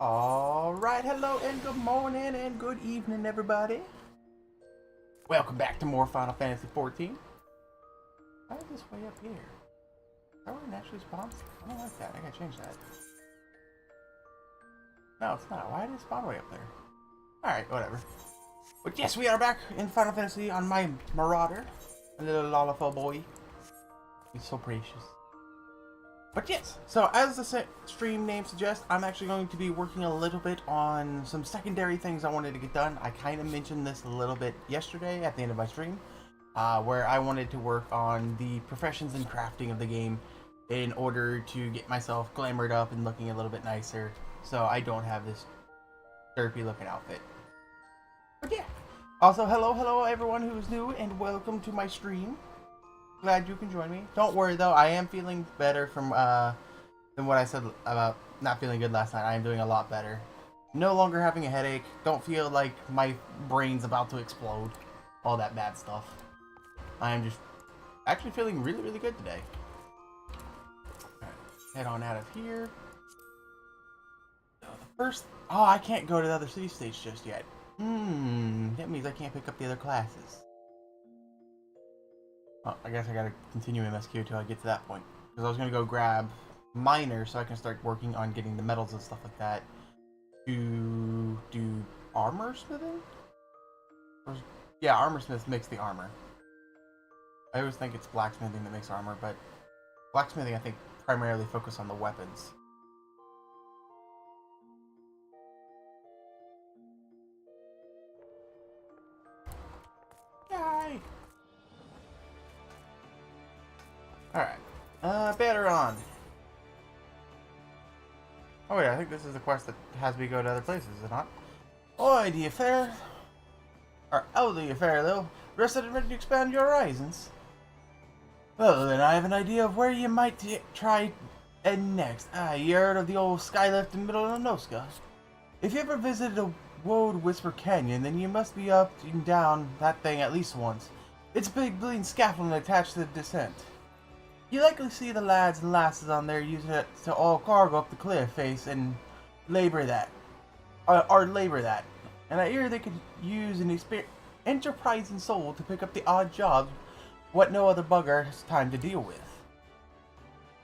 Alright, hello and good morning and good evening, everybody. Welcome back to more Final Fantasy XIV. Why is this way up here? Is that where it naturally spawns? I don't like that. I gotta change that. No, it's not. Why did it spawn way up there? Alright, whatever. But yes, we are back in Final Fantasy on my Marauder. A little lollipop boy. He's so precious. But yes, so as the stream name suggests, I'm actually going to be working a little bit on some secondary things I wanted to get done. I kind of mentioned this a little bit yesterday at the end of my stream, where I wanted to work on the professions and crafting of the game in order to get myself glamored up and looking a little bit nicer, so I don't have this derpy looking outfit. But yeah, also hello everyone who's new and welcome to my stream. Glad you can join me. Don't worry though, I am feeling better from than what I said about not feeling good last night. I am doing a lot better. No longer having a headache. Don't feel like my brain's about to explode. All that bad stuff. I am just actually feeling really good today. Alright, head on out of here. So the first... Oh, I can't go to the other city states just yet. That means I can't pick up the other classes. Well, I guess I gotta continue MSQ until I get to that point. Because I was gonna go grab miners so I can start working on getting the metals and stuff like that to do armor smithing? Yeah, armor smith makes the armor. I always think it's blacksmithing that makes armor, but blacksmithing I think primarily focus on the weapons. Yay! Alright. Better on. Oh wait, I think this is the quest that has me go to other places, is it not? Oi, do you fare? Or, oh, do you fare, though? Rested and ready to expand your horizons? Well, then I have an idea of where you might try and next. You heard of the old skylift in the middle of Noska? If you ever visited a Woad Whisper Canyon, then you must be up and down that thing at least once. It's a big bleeding scaffolding attached to the descent. You likely see the lads and lasses on there using it to haul cargo up the cliff face and labor that. And I hear they could use an enterprising soul to pick up the odd jobs what no other bugger has time to deal with.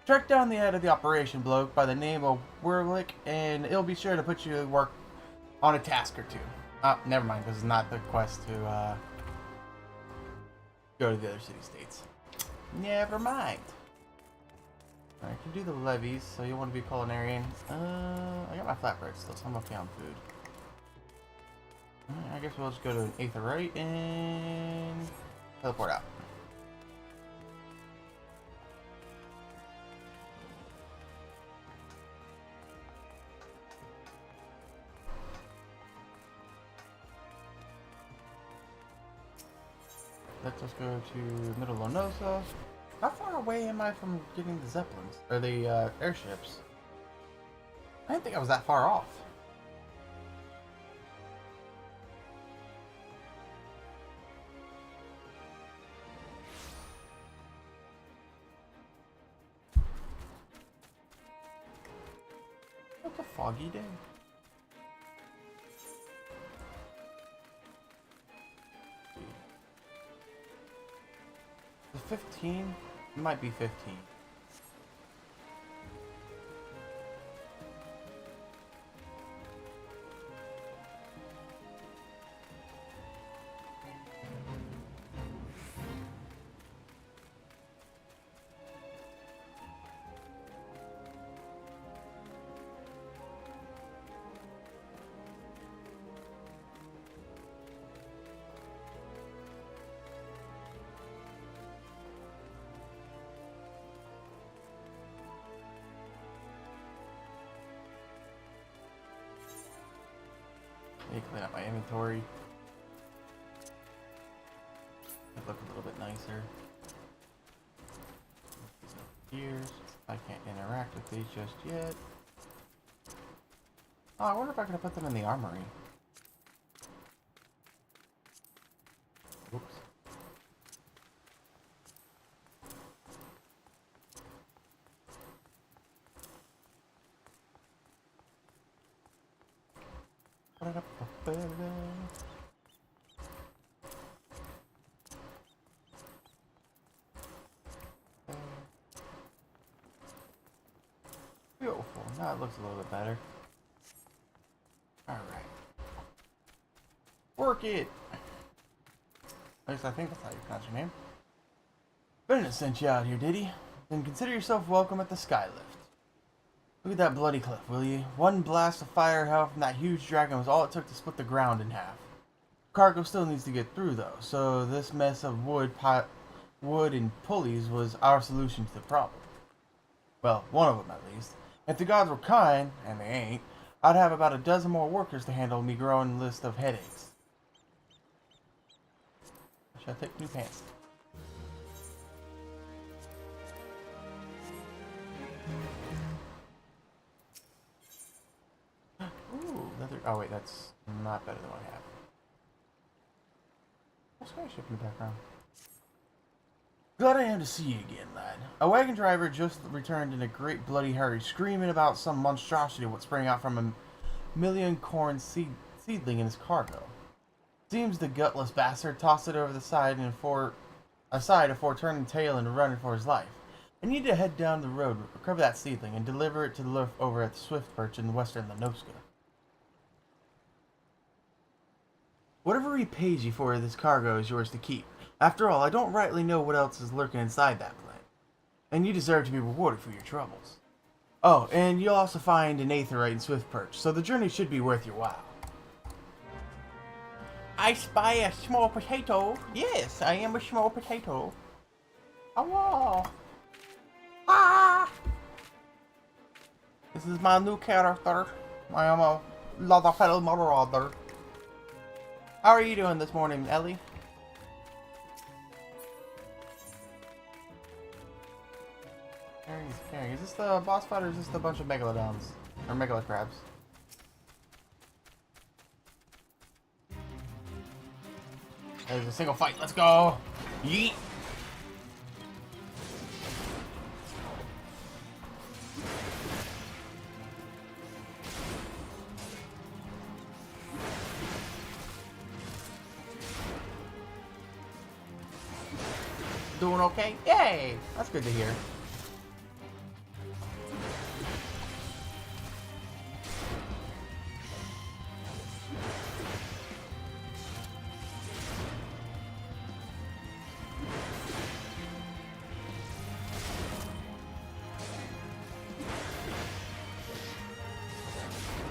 Track down the head of the operation bloke by the name of Werlick, and he'll be sure to put you to work on a task or two. Oh, never mind, this is not the quest to go to the other city-states. Never mind. I can do the levies, so you want to be culinarian. I got my flatbread still, so I'm okay on food. I guess we'll just go to an Aetherite and teleport out. Let's just go to Middle Lonosa. How far away am I from getting the Zeppelins? Or the airships? I didn't think I was that far off. It's a foggy day. The 15? It might be 15. Let me clean up my inventory. It look a little bit nicer. Gears. I can't interact with these just yet. Oh, I wonder if I could put them in the armory. Oops. Beautiful. Now it looks a little bit better. Alright. Work it! At least I think that's how you pronounce your name. Bennett sent you out here, did he? Then consider yourself welcome at the Skylift. Look at that bloody cliff, will you? One blast of fire hell from that huge dragon was all it took to split the ground in half. Cargo still needs to get through, though, so this mess of wood and pulleys was our solution to the problem. Well, one of them at least. If the gods were kind, and they ain't, I'd have about a dozen more workers to handle me growing list of headaches. Should I take new pants? Ooh, leather. Oh wait, that's not better than what I have. What's spaceship in the background? Glad I am to see you again, lad. A wagon driver just returned in a great bloody hurry, screaming about some monstrosity what sprang out from a million corn seedling in his cargo. Seems the gutless bastard tossed it over the side before turning tail and running for his life. I need to head down the road, recover that seedling, and deliver it to the loaf over at the Swift Perch in western Lenoska. Whatever he pays you for this cargo is yours to keep. After all, I don't rightly know what else is lurking inside that plane. And you deserve to be rewarded for your troubles. Oh, and you'll also find an aetherite in Swift Perch, so the journey should be worth your while. I spy a small potato. Yes, I am a small potato. Hello. Ah! This is my new character. I am a fellow marauder. How are you doing this morning, Ellie? Carrying. Is this the boss fight or is this a bunch of megalodons? Or megalocrabs? There's a single fight. Let's go! Yeet! Doing okay? Yay! That's good to hear.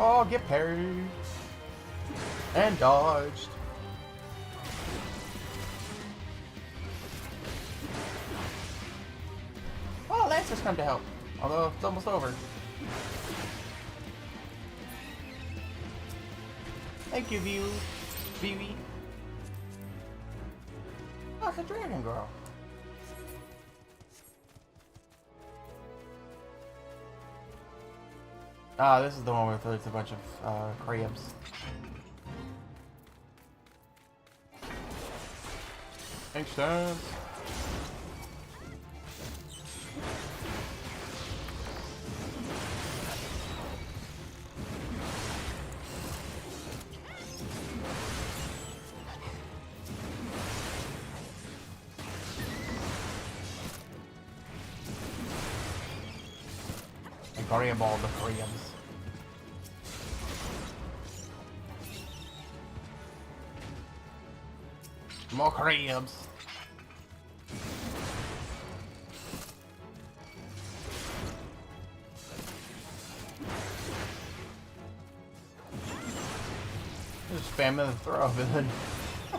Oh, get parried. And dodged. Oh, Lancer's come to help. Although, it's almost over. Thank you, Vivi. Oh, it's a dragon girl. Ah, this is the one where there's a bunch of crabs. Makes sense. Grab all the crabs. More crabs. Just spamming the throw of it. I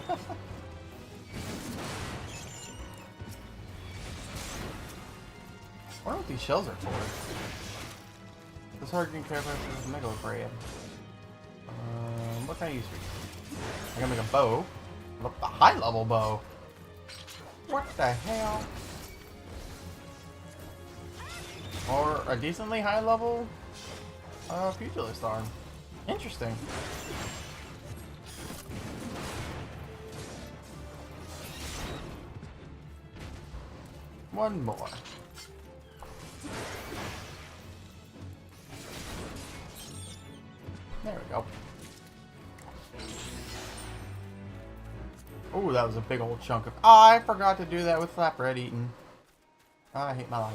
wonder what these shells are for. This hurricane crab is a mega crab. What can I use for you? I can make a bow. A high level bow. What the hell? Or a decently high level pugilist arm. Interesting. One more. There we go. Oh, that was a big old chunk of... Oh, I forgot to do that with flatbread eating. Oh, I hate my life.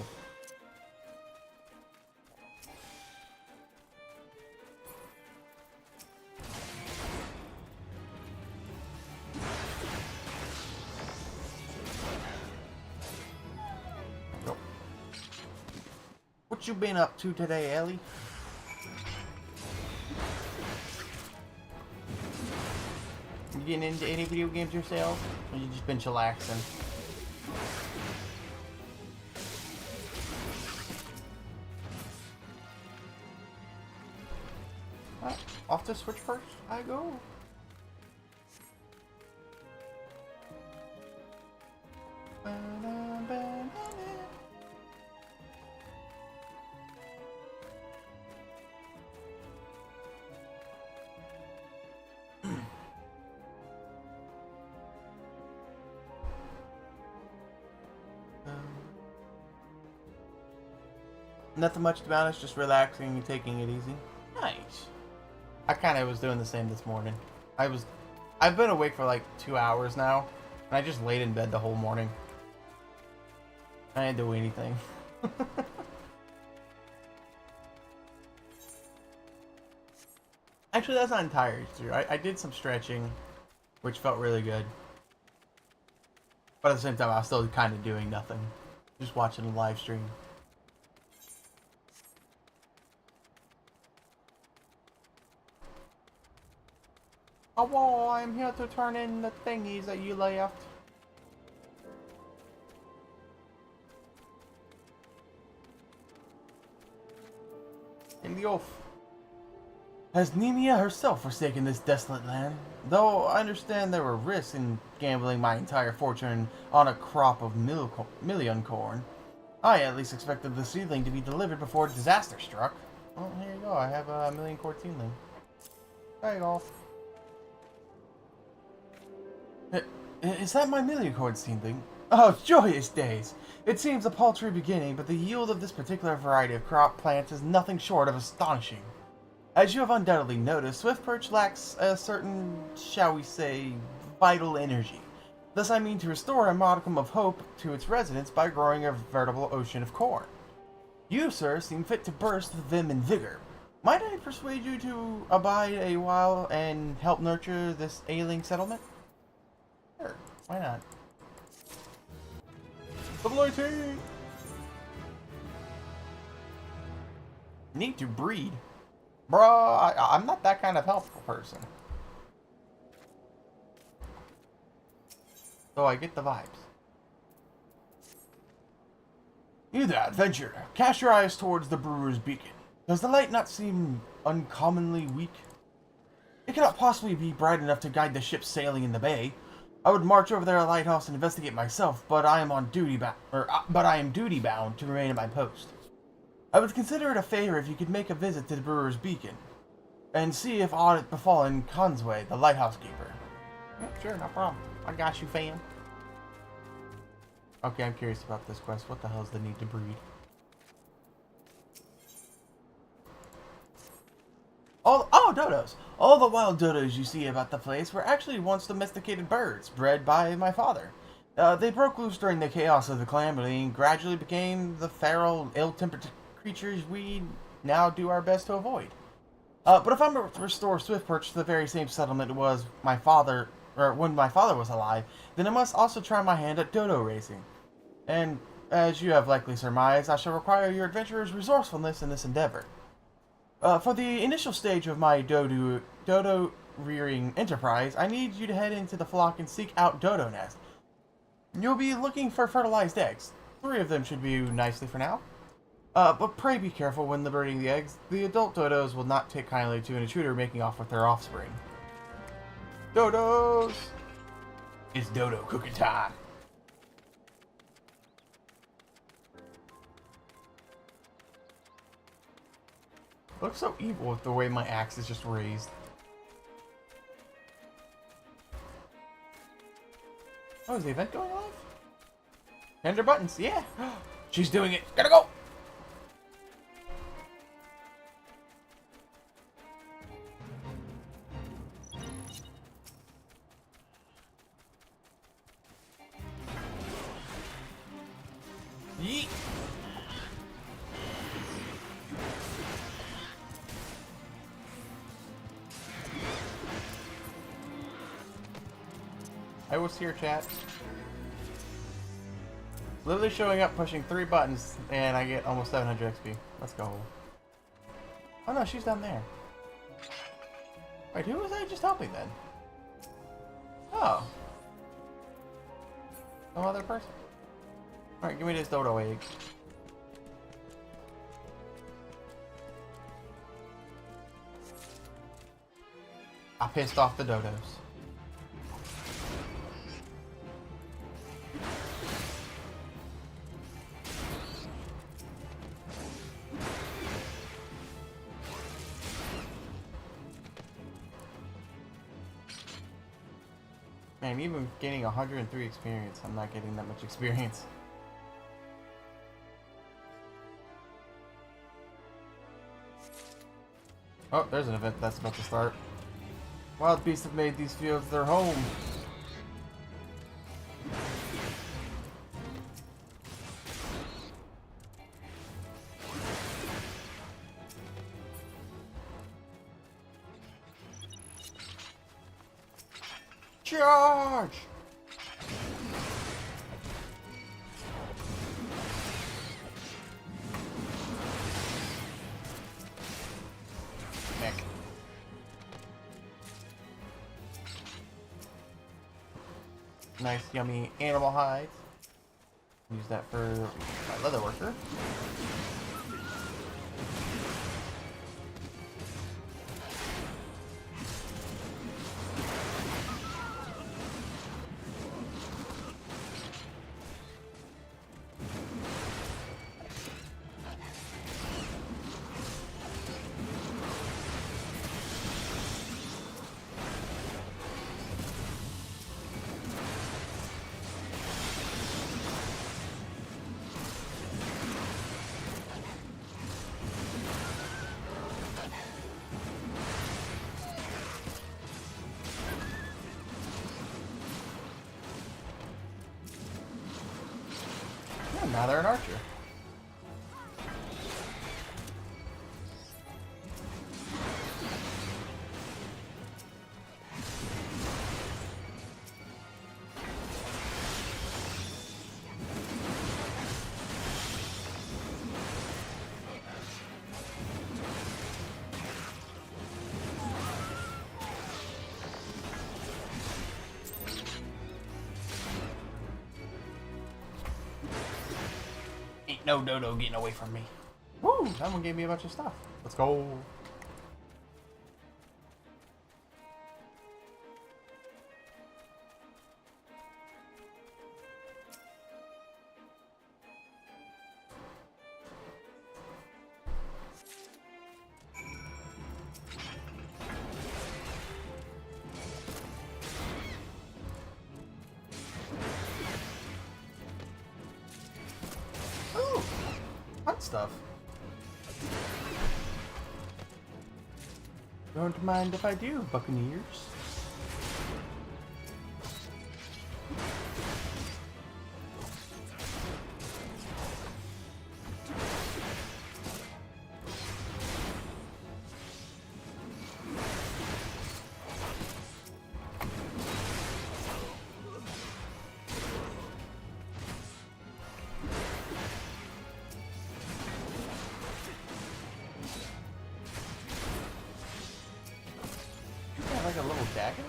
Nope. What you been up to today, Ellie? You getting into any video games yourself? Or you just been chillaxing? Alright, off to Switch first I go. Nothing much to be honest, just relaxing and taking it easy. Nice. I kind of was doing the same this morning. I've been awake for like 2 hours now, and I just laid in bed the whole morning. I didn't do anything. Actually, that's not entirely true. I did some stretching, which felt really good. But at the same time, I was still kind of doing nothing. Just watching a live stream. Oh, I'm here to turn in the thingies that you left. In the oath. Has Nemia herself forsaken this desolate land? Though I understand there were risks in gambling my entire fortune on a crop of million corn, I at least expected the seedling to be delivered before disaster struck. Well, here you go. I have a million corn seedling. There you go. Is that my million corn seedling? Oh, joyous days! It seems a paltry beginning, but the yield of this particular variety of crop plants is nothing short of astonishing. As you have undoubtedly noticed, Swift Perch lacks a certain, shall we say, vital energy. Thus I mean to restore a modicum of hope to its residents by growing a veritable ocean of corn. You, sir, seem fit to burst with vim and vigor. Might I persuade you to abide a while and help nurture this ailing settlement? Sure, why not? Double IT! Need to breed. Bruh, I'm not that kind of helpful person. So I get the vibes. You there, adventurer. Cast your eyes towards the brewer's beacon. Does the light not seem uncommonly weak? It cannot possibly be bright enough to guide the ship sailing in the bay. I would march over there at lighthouse and investigate myself, but I am duty bound to remain at my post. I would consider it a favor if you could make a visit to the brewer's beacon and see if aught had befallen Consway, the lighthouse keeper. Yep, sure, no problem. I got you, fam. Okay, I'm curious about this quest. What the hell is the need to breed? Oh, dodos! All the wild dodos you see about the place were actually once domesticated birds, bred by my father. They broke loose during the chaos of the calamity and gradually became the feral, ill-tempered creatures we now do our best to avoid. But if I'm to restore Swift Perch to the very same settlement it was my father, or when my father was alive, then I must also try my hand at dodo racing. And, as you have likely surmised, I shall require your adventurer's resourcefulness in this endeavor. For the initial stage of my dodo rearing enterprise, I need you to head into the flock and seek out dodo nests. You'll be looking for fertilized eggs. 3 of them should be nicely for now. But pray be careful when liberating the eggs. The adult dodos will not take kindly to an intruder making off with their offspring. Dodos! It's dodo cooking time. Looks so evil with the way my axe is just raised. Oh, is the event going live? Tender buttons, yeah! She's doing it! Gotta go! Yeet. I was here, chat. Literally showing up, pushing 3 buttons, and I get almost 700 XP. Let's go. Oh no, she's down there. Wait, who was I just helping then? Oh. No other person? Alright, give me this dodo egg. I pissed off the dodos. Man, even gaining 103 experience, I'm not getting that much experience. Oh, there's an event that's about to start. Wild beasts have made these fields their home. Charge! Heck. Nice, yummy animal hides. Use that for my leather worker. Now they're an archer. No dodo getting away from me. Woo! That one gave me a bunch of stuff. Let's go. Stuff. Don't mind if I do, Buccaneers. Like a little dagger?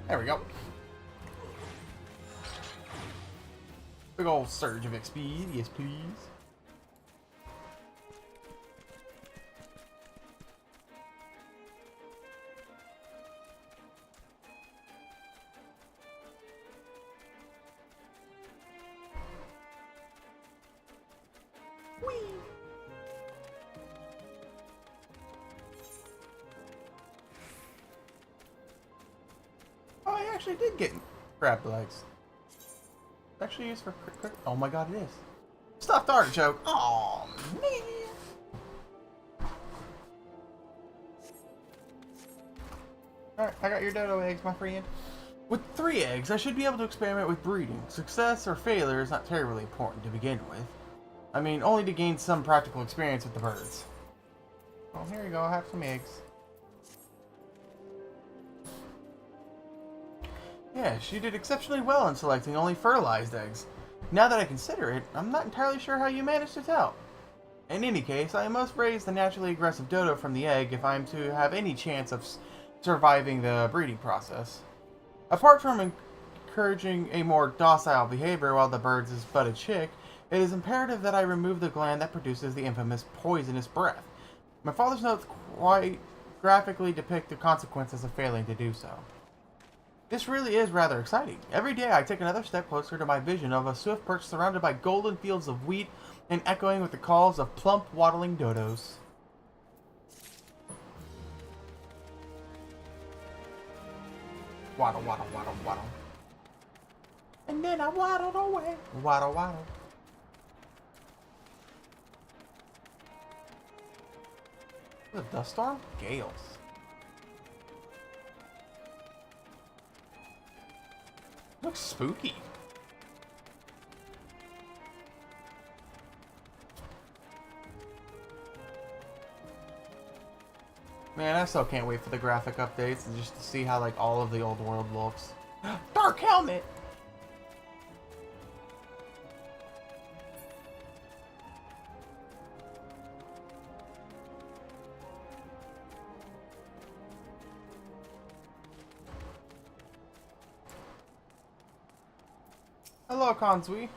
There we go. Big old surge of XP, yes please. Actually did get crab legs. It's actually used for quick. Oh my god, it is. Stuffed artichoke. Oh man. Alright, I got your dodo eggs, my friend. With 3 eggs, I should be able to experiment with breeding. Success or failure is not terribly important to begin with. I mean, only to gain some practical experience with the birds. Oh, here you go, have some eggs. Yeah, she did exceptionally well in selecting only fertilized eggs. Now that I consider it, I'm not entirely sure how you managed to tell. In any case, I must raise the naturally aggressive dodo from the egg if I am to have any chance of surviving the breeding process. Apart from encouraging a more docile behavior while the bird is but a chick, it is imperative that I remove the gland that produces the infamous poisonous breath. My father's notes quite graphically depict the consequences of failing to do so. This really is rather exciting. Every day I take another step closer to my vision of a swift perch surrounded by golden fields of wheat and echoing with the calls of plump, waddling dodos. Waddle, waddle, waddle, waddle. And then I waddled away. Waddle, waddle. The dust storm? Gales. Looks spooky. Man, I still can't wait for the graphic updates and just to see how like all of the old world looks. Dark helmet! Hello, Consui.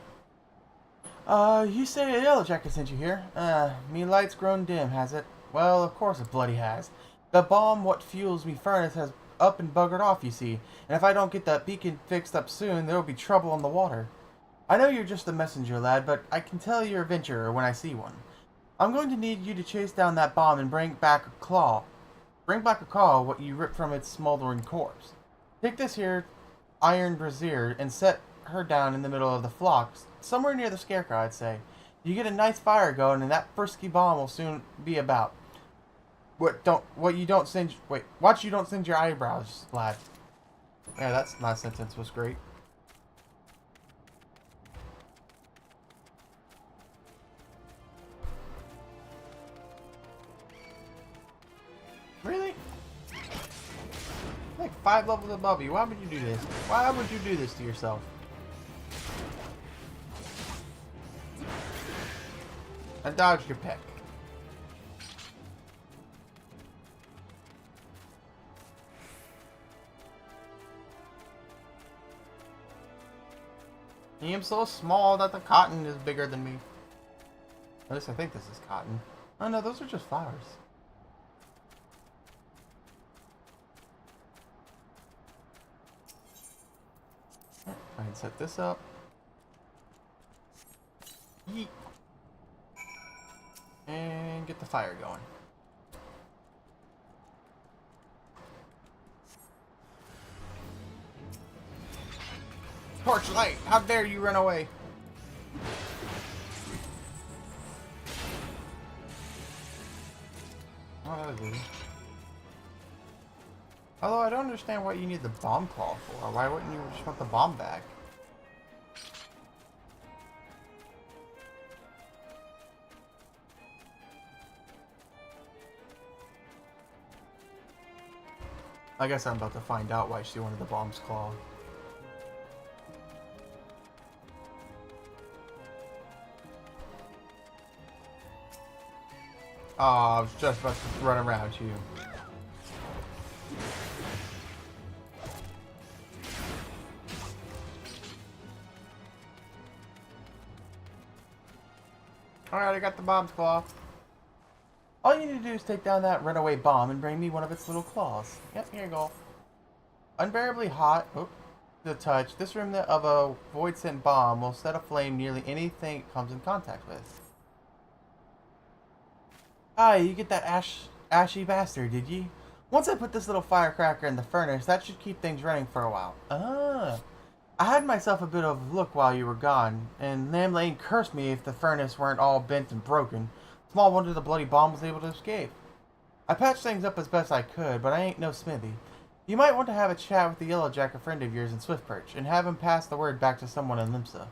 You say a Yellow Jacket sent you here. Me light's grown dim, has it? Well, of course it bloody has. The bomb what fuels me furnace has up and buggered off, you see. And if I don't get that beacon fixed up soon, there'll be trouble on the water. I know you're just a messenger, lad, but I can tell you're a venturer when I see one. I'm going to need you to chase down that bomb and bring back a claw. Bring back a claw what you ripped from its smoldering corpse. Take this here iron brazier and set her down in the middle of the flocks, somewhere near the scarecrow, I'd say. You get a nice fire going, and that frisky bomb will soon be about. Watch you don't singe your eyebrows, lad. Yeah, that last sentence was great. Really? Like 5 levels above you. Why would you do this? Why would you do this to yourself? I dodged your peck. I am so small that the cotton is bigger than me. At least I think this is cotton. Oh no, those are just flowers. I can set this up. Yeet. And get the fire going. Torchlight! How dare you run away? Oh, that was easy. Although I don't understand what you need the bomb claw for. Why wouldn't you just want the bomb back? I guess I'm about to find out why she wanted the bomb's claw. Oh, I was just about to run around you. Alright, I got the bomb's claw. All you need to do is take down that runaway bomb and bring me one of its little claws. Yep, here you go. Unbearably hot, the touch, this remnant of a void-sent bomb will set aflame nearly anything it comes in contact with. Ah, you get that ashy bastard, did ye? Once I put this little firecracker in the furnace, that should keep things running for a while. Ah. I had myself a bit of luck while you were gone, and Lamb Lane cursed me if the furnace weren't all bent and broken. Small wonder the bloody bomb was able to escape. I patched things up as best I could, but I ain't no smithy. You might want to have a chat with the Yellowjack, a friend of yours in Swiftperch, and have him pass the word back to someone in Limsa.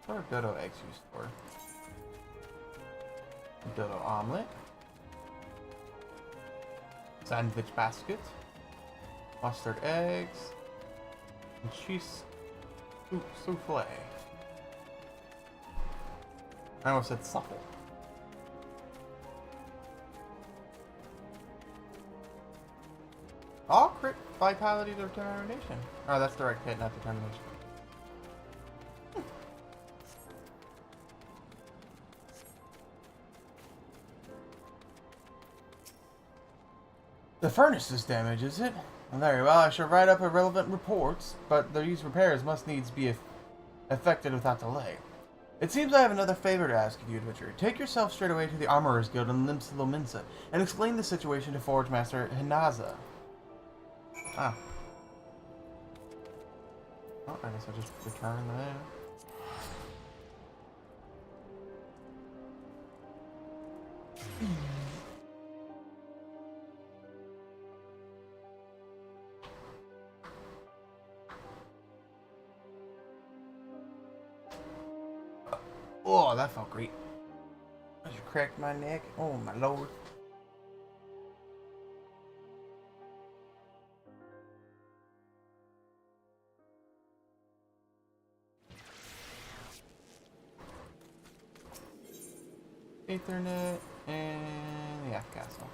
What are dodo eggs used for? Dodo omelet. Sandwich basket. Mustard eggs. And cheese souffle. I almost said supple. All crit vitality determination. Oh, that's direct hit, not determination. The furnace is damaged, is it? Well, very well, I shall write up irrelevant reports, but these repairs must needs be effected without delay. It seems I have another favor to ask of you, adventurer. Take yourself straight away to the Armorers Guild in Limsa and explain the situation to Forge Master Hinaza. Ah. Oh, I guess I'll just return that. Oh, that felt great. I just cracked my neck. Oh, my lord. Ethernet and the F castle.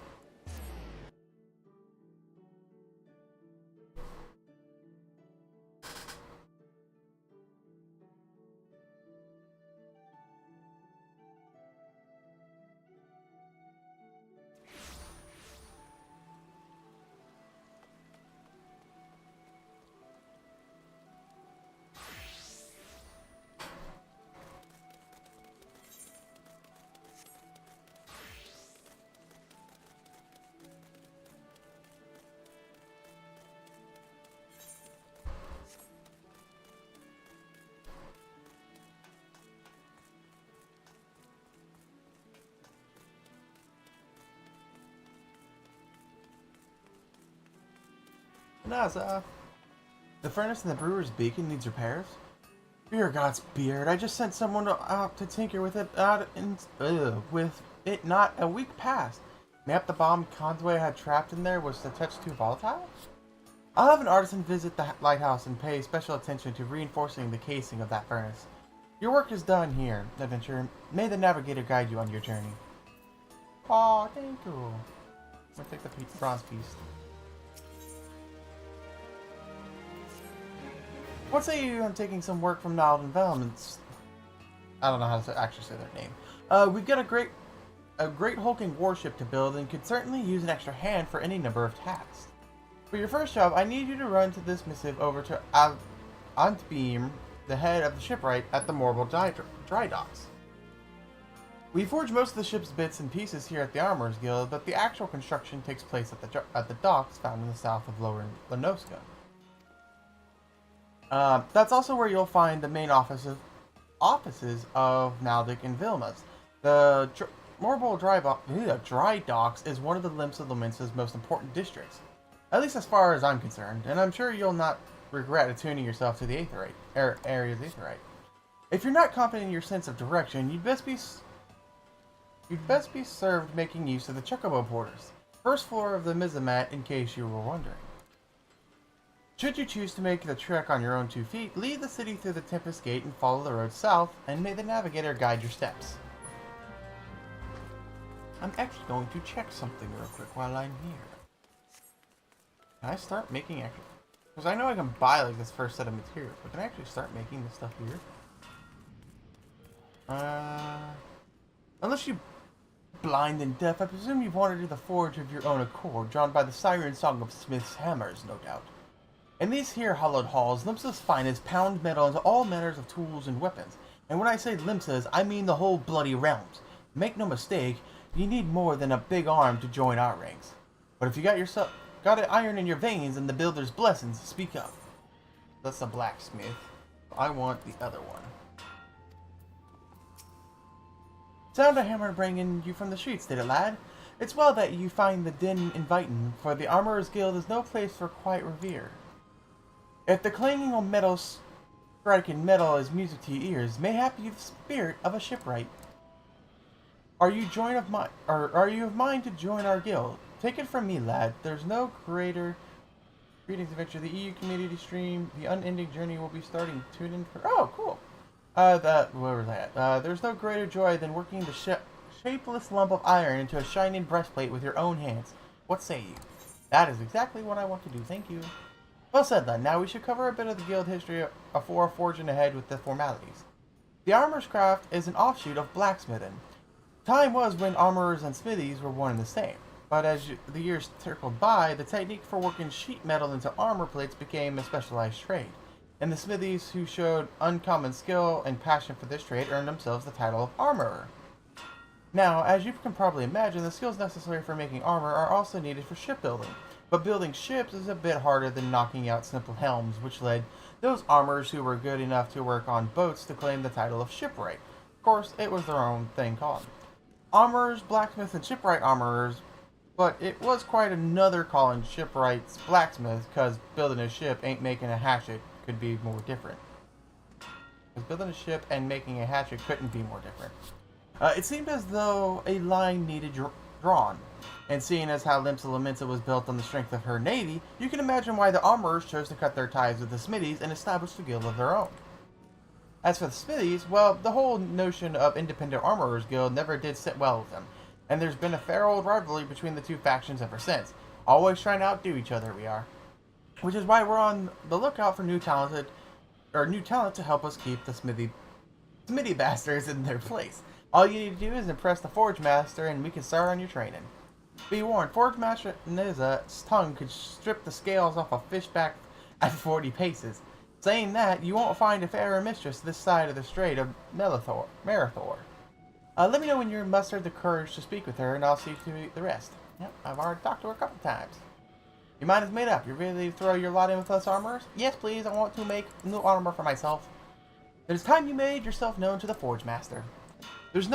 NASA. The furnace in the brewer's beacon needs repairs. Dear God's beard, I just sent someone out to tinker with it with it not a week past. Mayhap the bomb convoy I had trapped in there was a touch too volatile? I'll have an artisan visit the lighthouse and pay special attention to reinforcing the casing of that furnace. Your work is done here, adventurer. May the navigator guide you on your journey. Aw, thank you. I'll take the bronze piece. What say you on taking some work from Nile Developments? I don't know how to actually say their name. We've got a great hulking warship to build and could certainly use an extra hand for any number of tasks. For your first job, I need you to run to this missive over to Antbeam, the head of the shipwright at the Morbal Dry Docks. We forge most of the ship's bits and pieces here at the Armorers Guild, but the actual construction takes place at the docks found in the south of Lower Lenoska. That's also where you'll find the main offices of Naldic and Vilma's. The Morbal Dry Docks is one of the Limsa Lumensa's most important districts, at least as far as I'm concerned, and I'm sure you'll not regret attuning yourself to the area's aetherite. If you're not confident in your sense of direction, you'd best be served making use of the Chocobo Porters, first floor of the Mizamat, in case you were wondering. Should you choose to make the trek on your own 2 feet, leave the city through the Tempest Gate and follow the road south, and may the navigator guide your steps. I'm actually going to check something real quick while I'm here. Can I start making actual... Because I know I can buy like this first set of materials, but can I actually start making this stuff here? Unless you blind and deaf, I presume you've wandered to the forge of your own accord, drawn by the siren song of Smith's hammers, no doubt. In these here hollowed halls, Limsa's finest pound metal into all manners of tools and weapons. And when I say Limsa's, I mean the whole bloody realms. Make no mistake, you need more than a big arm to join our ranks. But if you got an iron in your veins and the builder's blessings, speak up. That's a blacksmith. I want the other one. Sound a hammer bringing you from the streets, did it, lad? It's well that you find the din inviting, for the Armorer's Guild is no place for quiet revere. If the clanging of metal striking metal is music to your ears, mayhap you've the spirit of a shipwright. Are you of mind to join our guild? Take it from me, lad. There's no greater greetings adventure. The EU community stream, the unending journey will be starting. Tune in for. Oh, cool. Where was that? There's no greater joy than working the shapeless lump of iron into a shining breastplate with your own hands. What say you? That is exactly what I want to do. Thank you. Well said, then. Now we should cover a bit of the guild history before forging ahead with the formalities. The armorer's craft is an offshoot of blacksmithing. Time was when armorers and smithies were one and the same, but as the years circled by, the technique for working sheet metal into armor plates became a specialized trade, and the smithies who showed uncommon skill and passion for this trade earned themselves the title of armorer. Now, as you can probably imagine, the skills necessary for making armor are also needed for shipbuilding, but building ships is a bit harder than knocking out simple helms, which led those armorers who were good enough to work on boats to claim the title of shipwright. Of course, it was their own thing called armorers, blacksmiths, and shipwright armorers, but it was quite another calling shipwrights blacksmiths, because building a ship ain't making a hatchet could be more different. Because building a ship and making a hatchet couldn't be more different. It seemed as though a line needed drawn, and seeing as how Limsa Lominsa was built on the strength of her navy, you can imagine why the armorers chose to cut their ties with the smithies and establish a guild of their own. As for the smithies, well, the whole notion of independent armorers guild never did sit well with them, and there's been a fair old rivalry between the two factions ever since. Always trying to outdo each other, we are. Which is why we're on the lookout for new talent to help us keep the smithy bastards in their place. All you need to do is impress the Forge Master, and we can start on your training. Be warned, Forge Master Niza's tongue could strip the scales off a fish back at 40 paces. Saying that, you won't find a fairer mistress this side of the Strait of Marathor. Let me know when you're mustered the courage to speak with her, and I'll see to the rest. Yep, I've already talked to her a couple times. Your mind is made up. You ready to throw your lot in with us armorers? Yes, please. I want to make new armor for myself. It is time you made yourself known to the Forge Master. That's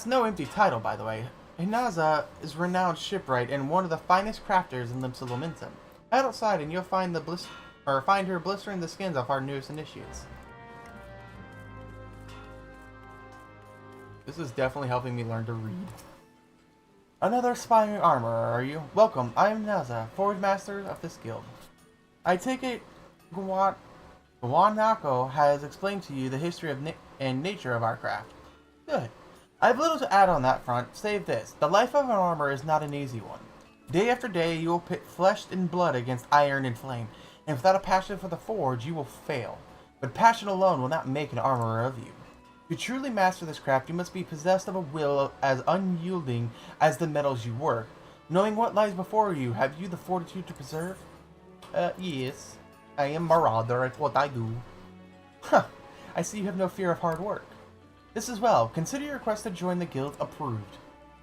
no empty title, by the way. Hinaza is renowned shipwright and one of the finest crafters in Limsa Lominsa. Head outside and you'll find her blistering the skins off our newest initiates. This is definitely helping me learn to read. Another aspiring armorer, are you? Welcome, I am Naza, Forge Master of this guild. I take it Guanako has explained to you the history and nature of our craft. Good. I have little to add on that front, save this. The life of an armorer is not an easy one. Day after day, you will pit flesh and blood against iron and flame, and without a passion for the forge, you will fail. But passion alone will not make an armorer of you. To truly master this craft, you must be possessed of a will as unyielding as the metals you work. Knowing what lies before you, have you the fortitude to preserve? Yes. I am Marauder at what I do. Huh. I see you have no fear of hard work. This is well. Consider your request to join the guild approved.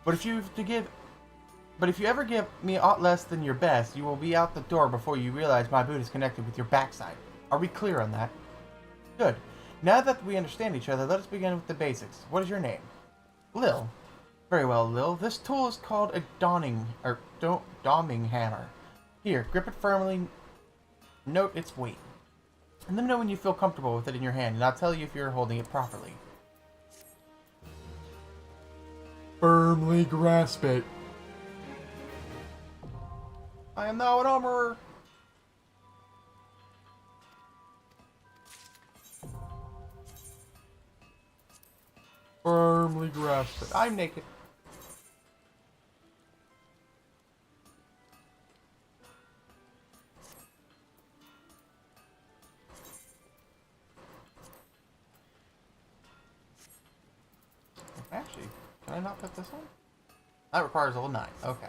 But if you ever give me aught less than your best, you will be out the door before you realize my boot is connected with your backside. Are we clear on that? Good. Now that we understand each other, let us begin with the basics. What is your name? Lil. Very well, Lil. This tool is called a doming hammer. Here, grip it firmly. Note its weight. And let me know when you feel comfortable with it in your hand, and I'll tell you if you're holding it properly. Firmly grasp it. I am now an armorer. Firmly grasp it. I'm naked. Actually, can I not put this one? That requires level 9. Okay.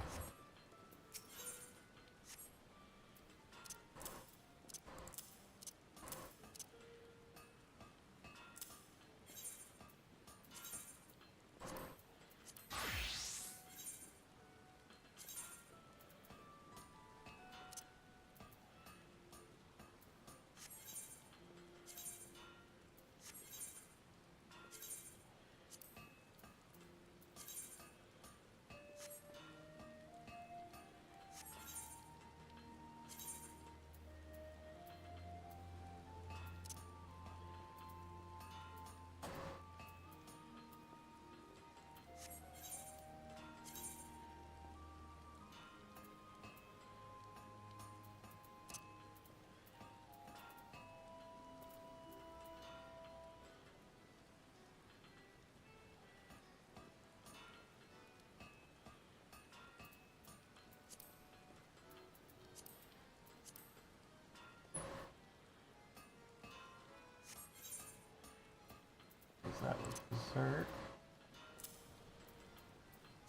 That was dessert.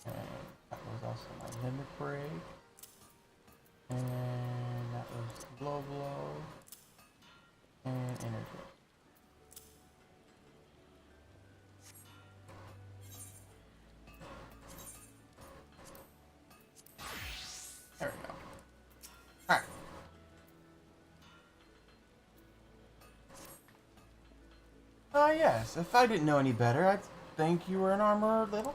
And that was also my limit break. And that was blow blow. And energy. There we go. Alright. Yes. If I didn't know any better, I'd think you were an armorer, little.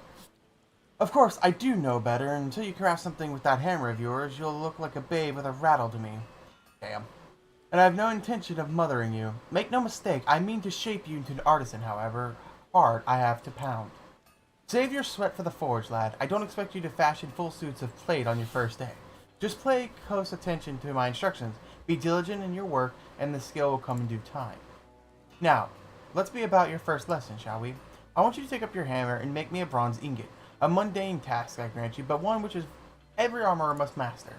Of course, I do know better, and until you craft something with that hammer of yours, you'll look like a babe with a rattle to me. Damn. And I have no intention of mothering you. Make no mistake, I mean to shape you into an artisan, however hard I have to pound. Save your sweat for the forge, lad. I don't expect you to fashion full suits of plate on your first day. Just pay close attention to my instructions, be diligent in your work, and the skill will come in due time. Now, let's be about your first lesson, shall we? I want you to take up your hammer and make me a bronze ingot. A mundane task, I grant you, but one which is every armorer must master.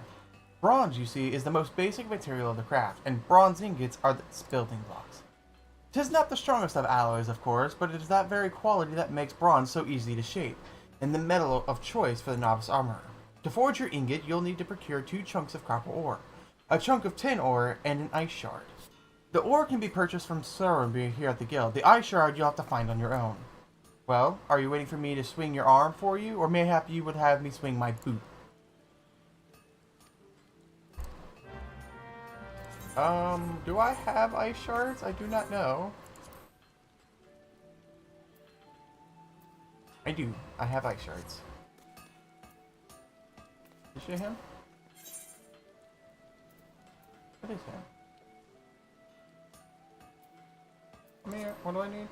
Bronze, you see, is the most basic material of the craft, and bronze ingots are its building blocks. 'Tis not the strongest of alloys, of course, but it is that very quality that makes bronze so easy to shape, and the metal of choice for the novice armorer. To forge your ingot, you'll need to procure 2 chunks of copper ore, a chunk of tin ore, and an ice shard. The ore can be purchased from Sorenby here at the guild. The ice shard you'll have to find on your own. Well, are you waiting for me to swing your arm for you, or mayhap you would have me swing my boot? Do I have ice shards? I do not know. I do. I have ice shards. Is it him? What is him? Come here. What do I need?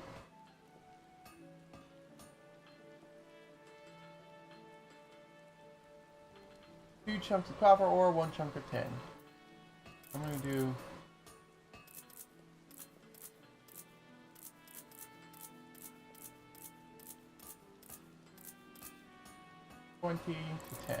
Two chunks of copper ore, 1 chunk of tin. I'm gonna do 20 to 10.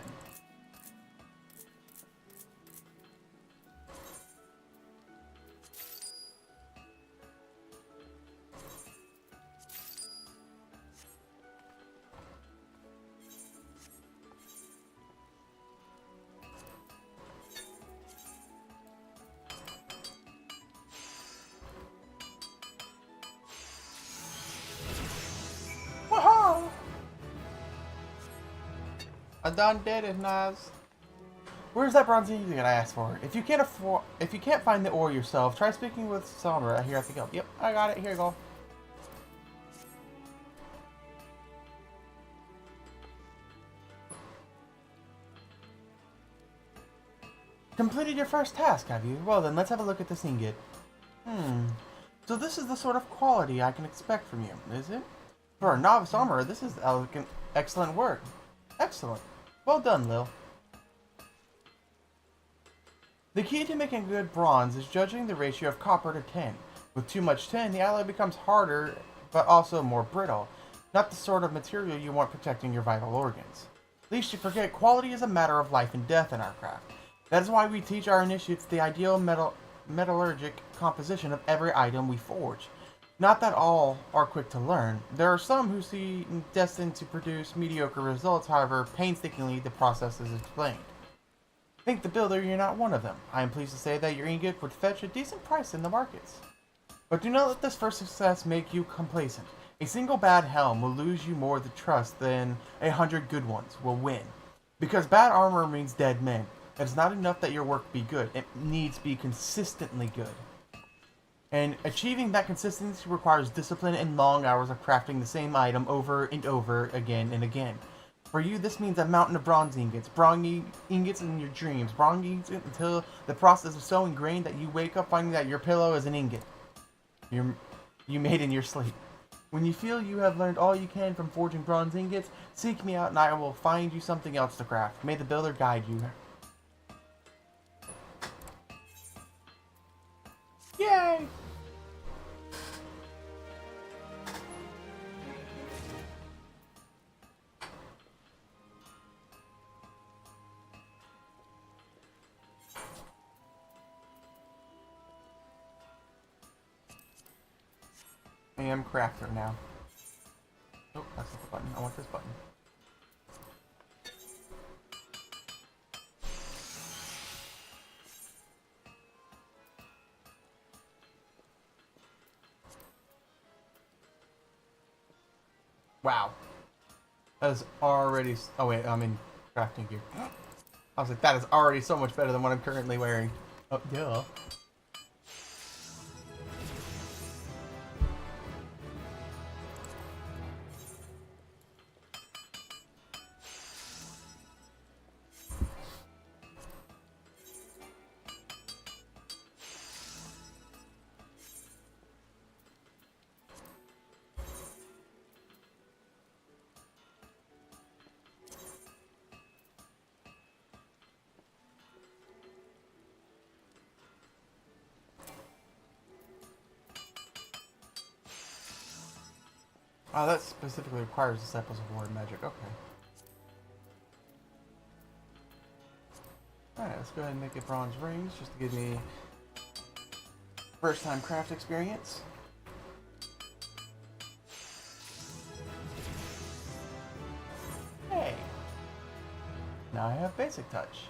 Whoa! I done did it, Naz. Where's that bronze ingot I asked for? If you can't find the ore yourself, try speaking with Sombra here at the guild. Yep, I got it. Here you go. Completed your first task, have you? Well then, let's have a look at this ingot. So this is the sort of quality I can expect from you, is it? For a novice armorer, this is elegant, excellent work. Excellent. Well done, Lil. The key to making good bronze is judging the ratio of copper to tin. With too much tin, the alloy becomes harder, but also more brittle. Not the sort of material you want protecting your vital organs. Least you forget, quality is a matter of life and death in our craft. That is why we teach our initiates the ideal metallurgic composition of every item we forge. Not that all are quick to learn. There are some who seem destined to produce mediocre results, however painstakingly the process is explained. Think the builder, you're not one of them. I am pleased to say that your ingot would fetch a decent price in the markets. But do not let this first success make you complacent. A single bad helm will lose you more the trust than 100 good ones will win. Because bad armor means dead men. It is not enough that your work be good. It needs to be consistently good. And achieving that consistency requires discipline and long hours of crafting the same item over and over again and again. For you, this means a mountain of bronze ingots. Bronze ingots in your dreams. Bronze ingots until the process is so ingrained that you wake up finding that your pillow is an ingot. You made in your sleep. When you feel you have learned all you can from forging bronze ingots, seek me out and I will find you something else to craft. May the builder guide you. Yay! I am crafter now. button. I want this button. Wow. That is already... Oh wait, I'm in crafting gear. I was like, that is already so much better than what I'm currently wearing. Oh, yeah. Oh, that specifically requires Disciples of War and Magic. Okay. Alright, let's go ahead and make it bronze rings just to give me first time craft experience. Hey! Now I have basic touch.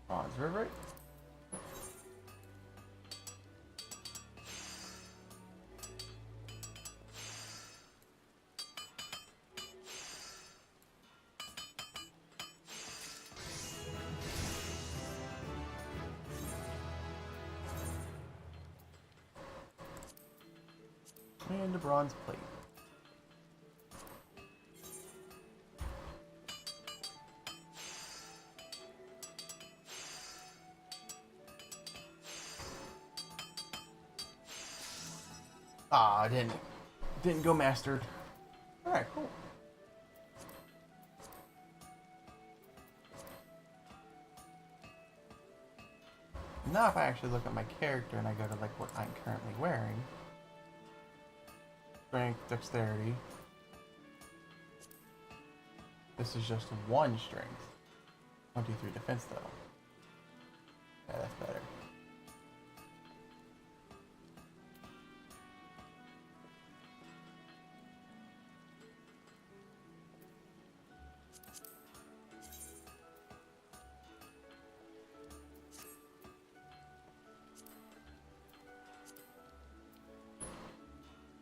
Bronze rivet. And a bronze plate. Ah, didn't go mastered. Alright, cool. Now if I actually look at my character and I go to like what I'm currently wearing. Strength, dexterity. This is just one strength. 23 defense though. Yeah, that's better.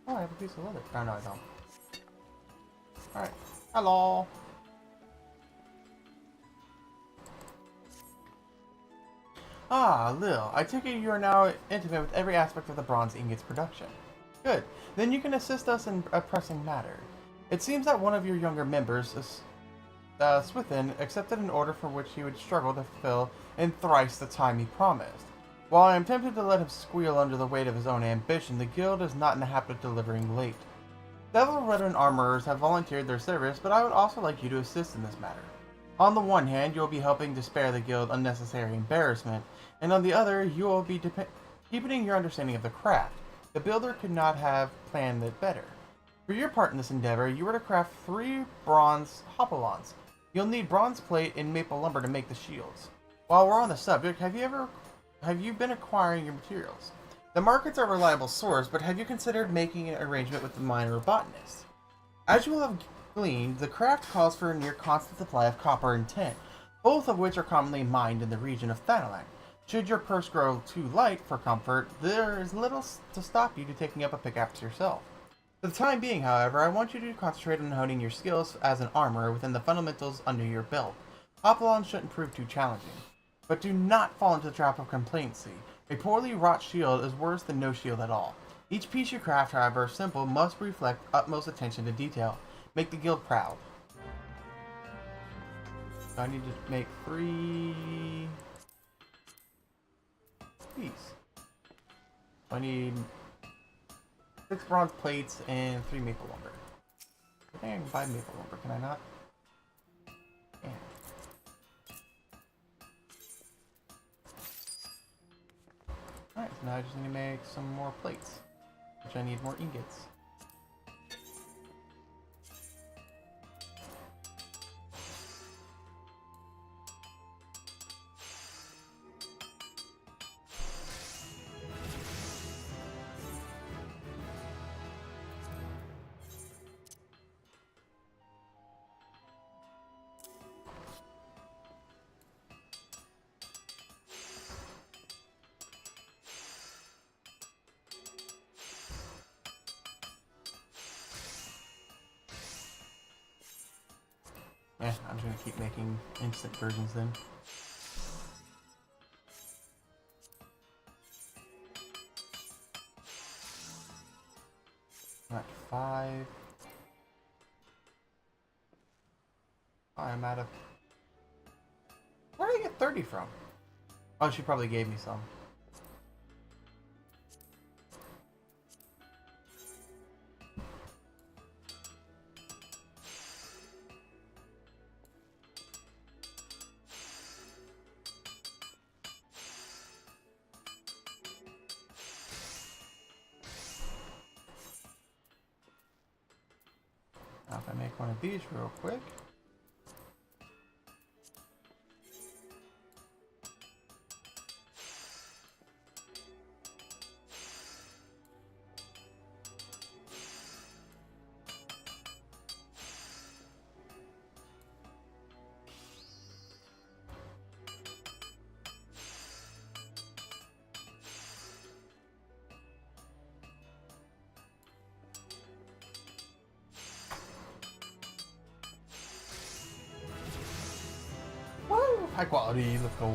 Oh, I have a piece of leather. Oh, no, I don't. Alright. Hello! Ah, Lil. I take it you are now intimate with every aspect of the bronze ingots production. Good. Then you can assist us in a pressing matter. It seems that one of your younger members, Swithin, accepted an order for which he would struggle to fulfill in thrice the time he promised. While I am tempted to let him squeal under the weight of his own ambition, the guild is not in the habit of delivering late. Several veteran armorers have volunteered their service, but I would also like you to assist in this matter. On the one hand, you will be helping to spare the guild unnecessary embarrassment, and on the other, you will be deepening your understanding of the craft. The builder could not have planned it better. For your part in this endeavor, you are to craft 3 bronze hopalons. You'll need bronze plate and maple lumber to make the shields. While we're on the subject, have you been acquiring your materials? The markets are a reliable source, but have you considered making an arrangement with the miner or botanist? As you will have gleaned, the craft calls for a near constant supply of copper and tin, both of which are commonly mined in the region of Thanalang. Should your purse grow too light for comfort, there is little to stop you to taking up a pickaxe yourself. For the time being, however, I want you to concentrate on honing your skills as an armorer within the fundamentals under your belt. Hopalons shouldn't prove too challenging. But do not fall into the trap of complacency. A poorly wrought shield is worse than no shield at all. Each piece you craft, however simple, must reflect utmost attention to detail. Make the guild proud. So I need to make 3 piece. I need 6 bronze plates and 3 maple lumber. I think I can buy maple lumber, can I not? Yeah. Alright, so now I just need to make some more plates, which I need more ingots. I'm just gonna keep making instant versions then. I'm at 5. I'm out of... Where did I get 30 from? Oh, she probably gave me some. Now if I make one of these real quick. Woo! High quality, let's go.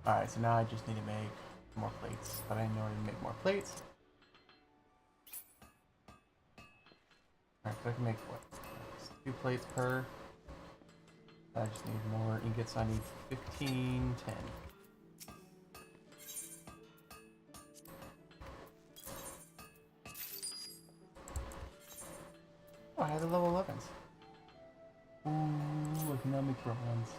Alright, so now I just need to make more plates. But I know I need to make more plates. Alright, so I can make what? 2 plates per. I just need more ingots. I need 15, 10. Oh, I have the level 11s. Ooh, economic bronze.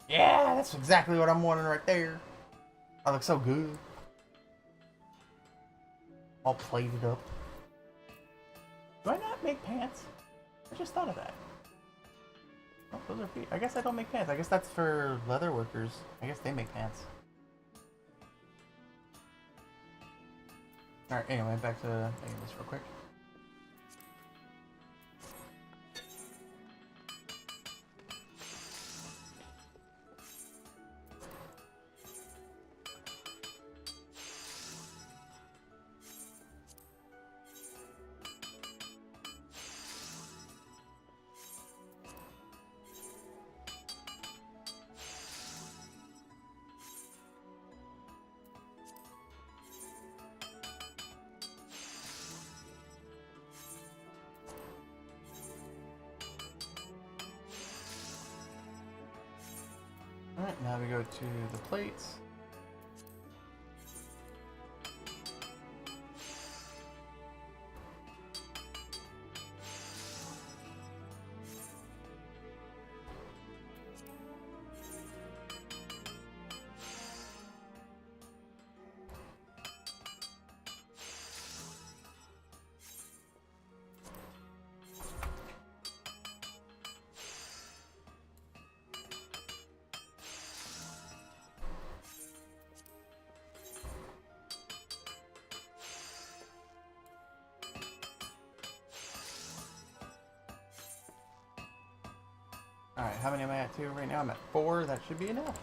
Yeah, that's exactly what I'm wanting right there. I look so good. All plated up. Do I not make pants? I just thought of that. Oh, those are feet. I guess I don't make pants. I guess that's for leather workers. I guess they make pants. Alright, anyway, back to making this real quick. Alright, now we go to the plates. Alright, how many am I at 2 right now? I'm at 4. That should be enough.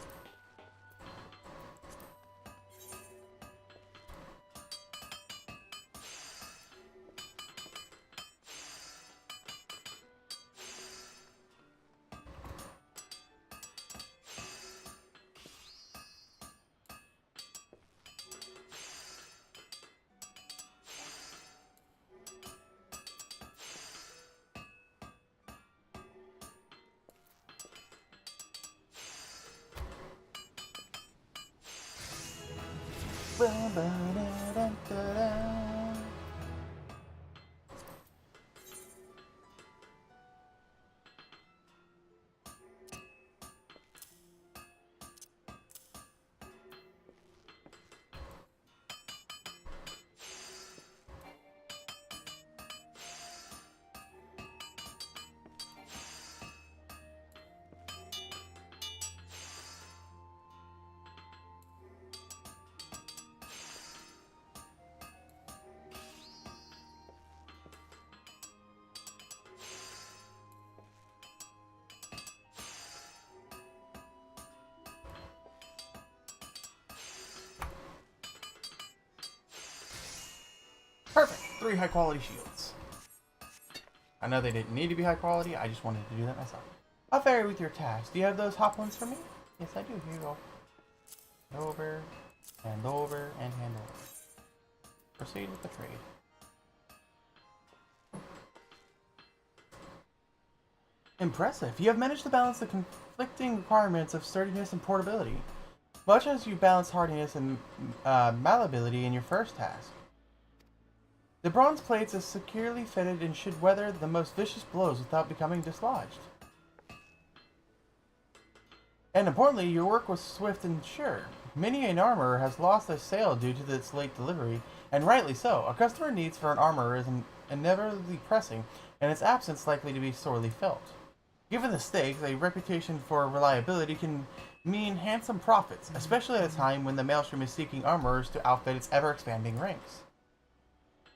3 high quality shields. I know they didn't need to be high quality, I just wanted to do that myself. I'll vary with your task. Do you have those hop ones for me? Yes, I do. Here you go. Over, and over, and hand over. Proceed with the trade. Impressive. You have managed to balance the conflicting requirements of sturdiness and portability, much as you balanced hardiness and malleability in your first task. The bronze plates is securely fitted and should weather the most vicious blows without becoming dislodged. And importantly, your work was swift and sure. Many an armorer has lost a sale due to its late delivery, and rightly so. A customer needs for an armorer is inevitably pressing, and its absence likely to be sorely felt. Given the stakes, a reputation for reliability can mean handsome profits, especially at a time when the Maelstrom is seeking armorers to outfit its ever-expanding ranks.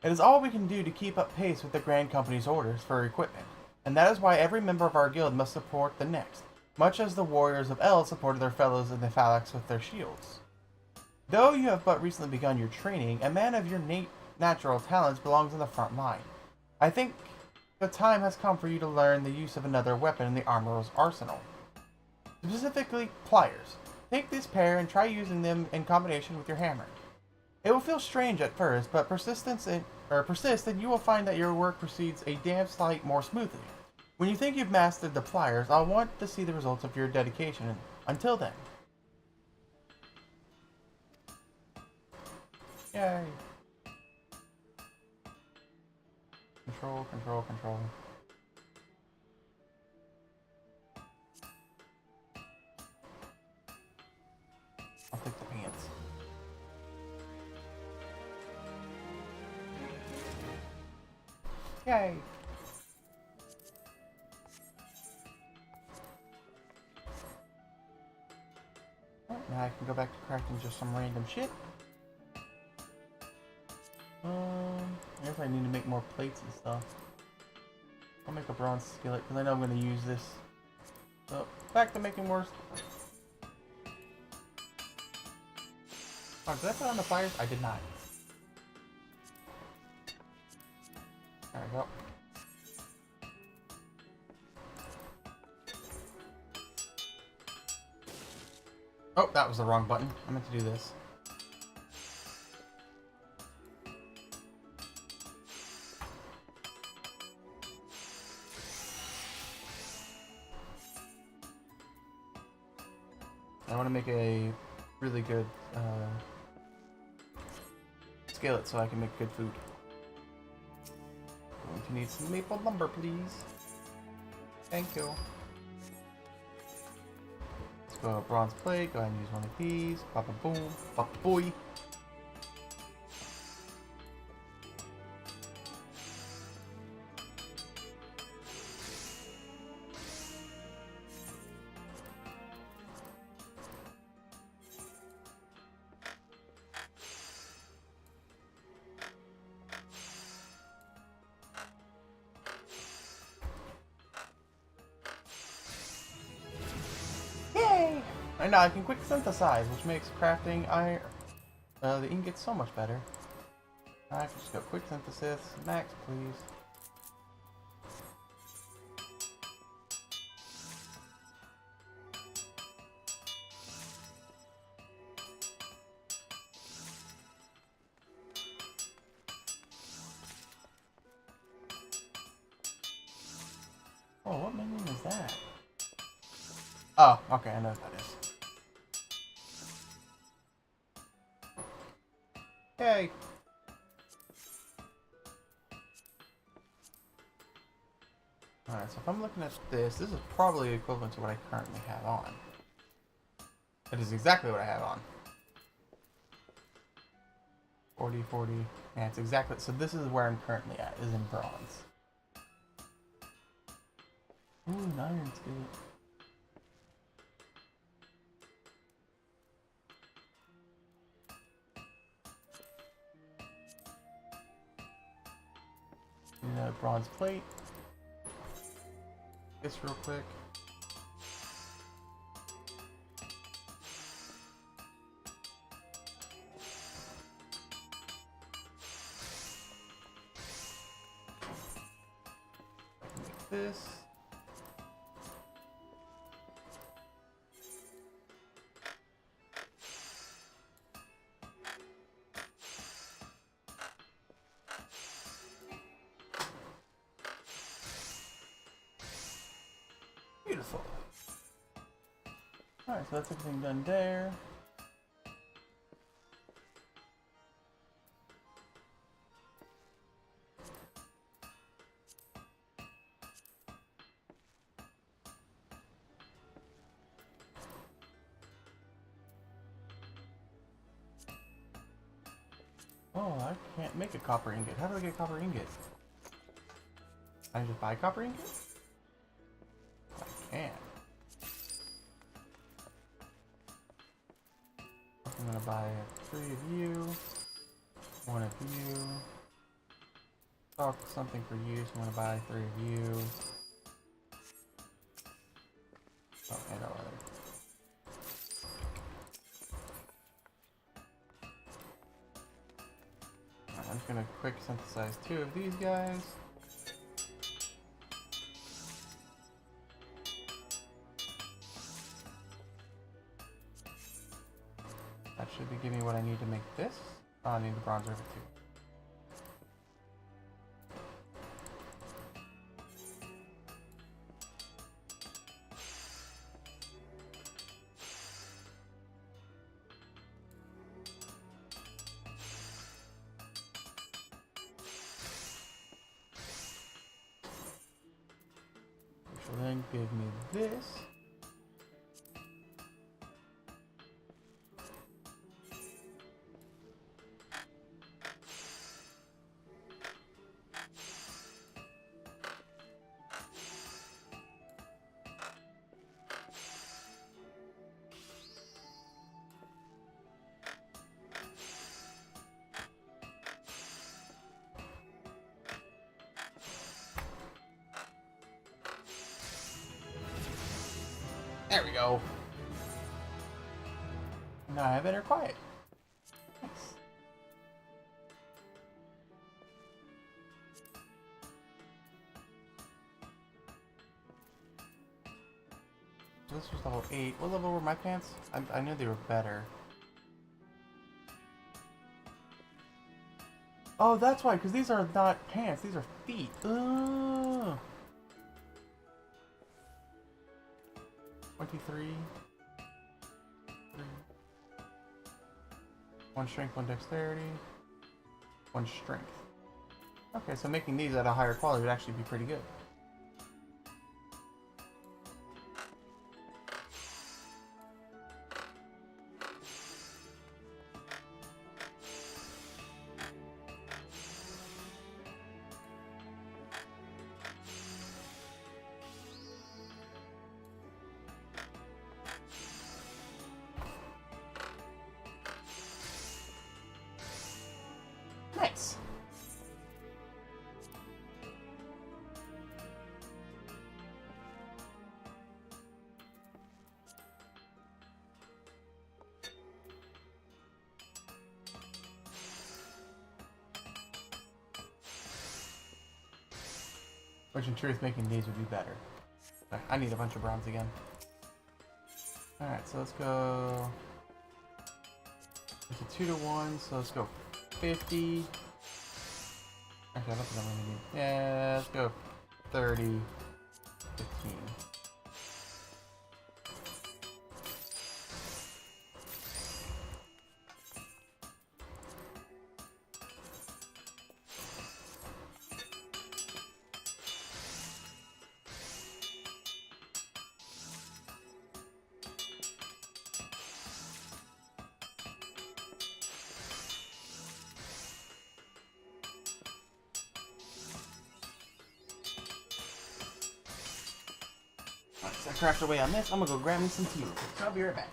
It is all we can do to keep up pace with the Grand Company's orders for equipment, and that is why every member of our guild must support the next, much as the warriors of Eld supported their fellows in the phalanx with their shields. Though you have but recently begun your training, a man of your natural talents belongs in the front line. I think the time has come for you to learn the use of another weapon in the armorer's arsenal. Specifically, pliers. Take this pair and try using them in combination with your hammer. It will feel strange at first, but persist and you will find that your work proceeds a damn sight more smoothly. When you think you've mastered the pliers, I'll want to see the results of your dedication. Until then. Yay. Control, control, control. I'll take the pants. Yay! Oh, now I can go back to crafting just some random shit. I guess I need to make more plates and stuff. I'll make a bronze skillet because I know I'm going to use this. So, back to making more. Oh, did I put on the fires? I did not. There we go. Oh, that was the wrong button. I meant to do this. I want to make a really good skillet so I can make good food. Going to need some maple lumber, please. Thank you. Let's go bronze plate. Go ahead and use one of these. Papa boom. Papa boy. And now I can quick synthesize, which makes crafting iron, the ingots so much better. I can just go quick synthesis, max please. Oh, what minion is that? Oh, okay, I know what that is. Yay! Alright, so if I'm looking at this, this is probably equivalent to what I currently have on. It is exactly what I have on. 40, 40. Yeah, it's exactly. So this is where I'm currently at, is in bronze. Ooh, an iron skillet. Another bronze plate. This real quick. this. Beautiful. Alright, so that's everything done there. Oh, I can't make a copper ingot. How do I get a copper ingot? Can I just buy copper ingot? I can. I'm gonna buy 3 of you, 1 of you. Oh, something for you, so I'm gonna buy 3 of you. Oh, and no other. I'm just gonna quick synthesize 2 of these guys. That should be giving me what I need to make this. Oh, I need the bronze over too. Which will then give me this. There we go. Now I have inner quiet. Nice. So this was level 8. What level were my pants? I knew they were better. Oh, that's why, because these are not pants. These are feet. Ugh. 23. 3. 1 strength, 1 dexterity, 1 strength. Okay, so making these at a higher quality would actually be pretty good. Nice. Which in truth, making these would be better. I need a bunch of bronze again. Alright, so let's go... It's a 2 to 1, so let's go 50. Actually, I don't think I'm gonna need... Yeah, let's go 30, 15. So I craft away on this. I'm gonna go grab me some tea. So I'll be right back.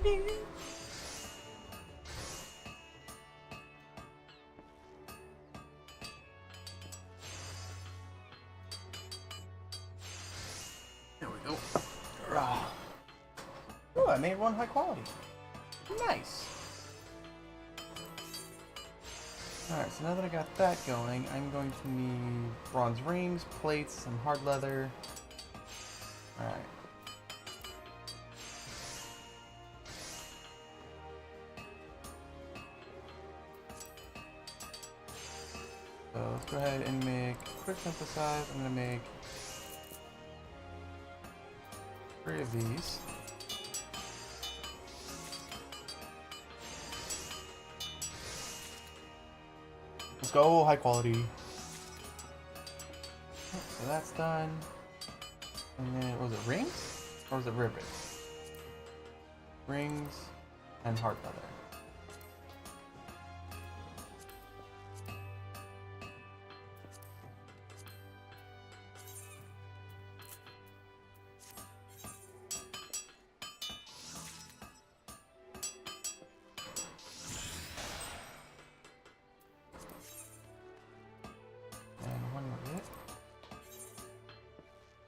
There we go. Oh, I made one high quality. Nice. Alright, so now that I got that going, I'm going to need bronze rings, plates, some hard leather. Alright. So let's go ahead and make quick synthesize. I'm going to make 3 of these. Let's go, high quality. So that's done. And then, was it rings? Or was it ribbons? Rings and hard leather.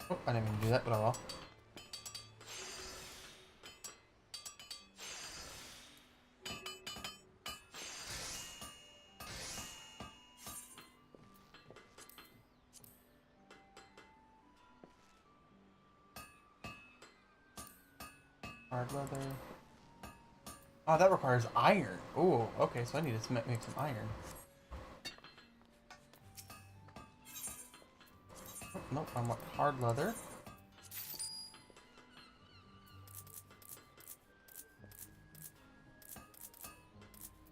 Oh, I didn't even do that, but oh well. Hard leather. Oh, that requires iron. Oh, okay, so I need to make some iron. Oh, nope, I want hard leather.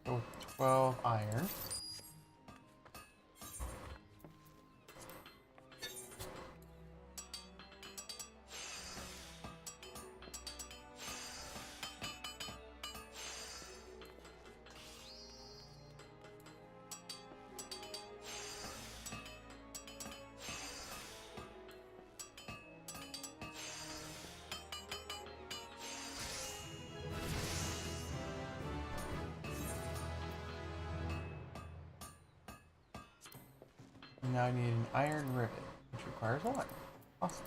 Go with 12 iron. Now I need an iron rivet, which requires 1. Awesome.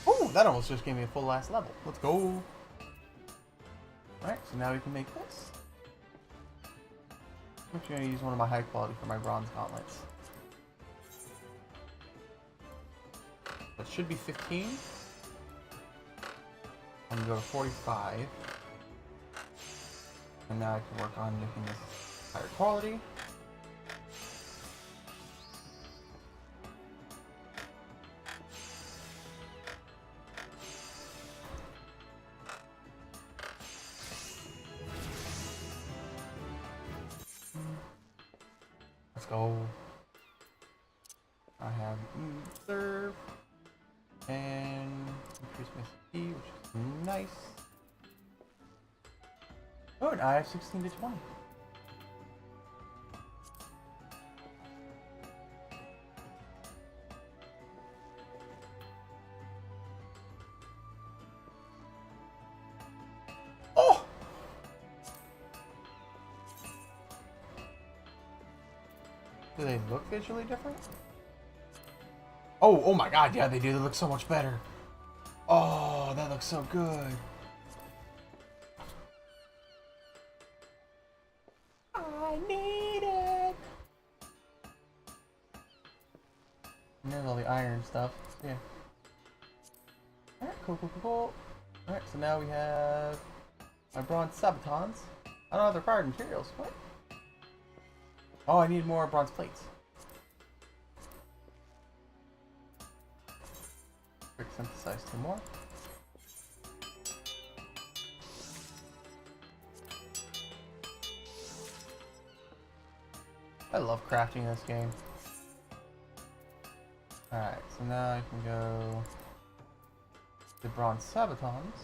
Oh, that almost just gave me a full last level. Let's go. Alright, so now we can make this. I'm actually going to use one of my high quality for my bronze gauntlets. That should be 15. I'm going to go to 45. And now I can work on making this higher quality. Let's go. I have serve and increase my speed, which is nice. Oh, and I have 16 to 20. Oh! Do they look visually different? Oh, oh my god, yeah, they do. They look so much better. Oh, that looks so good. I need it. And there's all the iron stuff. Yeah. Alright, cool, cool, cool, cool. Alright, so now we have my bronze sabatons. I don't have the required materials. What? Oh, I need more bronze plates. Quick synthesize 2 more. I love crafting this game. Alright, so now I can go the bronze sabatons.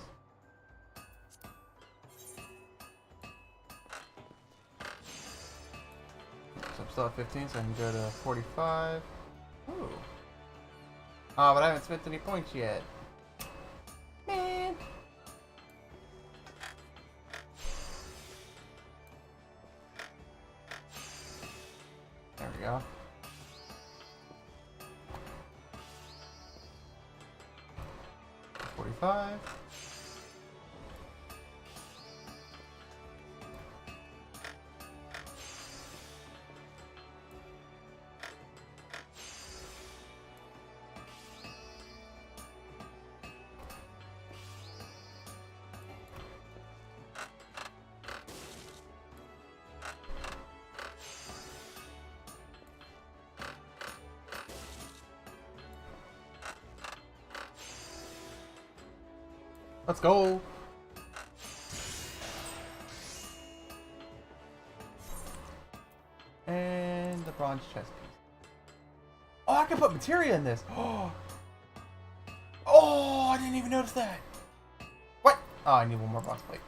So I'm still at 15, so I can go to 45. Ooh. Oh, but I haven't spent any points yet. Man. There we go. $45. Let's go. And the bronze chest piece. Oh, I can put materia in this. Oh, I didn't even notice that. What? Oh, I need one more bronze plate.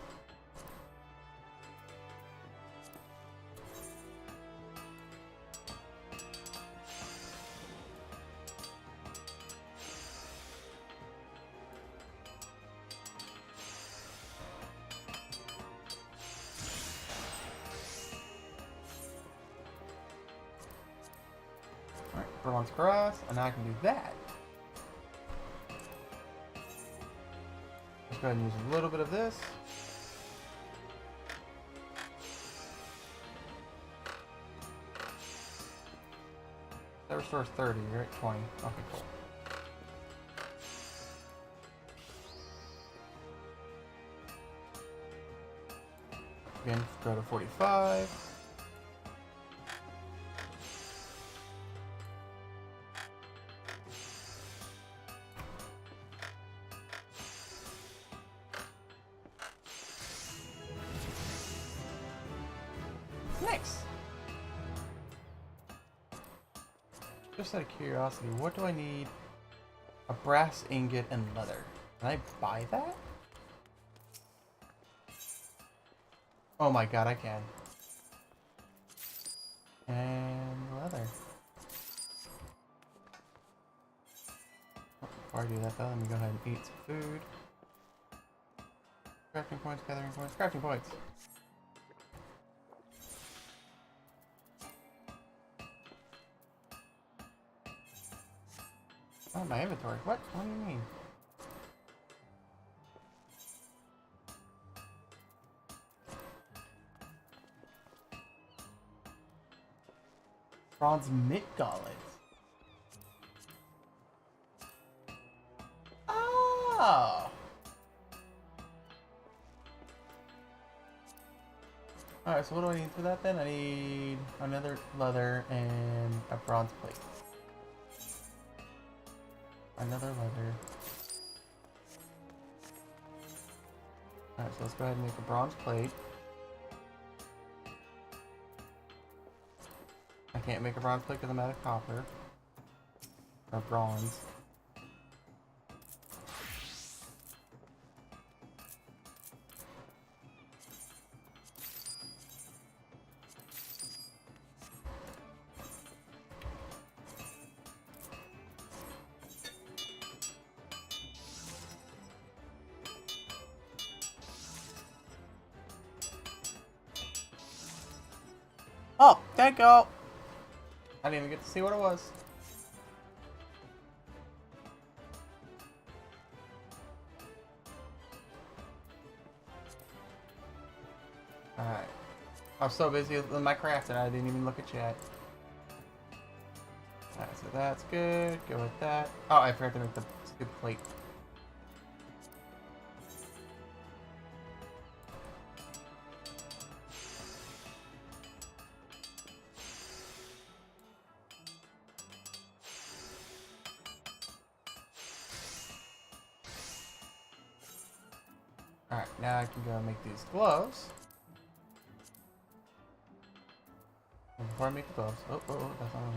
Alright, bronze grass, and now I can do that. Let's go ahead and use a little bit of this. That restores 30, you're at 20. Okay, cool. Again, go to 45. Nice! Just out of curiosity, what do I need? A brass ingot and leather. Can I buy that? Oh my god, I can. And leather. Oh, before I do that though, let me go ahead and eat some food. Crafting points, gathering points, crafting points! Oh, my inventory. What? What do you mean? Bronze mitt gauntlets. Oh! Alright, so what do I need for that then? I need another leather and a bronze plate. Another leather. Alright, so let's go ahead and make a bronze plate. I can't make a bronze plate because I'm out of copper. Or bronze. Oh, there you go. I didn't even get to see what it was. Alright. I was so busy with my crafting, I didn't even look at chat. Alright, so that's good. Go with that. Oh, I forgot to make the stupid plate. Alright, now I can go make these gloves. And before I make the gloves, oh, that's not what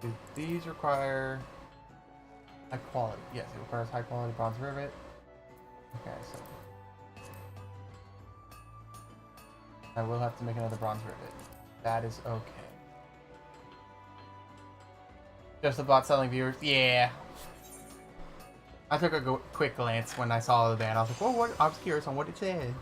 I meant. These require High quality. Yes, it requires high quality bronze rivet. Okay, so I will have to make another bronze rivet. That is okay. Just a bot selling viewers? Yeah. I took a quick glance when I saw the ban. I was like, "Whoa, what?" I was curious on what it said.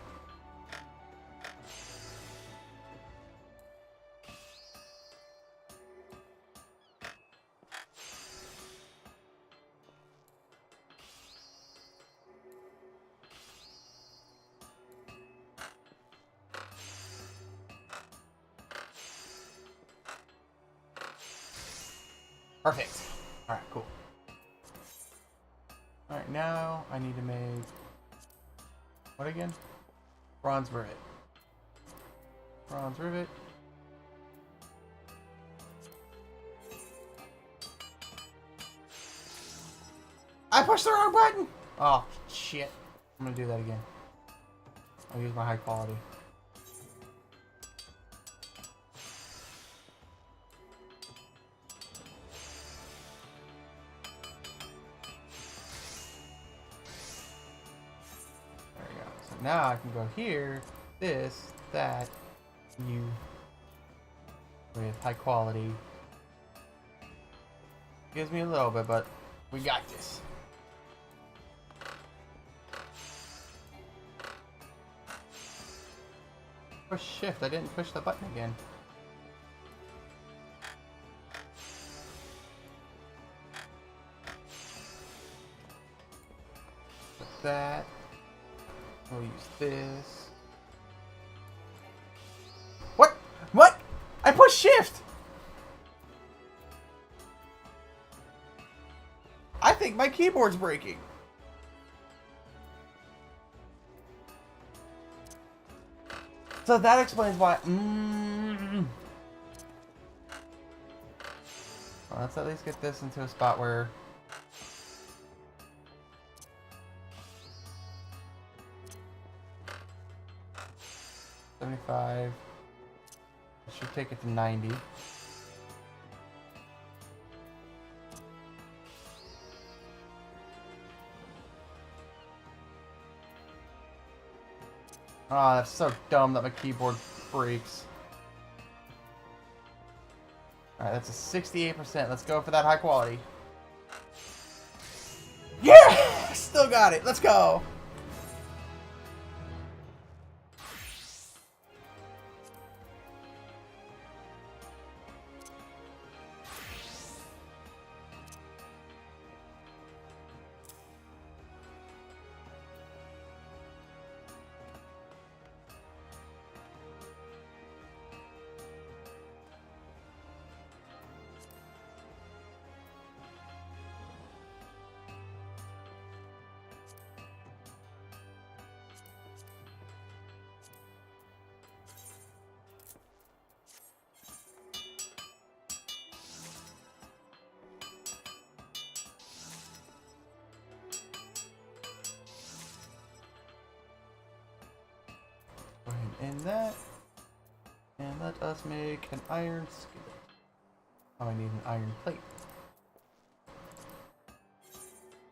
Perfect. Alright, cool. Alright, now I need to make... what again? Bronze rivet. Bronze rivet. I pushed the wrong button! Oh, shit. I'm gonna do that again. I'll use my high quality. There we go. So now I can go here, this, that, you, with high quality. Gives me a little bit, but we got this. Push shift, I didn't push the button again. Put that. We'll use this. What? What? I pushed shift! I think my keyboard's breaking. So that explains why. Well, let's at least get this into a spot where. $75. I should take it to 90. Oh, that's so dumb that my keyboard breaks. Alright, that's a 68%. Let's go for that high quality. Yeah! Still got it. Let's go. Go ahead and end that. And let us make an iron skillet. Oh, I need an iron plate.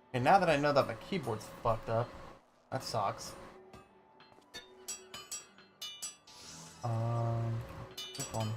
Okay, now that I know that my keyboard's fucked up, that sucks. This one.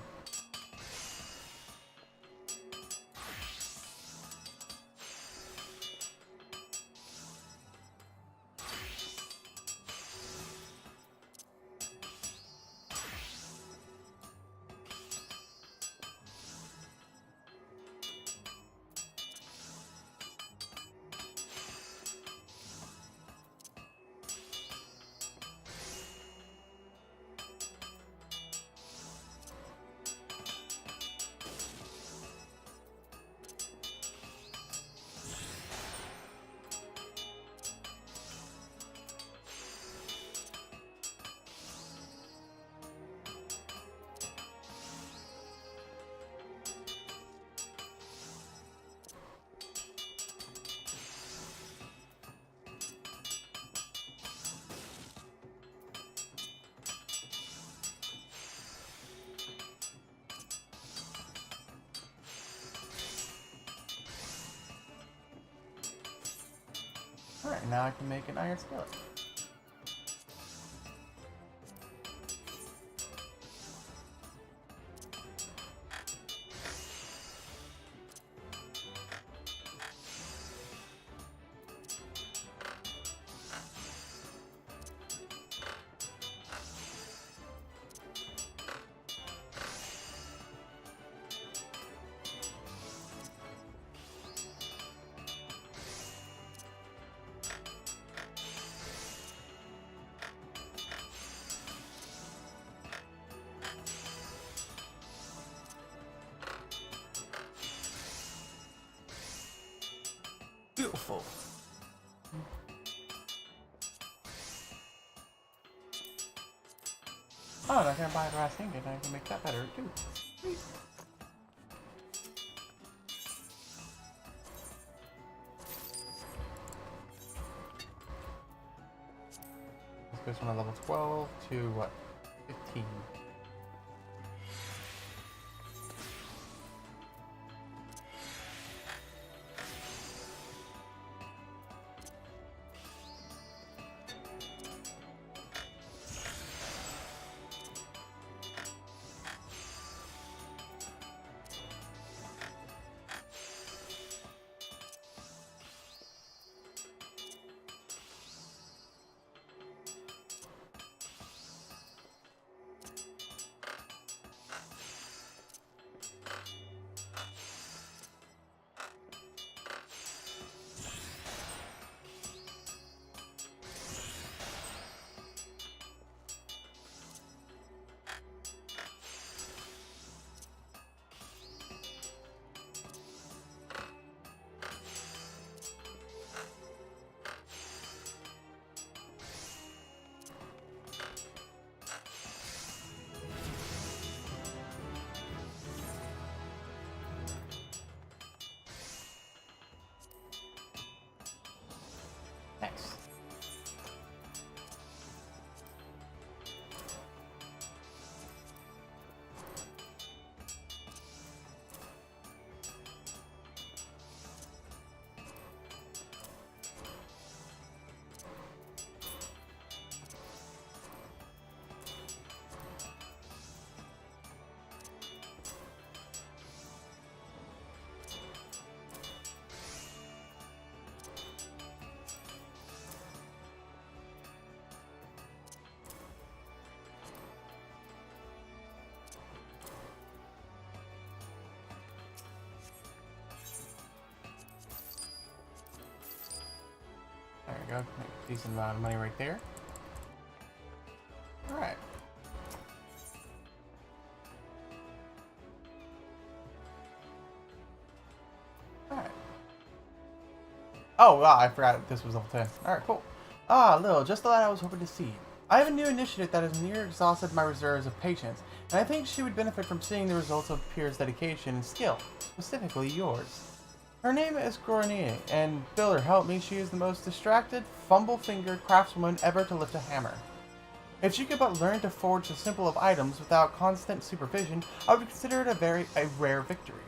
Alright, now I can make an iron skillet. Beautiful. Oh, and I can buy a glass ingot and I can make that better too. Sweet. This goes from a level 12 to what? 15. Nice. There we go. Make a decent amount of money right there. Alright. Alright. Oh, wow, I forgot this was level 10. Alright, cool. Ah, Lil, just the lad I was hoping to see. I have a new initiative that has near exhausted my reserves of patience, and I think she would benefit from seeing the results of Pierre's dedication and skill, specifically yours. Her name is Gornie, and Builder, help me, she is the most distracted, fumble-fingered craftswoman ever to lift a hammer. If she could but learn to forge the simple of items without constant supervision, I would consider it a rare victory.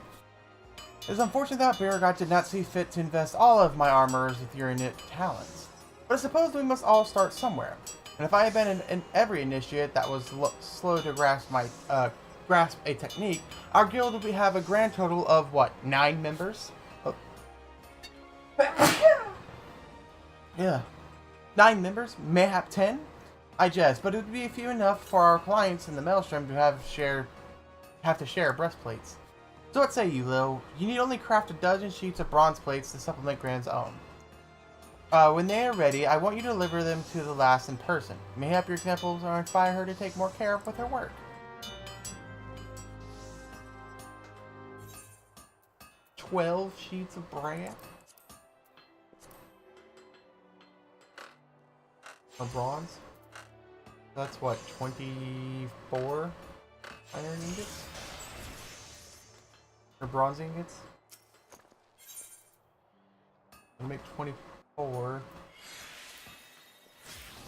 It is unfortunate that Beauregard did not see fit to invest all of my armorers with your innate talents. But I suppose we must all start somewhere. And if I had been in every initiate that was slow to grasp a technique, our guild would have a grand total of, what, 9 members? Oh. Yeah. 9 members? Mayhap 10? I jest, but it would be a few enough for our clients in the Maelstrom to have to share breastplates. So what say you, Lil? You need only craft a dozen sheets of bronze plates to supplement Grand's own. When they are ready, I want you to deliver them to the lass in person. Mayhap your examples will inspire her to take more care with her work. 12 sheets of brass? Of bronze? That's what, 24 iron ingots? Or bronze ingots? I'll make 24. Well,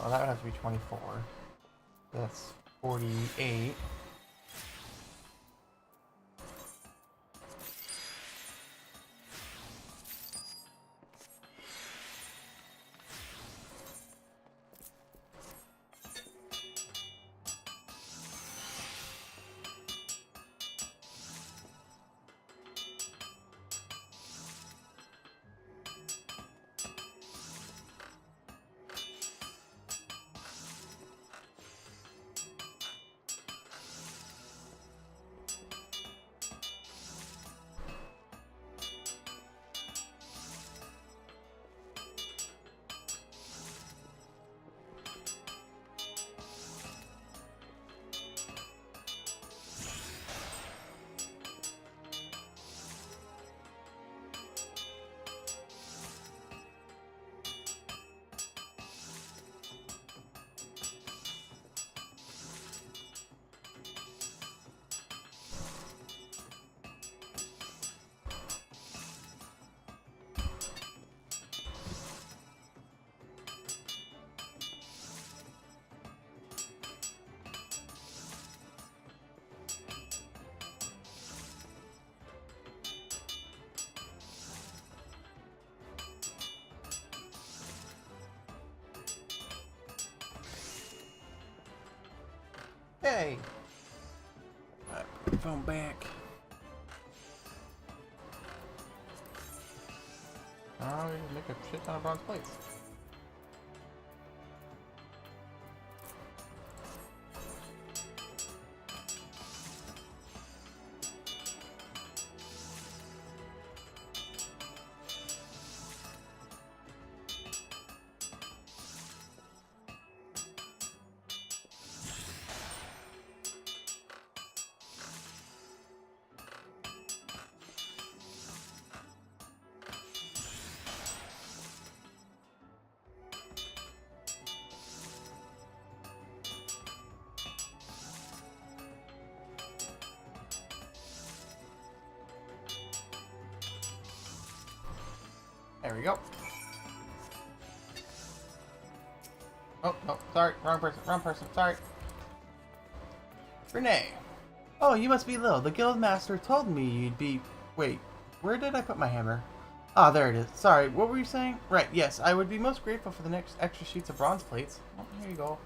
that would have to be 24. That's 48. Hey! Alright, put the phone back. Oh, you make a shit ton of bronze plates. There we go. Oh, no, sorry, wrong person, sorry. Renee. Oh, you must be Lil. The guild master told me you'd be... Wait, where did I put my hammer? Ah, there it is. Sorry, what were you saying? Right, yes, I would be most grateful for the next extra sheets of bronze plates. Oh, here you go.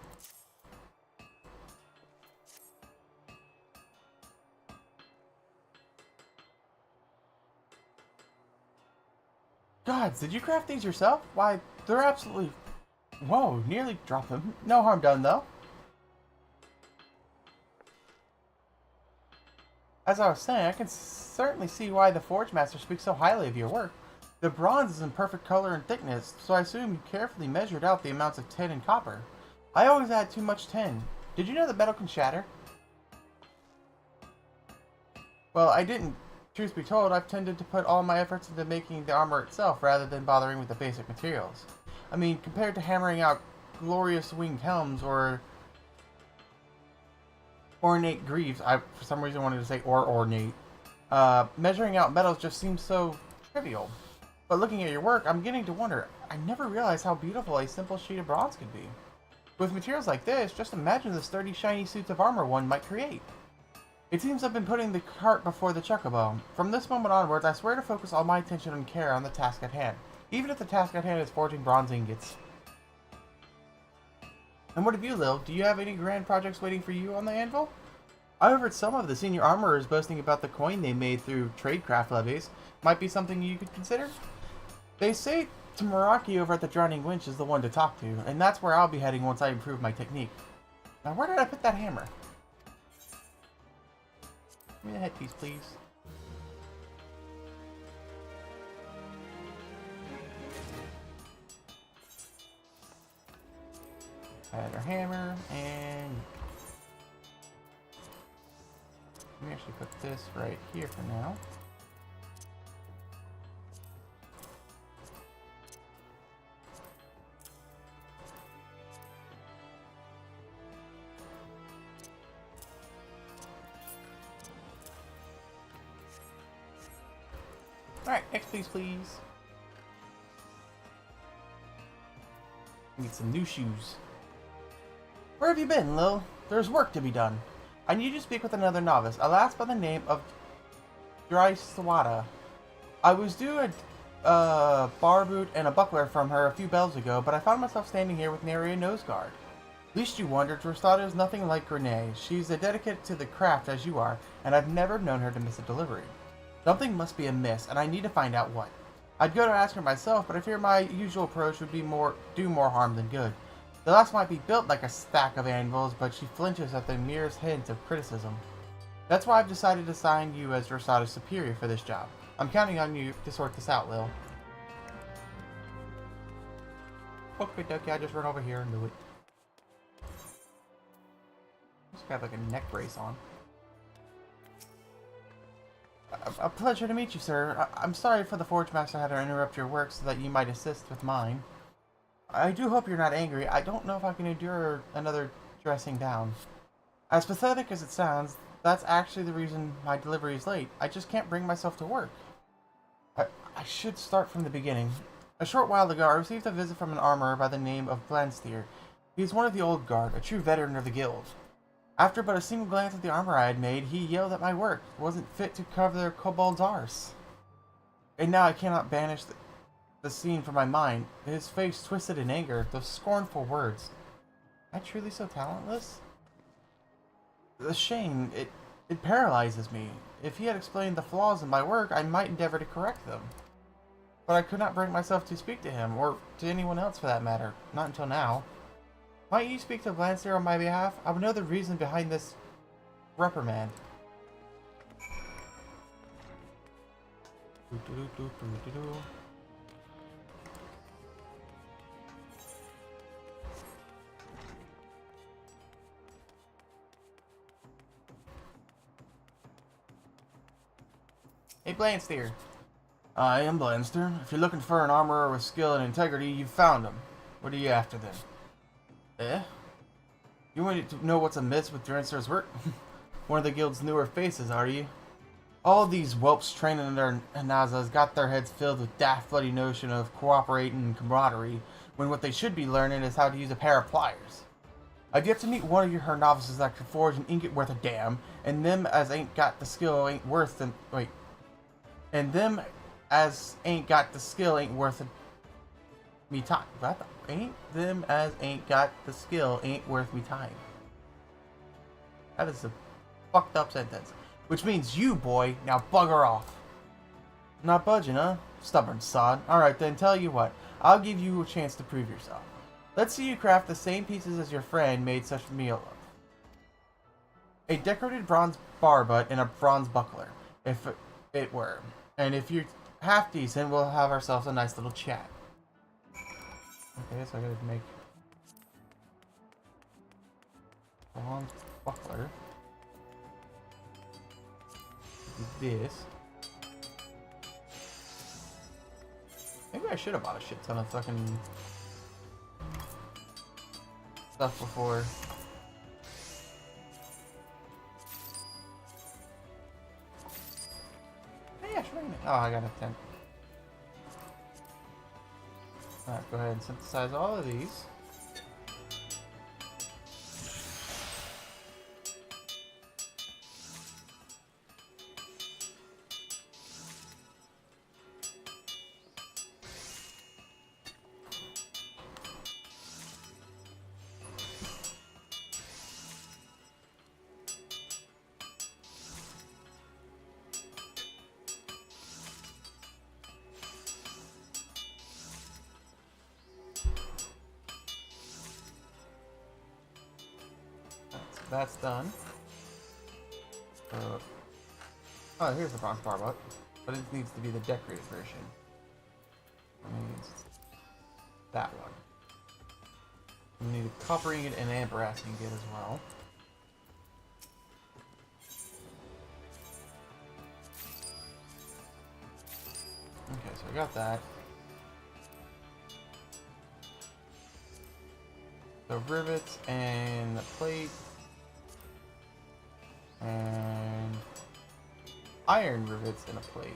Gods, did you craft these yourself? Why, they're absolutely... Whoa, nearly dropped them. No harm done, though. As I was saying, I can certainly see why the Forge Master speaks so highly of your work. The bronze is in perfect color and thickness, so I assume you carefully measured out the amounts of tin and copper. I always add too much tin. Did you know that metal can shatter? Well, I didn't. Truth be told, I've tended to put all my efforts into making the armor itself rather than bothering with the basic materials. I mean, compared to hammering out glorious winged helms or ornate greaves, I for some reason wanted to say ornate. Measuring out metals just seems so trivial. But looking at your work, I'm beginning to wonder, I never realized how beautiful a simple sheet of bronze could be. With materials like this, just imagine the sturdy, shiny suits of armor one might create. It seems I've been putting the cart before the chocobo. From this moment onwards, I swear to focus all my attention and care on the task at hand, even if the task at hand is forging bronze ingots. And what of you, Lil? Do you have any grand projects waiting for you on the anvil? I overheard some of the senior armorers boasting about the coin they made through tradecraft levies. Might be something you could consider? They say Tamaraki over at the Drowning Winch is the one to talk to, and that's where I'll be heading once I improve my technique. Now, where did I put that hammer? Give me the headpiece, please. Add our hammer, and let me actually put this right here for now. Alright, next piece, please. Need some new shoes. Where have you been, Lil? There's work to be done. I need to speak with another novice, a lass by the name of Dryswada. I was due a bar boot and a buckler from her a few bells ago, but I found myself standing here with nary a nose guard. Least you wonder, Dryswada is nothing like Renee. She's a dedicate to the craft as you are, and I've never known her to miss a delivery. Something must be amiss, and I need to find out what. I'd go to ask her myself, but I fear my usual approach would be do more harm than good. The lass might be built like a stack of anvils, but she flinches at the merest hint of criticism. That's why I've decided to assign you as Dryswada's superior for this job. I'm counting on you to sort this out, Lil. Okay, dokie, I just run over here and do it. Just got like a neck brace on. A pleasure to meet you, sir. I'm sorry for the Forge Master had to interrupt your work so that you might assist with mine. I do hope you're not angry. I don't know if I can endure another dressing down. As pathetic as it sounds, that's actually the reason my delivery is late. I just can't bring myself to work. I should start from the beginning. A short while ago, I received a visit from an armorer by the name of Blansteer. He is one of the old guard, a true veteran of the guild. After but a single glance at the armor I had made, he yelled at my work. It wasn't fit to cover their kobold's arse. And now I cannot banish the scene from my mind. His face twisted in anger, those scornful words. Am I truly so talentless? The shame, it paralyzes me. If he had explained the flaws in my work, I might endeavor to correct them. But I could not bring myself to speak to him, or to anyone else for that matter. Not until now. Might you speak to Lancer on my behalf? I would know the reason behind this reprimand. Hey, Blanster. I am Blanster. If you're looking for an armorer with skill and integrity, you've found him. What are you after then? Eh? You want to know what's amiss with Drancer's work? One of the guild's newer faces, are you? All these whelps training in their Hanazas got their heads filled with daft bloody notion of cooperating and camaraderie, when what they should be learning is how to use a pair of pliers. I've yet to meet one of her novices that can forge an ingot worth a damn, and them as ain't got the skill ain't worth them. Wait. And them as ain't got the skill ain't worth me time. What? Ain't them as ain't got the skill ain't worth me time. That is a fucked up sentence. Which means you, boy, now bugger off. Not budging, huh? Stubborn sod. Alright then, tell you what. I'll give you a chance to prove yourself. Let's see you craft the same pieces as your friend made such a meal of. A decorated bronze bar butt and a bronze buckler, if it were. And if you're half decent, we'll have ourselves a nice little chat. Okay, so I gotta make bronze buckler. This. Maybe I should have bought a shit ton of fucking stuff before. Hey, yeah, sure. Oh, I got a 10. Alright, go ahead and synthesize all of these. That's done. Oh, here's the bronze bar butt, but it needs to be the decorated version. Needs that one. We need a copper ingot and an brass ingot as well. Okay, so we got that. The rivets and the plate. And iron rivets in a plate.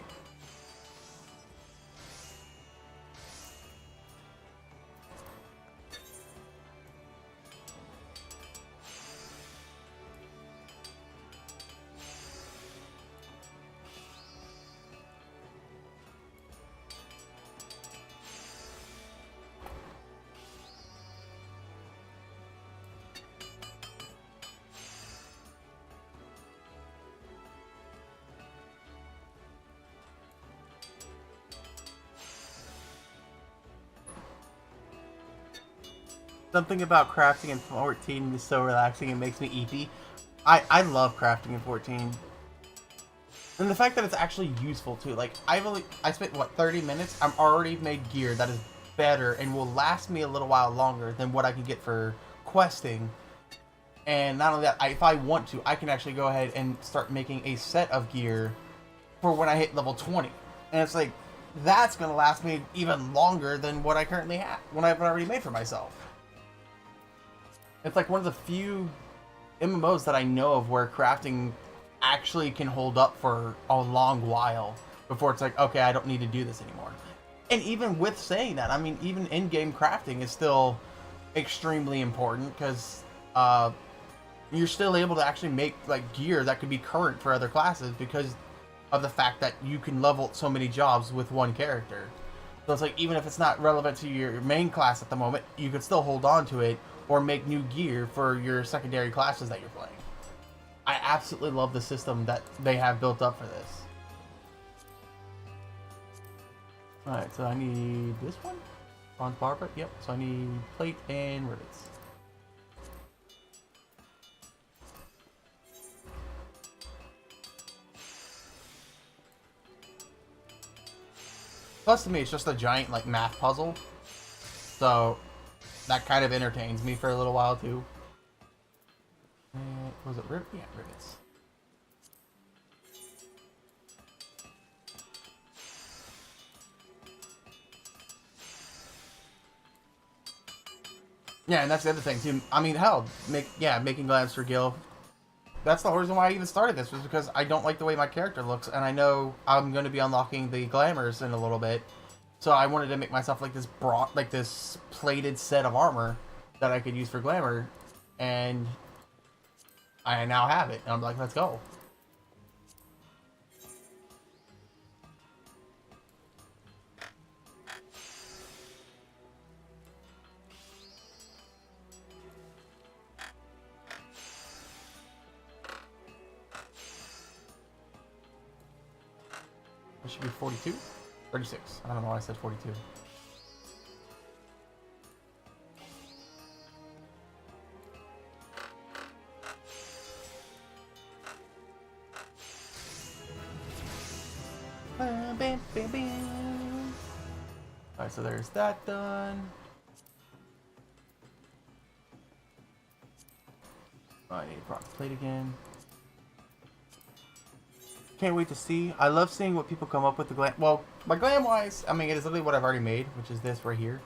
Something about crafting in 14 is so relaxing, it makes me eepy. I love crafting in 14. And the fact that it's actually useful too. Like, I spent, what, 30 minutes? I'm already made gear that is better and will last me a little while longer than what I can get for questing. And not only that, if I want to, I can actually go ahead and start making a set of gear for when I hit level 20. And it's like, that's going to last me even longer than what I currently have, what I've already made for myself. It's like one of the few MMOs that I know of where crafting actually can hold up for a long while before it's like, okay, I don't need to do this anymore. And even with saying that, I mean, even in-game crafting is still extremely important because you're still able to actually make like gear that could be current for other classes because of the fact that you can level so many jobs with one character. So it's like, even if it's not relevant to your main class at the moment, you could still hold on to it or make new gear for your secondary classes that you're playing. absolutely love the system that they have built up for this. Alright, so I need this one. Bronze barber, yep. So I need plate and rivets. Plus, to me, it's just a giant, like, math puzzle. So, that kind of entertains me for a little while, too. Was it rivet? Yeah, rivets. Yeah, and that's the other thing, too. I mean, hell, making glams for Gil. That's the reason why I even started this, was because I don't like the way my character looks, and I know I'm going to be unlocking the glamours in a little bit. So I wanted to make myself like this plated set of armor that I could use for glamour, and I now have it. And I'm like, let's go. It should be 42? 36. I don't know why I said 42. Bam, bam, bam, bam. Alright, so there's that done. I need to prop the plate again. Can't wait to see. I love seeing what people come up with the glam. Well, my glam wise, I mean, it is literally what I've already made, which is this right here.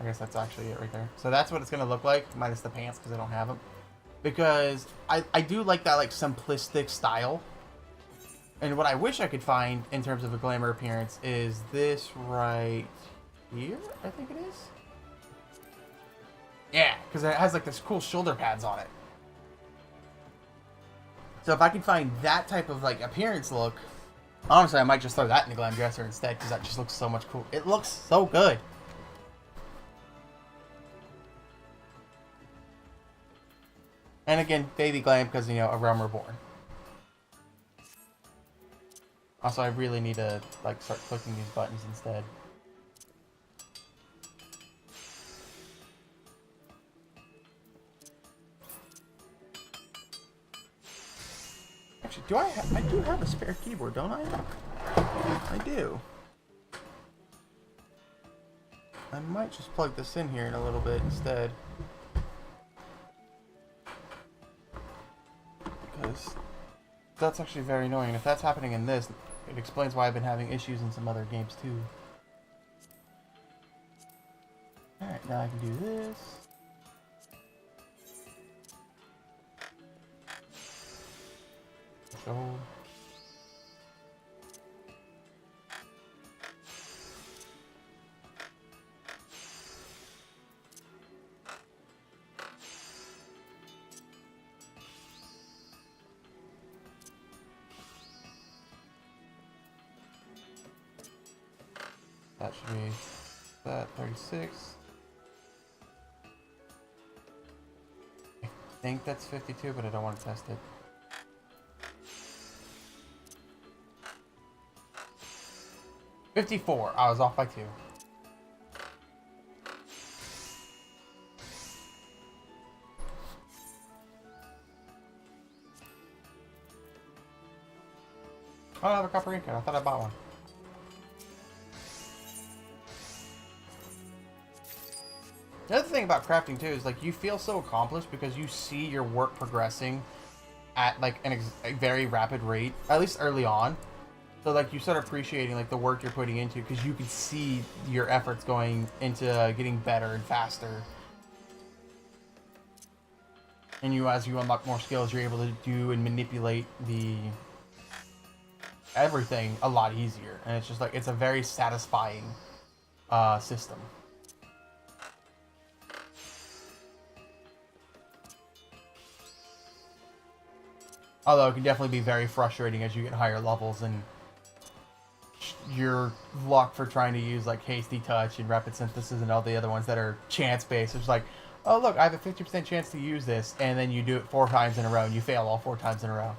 I guess that's actually it right there. So that's what it's going to look like, minus the pants because I don't have them. Because I do like that like simplistic style. And what I wish I could find in terms of a glamour appearance is this right here, I think it is. Yeah, because it has like this cool shoulder pads on it. So if I can find that type of like appearance look, honestly, I might just throw that in the glam dresser instead because that just looks so much cool. It looks so good. And again, baby glam because, you know, a realm reborn. Also, I really need to like start clicking these buttons instead. Actually, I do have a spare keyboard, don't I? I do. I might just plug this in here in a little bit instead. Because that's actually very annoying. If that's happening in this, it explains why I've been having issues in some other games too. Alright, now I can do this. Show. That should be that 36. I think that's 52, but I don't want to test it. $54. I was off by 2. I don't have a copper ink. I thought I bought one. The other thing about crafting too is like you feel so accomplished because you see your work progressing at like a very rapid rate, at least early on. So like you start appreciating like the work you're putting into because you can see your efforts going into getting better and faster. And as you unlock more skills, you're able to do and manipulate everything a lot easier. And it's just like it's a very satisfying system. Although it can definitely be very frustrating as you get higher levels and your luck for trying to use like hasty touch and rapid synthesis and all the other ones that are chance based. It's like, oh look, I have a 50% chance to use this, and then you do it 4 times in a row, and you fail all 4 times in a row.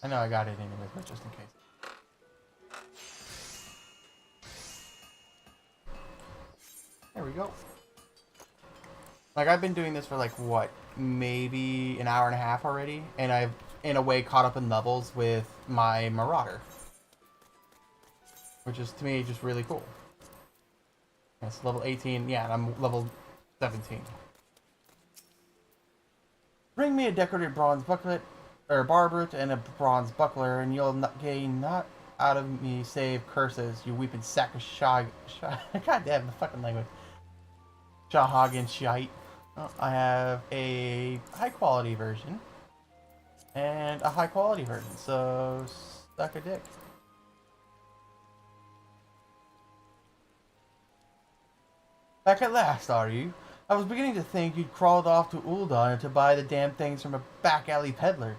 I know I got it anyways, but just in case. There we go. Like, I've been doing this for, like, what? Maybe an hour and a half already, and I've, in a way, caught up in levels with my Marauder. Which is, to me, just really cool. It's level 18, yeah, and I'm level 17. Bring me a decorated bronze bucklet, or barblet, and a bronze buckler, and you'll not gain not out of me save curses, you weeping sack of God damn, the fucking language. Shahag shite. Oh, I have a high quality version and a high quality version, so suck a dick. Back at last, are you? I was beginning to think you'd crawled off to Ul'dahn to buy the damn things from a back alley peddler.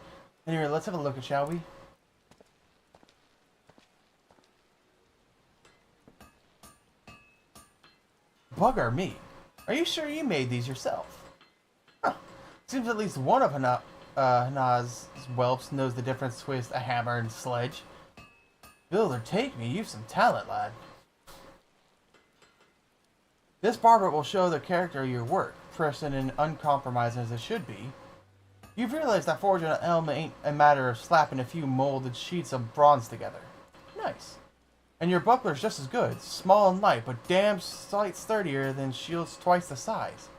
Anyway, let's have a look at, shall we? Bugger me. Are you sure you made these yourself? Huh. Seems at least one of Hanaz's whelps knows the difference between a hammer and a sledge. Build or take me, you've some talent, lad. This barber will show the character of your work, present and uncompromising as it should be. You've realized that forging an elm ain't a matter of slapping a few molded sheets of bronze together. Nice. And your buckler's just as good, small and light, but damn sight sturdier than shields twice the size.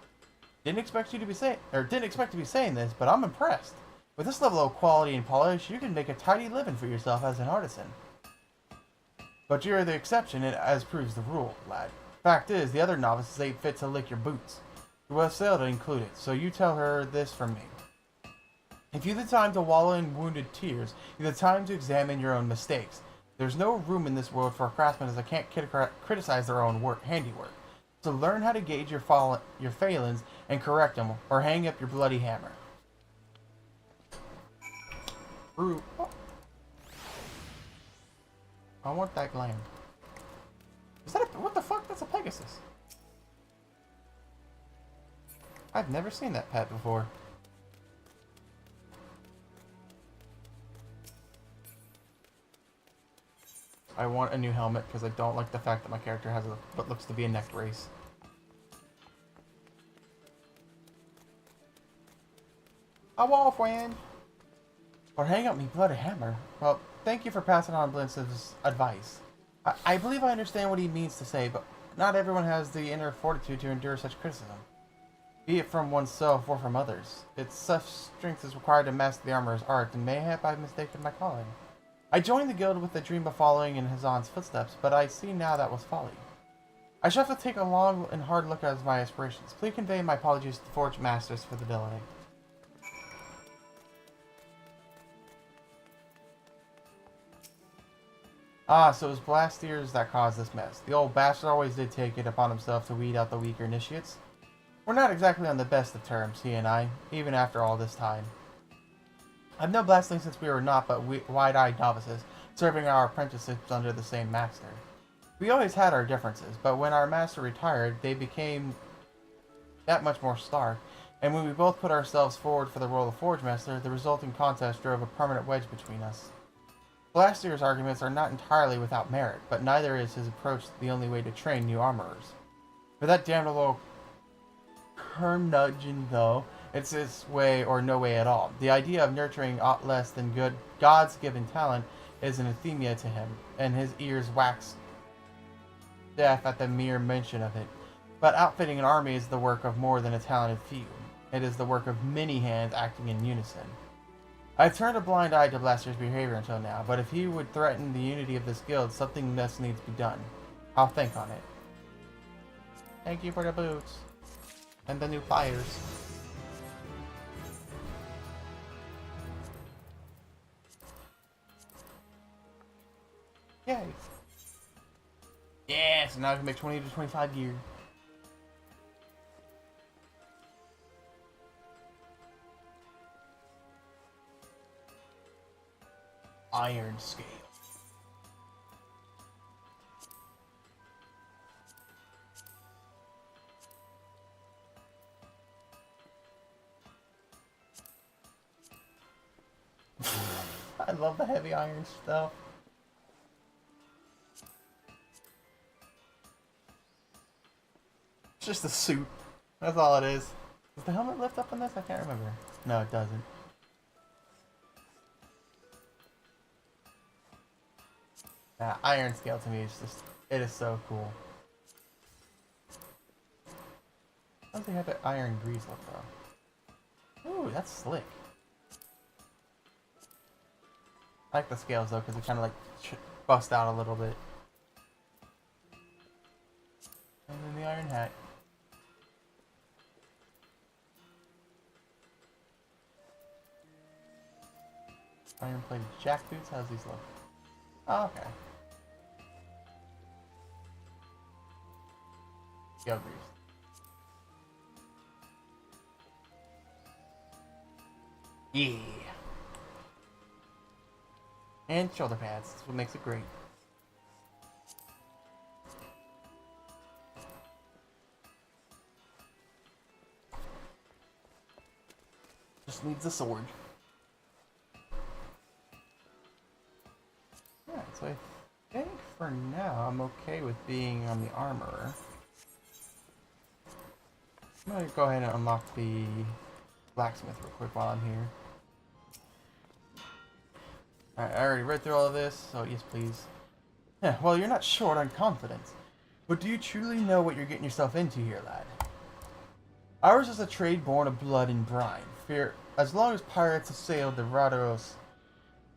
Didn't expect to be saying this, but I'm impressed. With this level of quality and polish, you can make a tidy living for yourself as an artisan. But you're the exception, as proves the rule, lad. Fact is, the other novices ain't fit to lick your boots. Your Westsailda included, so you tell her this from me. If you've the time to wallow in wounded tears, you've the time to examine your own mistakes. There's no room in this world for craftsmen as they can't criticize their own handiwork. So learn how to gauge your failings and correct them, or hang up your bloody hammer. Ooh. Oh. I want that gland. Is that what the fuck? That's a Pegasus. I've never seen that pet before. I want a new helmet because I don't like the fact that my character has what looks to be a neck brace. A wolf win! Or hang up me bloody hammer. Well, thank you for passing on Blintz's advice. I believe I understand what he means to say, but not everyone has the inner fortitude to endure such criticism. Be it from oneself or from others. It's such strength is required to master the armorer's art, and mayhap I've mistaken my calling. I joined the guild with the dream of following in Hazan's footsteps, but I see now that was folly. I shall have to take a long and hard look at my aspirations. Please convey my apologies to the Forge Masters for the delay. Ah, so it was Blasteers that caused this mess. The old bastard always did take it upon himself to weed out the weaker initiates. We're not exactly on the best of terms, he and I, even after all this time. I've known Blastling since we were not but wide-eyed novices, serving our apprenticeships under the same master. We always had our differences, but when our master retired, they became that much more stark, and when we both put ourselves forward for the role of Forge Master, the resulting contest drove a permanent wedge between us. Blastier's arguments are not entirely without merit, but neither is his approach the only way to train new armorers. For that damned little curmudgeon, though, it's his way or no way at all. The idea of nurturing aught less than good God's given talent is an anathema to him, and his ears wax deaf at the mere mention of it. But outfitting an army is the work of more than a talented few. It is the work of many hands acting in unison. I've turned a blind eye to Blastier's behavior until now, but if he would threaten the unity of this guild, something must needs to be done. I'll think on it. Thank you for the boots. And the new pliers. Yay. Yeah, so now I can make 20 to 25 gear. iron scale. I love the heavy iron stuff. It's just a suit. That's all it is. Does the helmet lift up on this? I can't remember. No, it doesn't. Iron scale to me is just, it is so cool. How does they have that iron grease look though? Ooh, that's slick. I like the scales though, because they kind of like bust out a little bit. And then the iron hat. Iron plated jack boots? How's these look? Oh, okay. Scale grease. Yeah. And shoulder pads. That's what makes it great. Just needs a sword. Alright, so I think for now I'm okay with being on the armorer. I'm gonna go ahead and unlock the blacksmith real quick while I'm here. Alright, I already read through all of this, so yes please. Yeah, well, you're not short on confidence. But do you truly know what you're getting yourself into here, lad? Ours is a trade born of blood and brine. As long as pirates have sailed the Rados,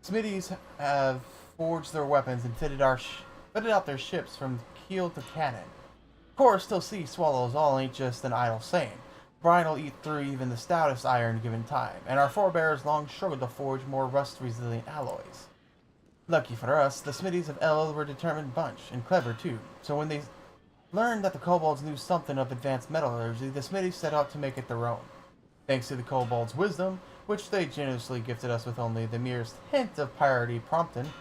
smithies have forged their weapons and fitted out their ships from keel to cannon. Of course, still sea swallows all ain't just an idle saying. Brine will eat through even the stoutest iron given time, and our forebears long struggled to forge more rust-resilient alloys. Lucky for us, the smithies of El were a determined bunch, and clever too, so when they learned that the kobolds knew something of advanced metallurgy, the smithies set out to make it their own. Thanks to the kobolds' wisdom, which they generously gifted us with only the merest hint of piety prompting,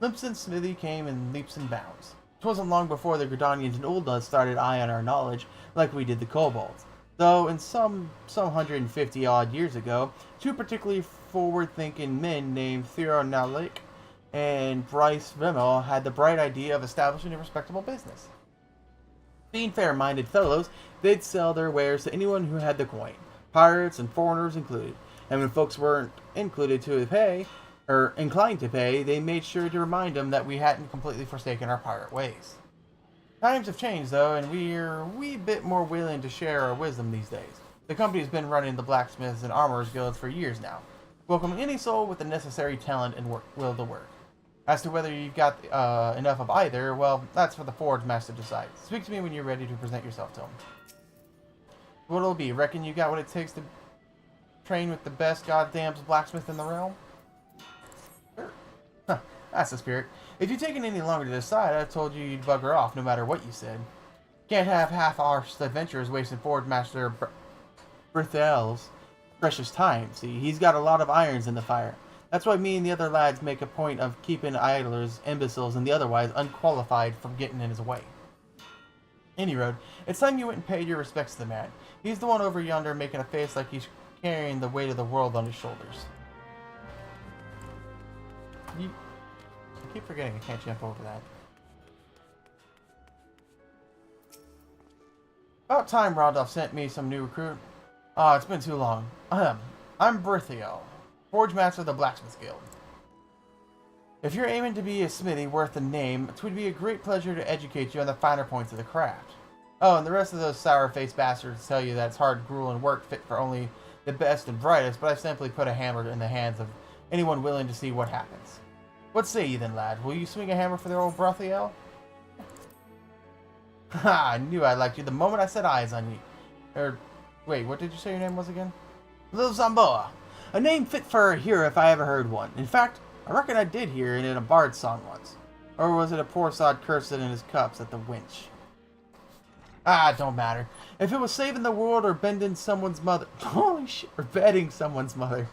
Limpson's smithy came in leaps and bounds. 'Twasn't long before the Gridanians and Ulduds started eyeing our knowledge, like we did the kobolds. Though, in some 150-odd years ago, two particularly forward-thinking men named Theodore Nalik and Bryce Rimmel had the bright idea of establishing a respectable business. Being fair-minded fellows, they'd sell their wares to anyone who had the coin, pirates and foreigners included. And when folks weren't inclined to pay, they made sure to remind them that we hadn't completely forsaken our pirate ways. Times have changed, though, and we're a wee bit more willing to share our wisdom these days. The company's been running the blacksmiths and armorers guilds for years now, welcoming any soul with the necessary talent and will to work. As to whether you've got enough of either, well, that's for the Forge Master to decide. Speak to me when you're ready to present yourself to him. What'll it be? Reckon you got what it takes to train with the best goddamn blacksmith in the realm? Sure. Huh, that's the spirit. If you've taken any longer to decide, I told you you'd bugger off no matter what you said. Can't have half our adventures wasting Forge Master Berthel's precious time. See, he's got a lot of irons in the fire. That's why me and the other lads make a point of keeping idlers, imbeciles, and the otherwise unqualified from getting in his way. Any road, it's time you went and paid your respects to the man. He's the one over yonder making a face like he's carrying the weight of the world on his shoulders. I keep forgetting I can't jump over that. About time Randolph sent me some new recruit. Oh, it's been too long. I'm Berthiel, Forge Master of the Blacksmith Guild. If you're aiming to be a smithy worth the name, it would be a great pleasure to educate you on the finer points of the craft. Oh, and the rest of those sour-faced bastards tell you that it's hard, grueling work fit for only the best and brightest, but I simply put a hammer in the hands of anyone willing to see what happens. What say you then, lad? Will you swing a hammer for the old Berthiel? Ha! I knew I liked you the moment I set eyes on you. Wait, what did you say your name was again? Lil Zamboa. A name fit for a hero if I ever heard one. In fact, I reckon I did hear it in a bard song once. Or was it a poor sod cursing in his cups at the winch? Ah, it don't matter. If it was saving the world or bending someone's mother... Holy shit, or bedding someone's mother.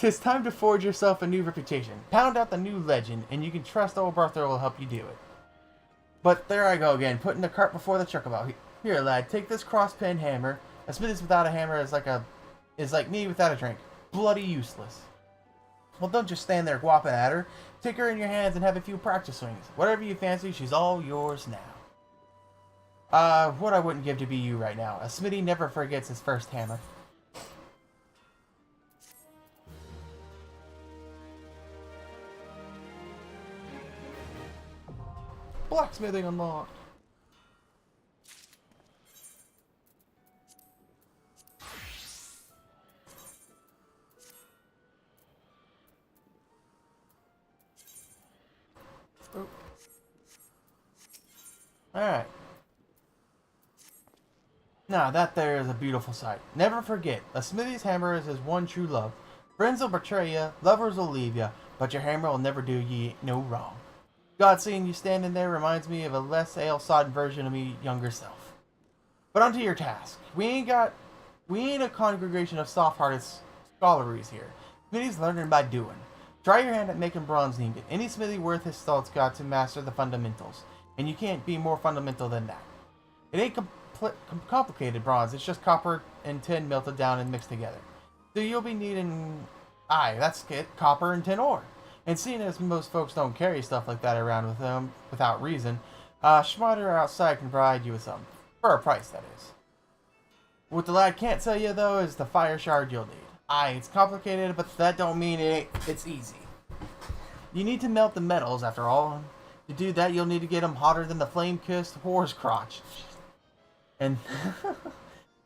'Tis time to forge yourself a new reputation. Pound out the new legend, and you can trust old Barthor will help you do it. But there I go again, putting the cart before the chocobo. Here, lad, take this cross-pin hammer. A smith without a hammer is like me without a drink. Bloody useless. Well, don't just stand there guapping at her. Take her in your hands and have a few practice swings. Whatever you fancy, she's all yours now. What I wouldn't give to be you right now. A smithy never forgets his first hammer. Blacksmithing unlocked. Oh. Alright. Now that there is a beautiful sight. Never forget, a smithy's hammer is his one true love. Friends will betray ya, lovers will leave ya, but your hammer will never do ye no wrong. God, seeing you standing there reminds me of a less ale-sodden version of me younger self. But onto your task. We ain't a congregation of soft-hearted scholaries here. Smithy's learning by doing. Try your hand at making bronze ingot. Any smithy worth his salt's got to master the fundamentals, and you can't be more fundamental than that. It ain't complicated bronze, it's just copper and tin melted down and mixed together. So you'll be needing, that's it, copper and tin ore. And seeing as most folks don't carry stuff like that around with them without reason, Schmatter outside can provide you with some. For a price, that is. What the lad can't tell you, though, is the fire shard you'll need. It's complicated, but that don't mean it's easy. You need to melt the metals, after all. To do that, you'll need to get them hotter than the flame-kissed horse crotch. And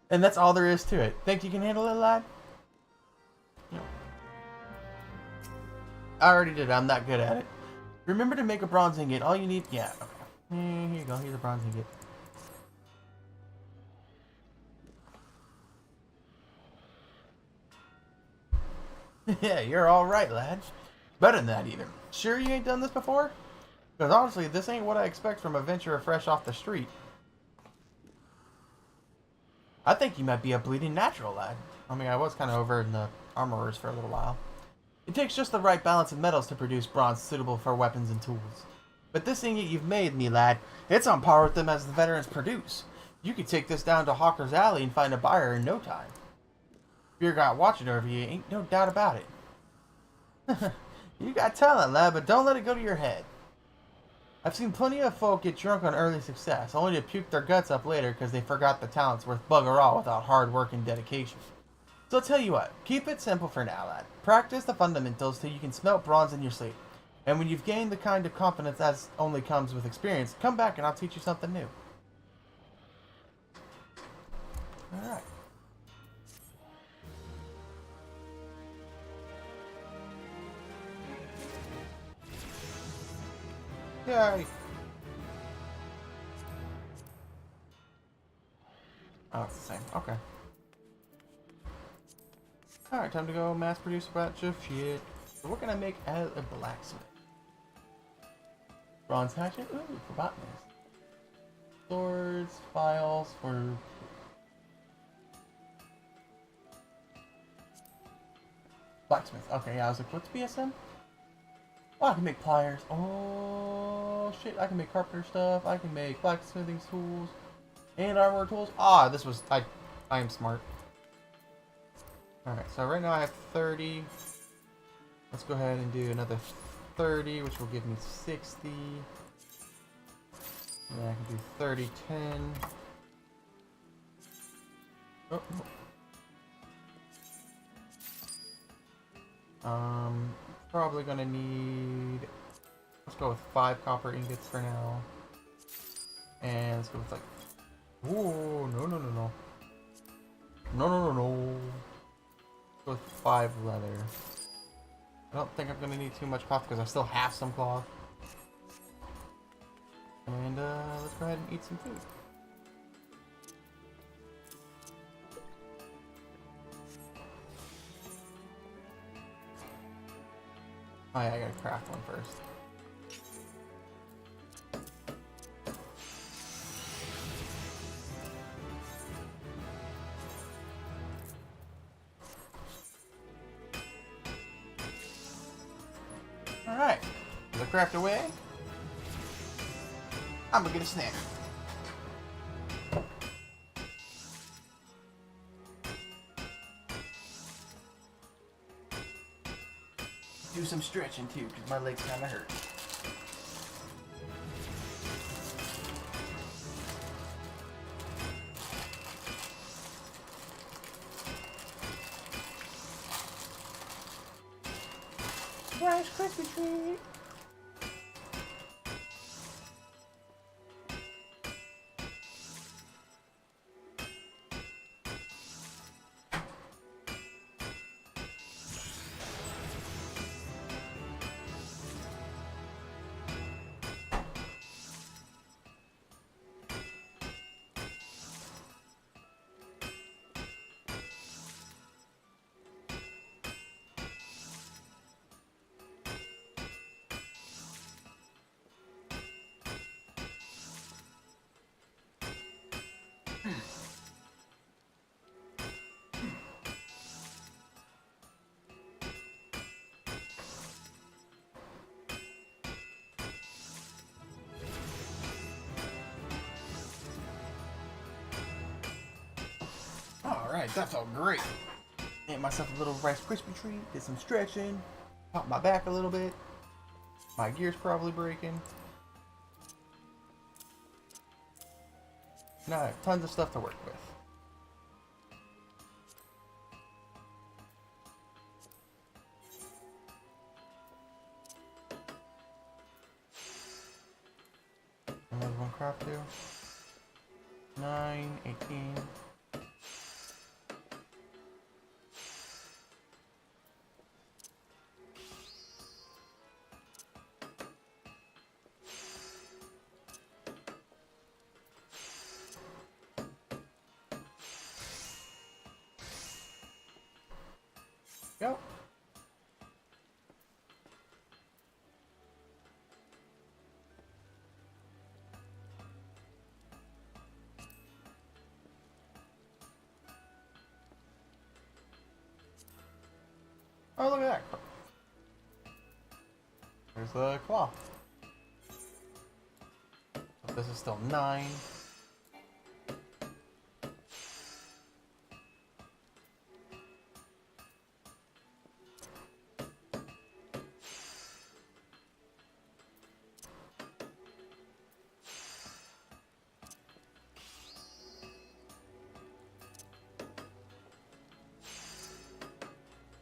and that's all there is to it. Think you can handle it, lad? I already did. I'm not good at it. Remember to make a bronze ingot. All you need... Yeah, okay. Here you go. Here's a bronze ingot. Yeah, you're alright, lad. Better than that, even. Sure you ain't done this before? Because honestly, this ain't what I expect from a venturer fresh off the street. I think you might be a bleeding natural, lad. I mean, I was kind of over in the armorers for a little while. It takes just the right balance of metals to produce bronze suitable for weapons and tools. But this ingot you've made, me lad, it's on par with them as the veterans produce. You could take this down to Hawker's Alley and find a buyer in no time. Fear got watching over you, ain't no doubt about it. You got talent, lad, but don't let it go to your head. I've seen plenty of folk get drunk on early success, only to puke their guts up later because they forgot the talent's worth bugger all without hard work and dedication. So I'll tell you what, keep it simple for now, lad. Practice the fundamentals till you can smelt bronze in your sleep. And when you've gained the kind of confidence that only comes with experience, come back and I'll teach you something new. Alright. Yay! Oh, it's the same. Okay. Alright, time to go mass produce a batch of shit. So what can I make as a blacksmith? Bronze hatchet? Ooh, for botanist. Swords, files for... Blacksmith. Okay, yeah, I was like, what's BSM? Oh, I can make pliers. Oh, shit. I can make carpenter stuff. I can make blacksmithing tools. And armor tools. Ah, this was... I am smart. Alright, so right now I have 30. Let's go ahead and do another 30, which will give me 60. And then I can do 30, 10. Oh, no. Probably gonna need... Let's go with 5 copper ingots for now. And let's go with like... Ooh, no, no, no, no. No, no, no, no. With 5 leather. I don't think I'm gonna need too much cloth because I still have some cloth. And let's go ahead and eat some food. Oh yeah, I gotta craft one first. Alright. Put the craft away. I'm gonna get a snack. Do some stretching too, because my legs kinda hurt. Rice Krispie treat. Alright, that felt great. Ate myself a little Rice Krispie treat, did some stretching, popped my back a little bit. My gear's probably breaking. Now I have tons of stuff to work with. Another one craft too. 9, 18. Go. Oh, look at that. There's the claw. So this is still 9.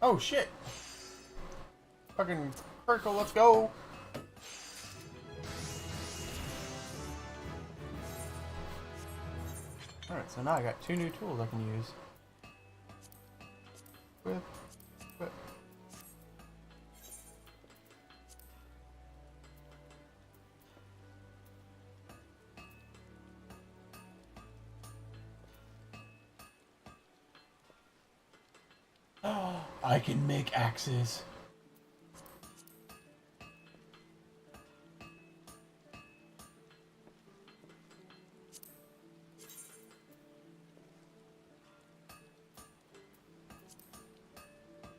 Oh shit! Fucking Kirkle, let's go! Alright, so now I got 2 new tools I can use. Whip. I can make axes.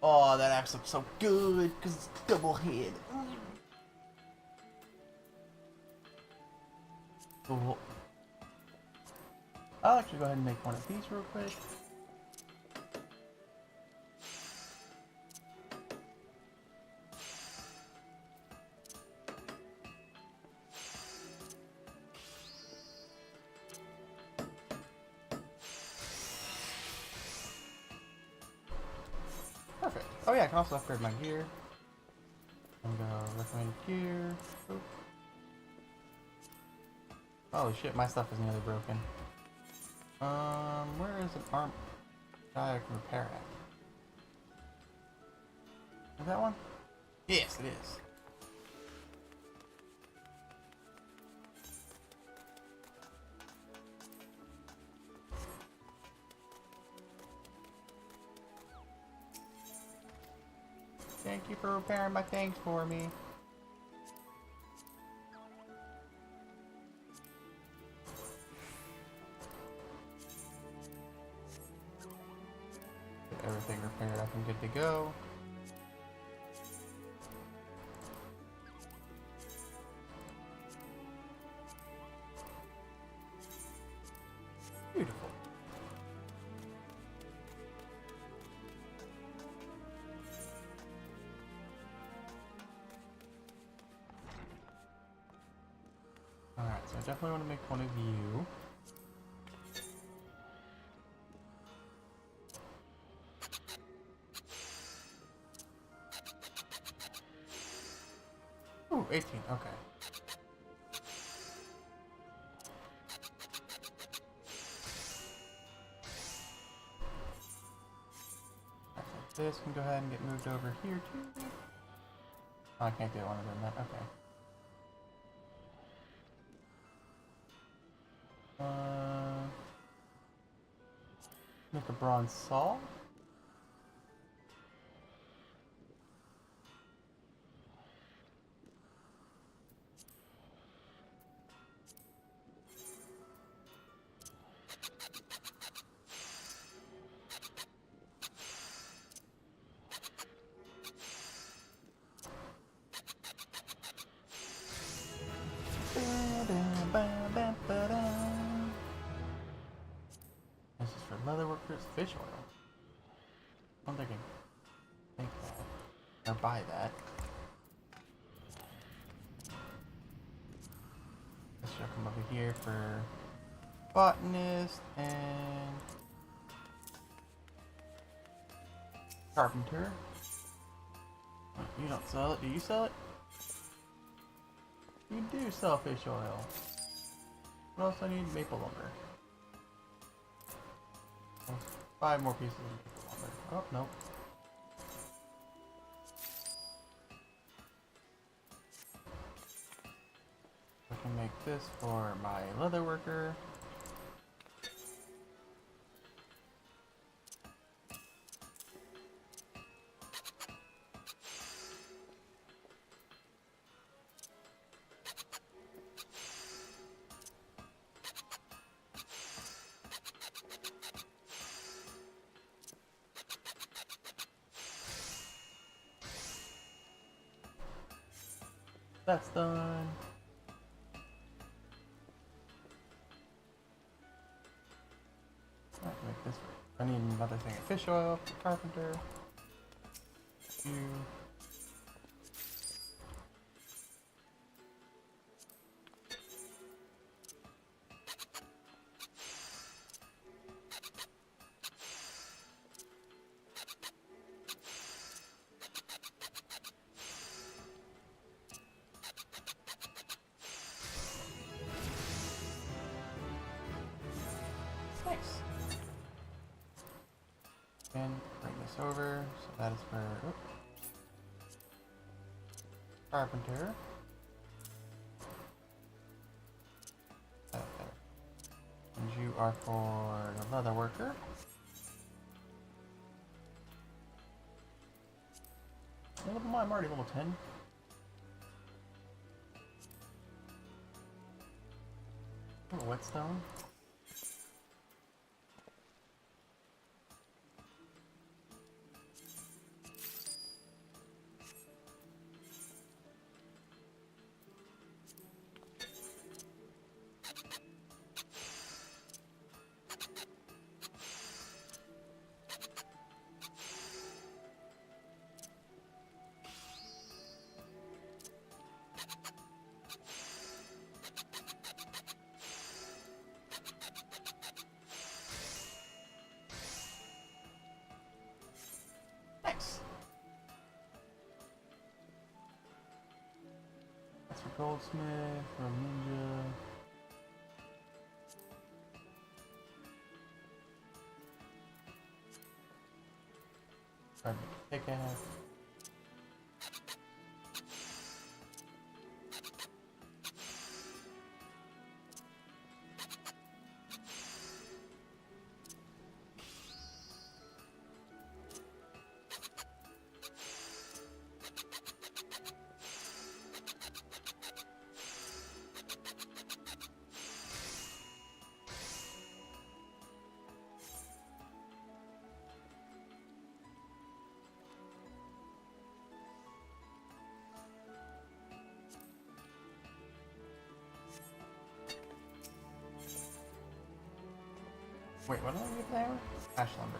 Oh, that axe looks so good because it's double head. Cool. I'll actually go ahead and make one of these real quick. Perfect. Oh yeah, I can also upgrade my gear. I'm gonna recommend gear. Oop. Holy shit, my stuff is nearly broken. Where is an arm guy I can repair at? Is that one? Yes, it is. Thank you for repairing my things for me. Get everything repaired up and good to go. Beautiful. Alright, so I definitely want to make one of you. Ooh, 18, okay. This can go ahead and get moved over here too. Oh, I can't do one of them then. Okay. Make a bronze saw. This is for leather workers, fish oil. I don't think I can make that. Or buy that. This should come over here for botanist and carpenter. You don't sell it. Do you sell it? You do sell fish oil. What else I need? Maple lumber. 5 more pieces of maple lumber. Oh, nope. I can make this for my leather worker. That's done. I can make this. I need another thing of fish oil for carpenter. You. Nice. And bring this over. So that is for carpenter. And you are for the leather worker. I'm already level 10. Whetstone. Nice. That's for goldsmith, for ninja. Try to make a pickaxe. Wait, what did I get there? Ash lumber.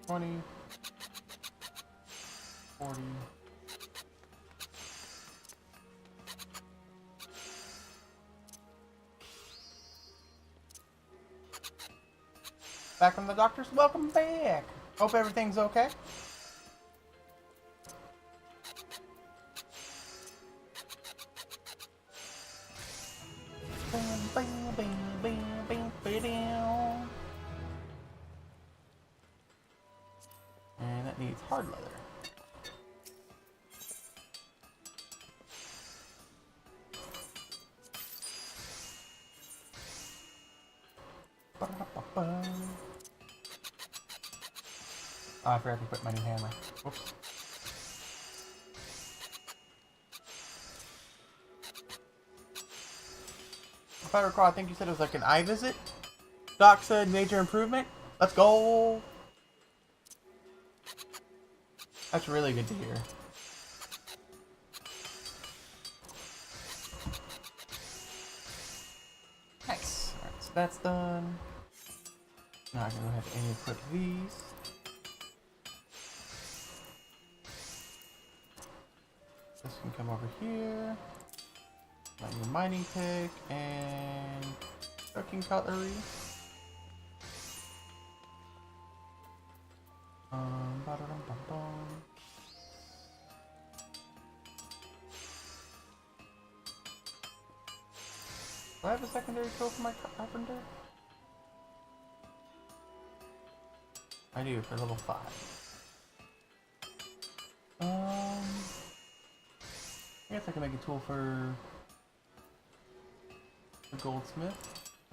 $20, $40. Back from the doctors. Welcome back. Hope everything's okay. And that needs hard leather. Oh, I forgot to equip my new hammer. Whoops. If I recall, I think you said it was like an eye visit. Doc said major improvement. Let's go. That's really good to hear. Nice. Alright, so that's done. Now I can go ahead and equip these. This can come over here. My new mining pick and cooking cutlery. Ba-da-dum-bum-bum. Do I have a secondary tool for my carpenter? I do, for level 5. I guess I can make a tool for the goldsmith.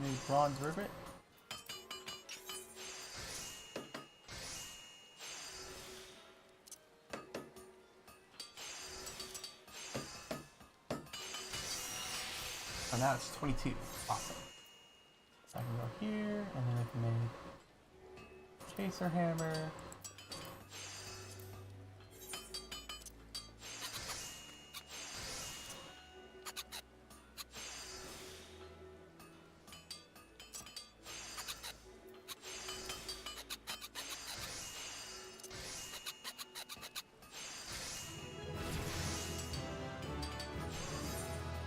I need bronze rivet. Oh, now it's 22. Awesome. So I can go here, and then I can make chaser hammer.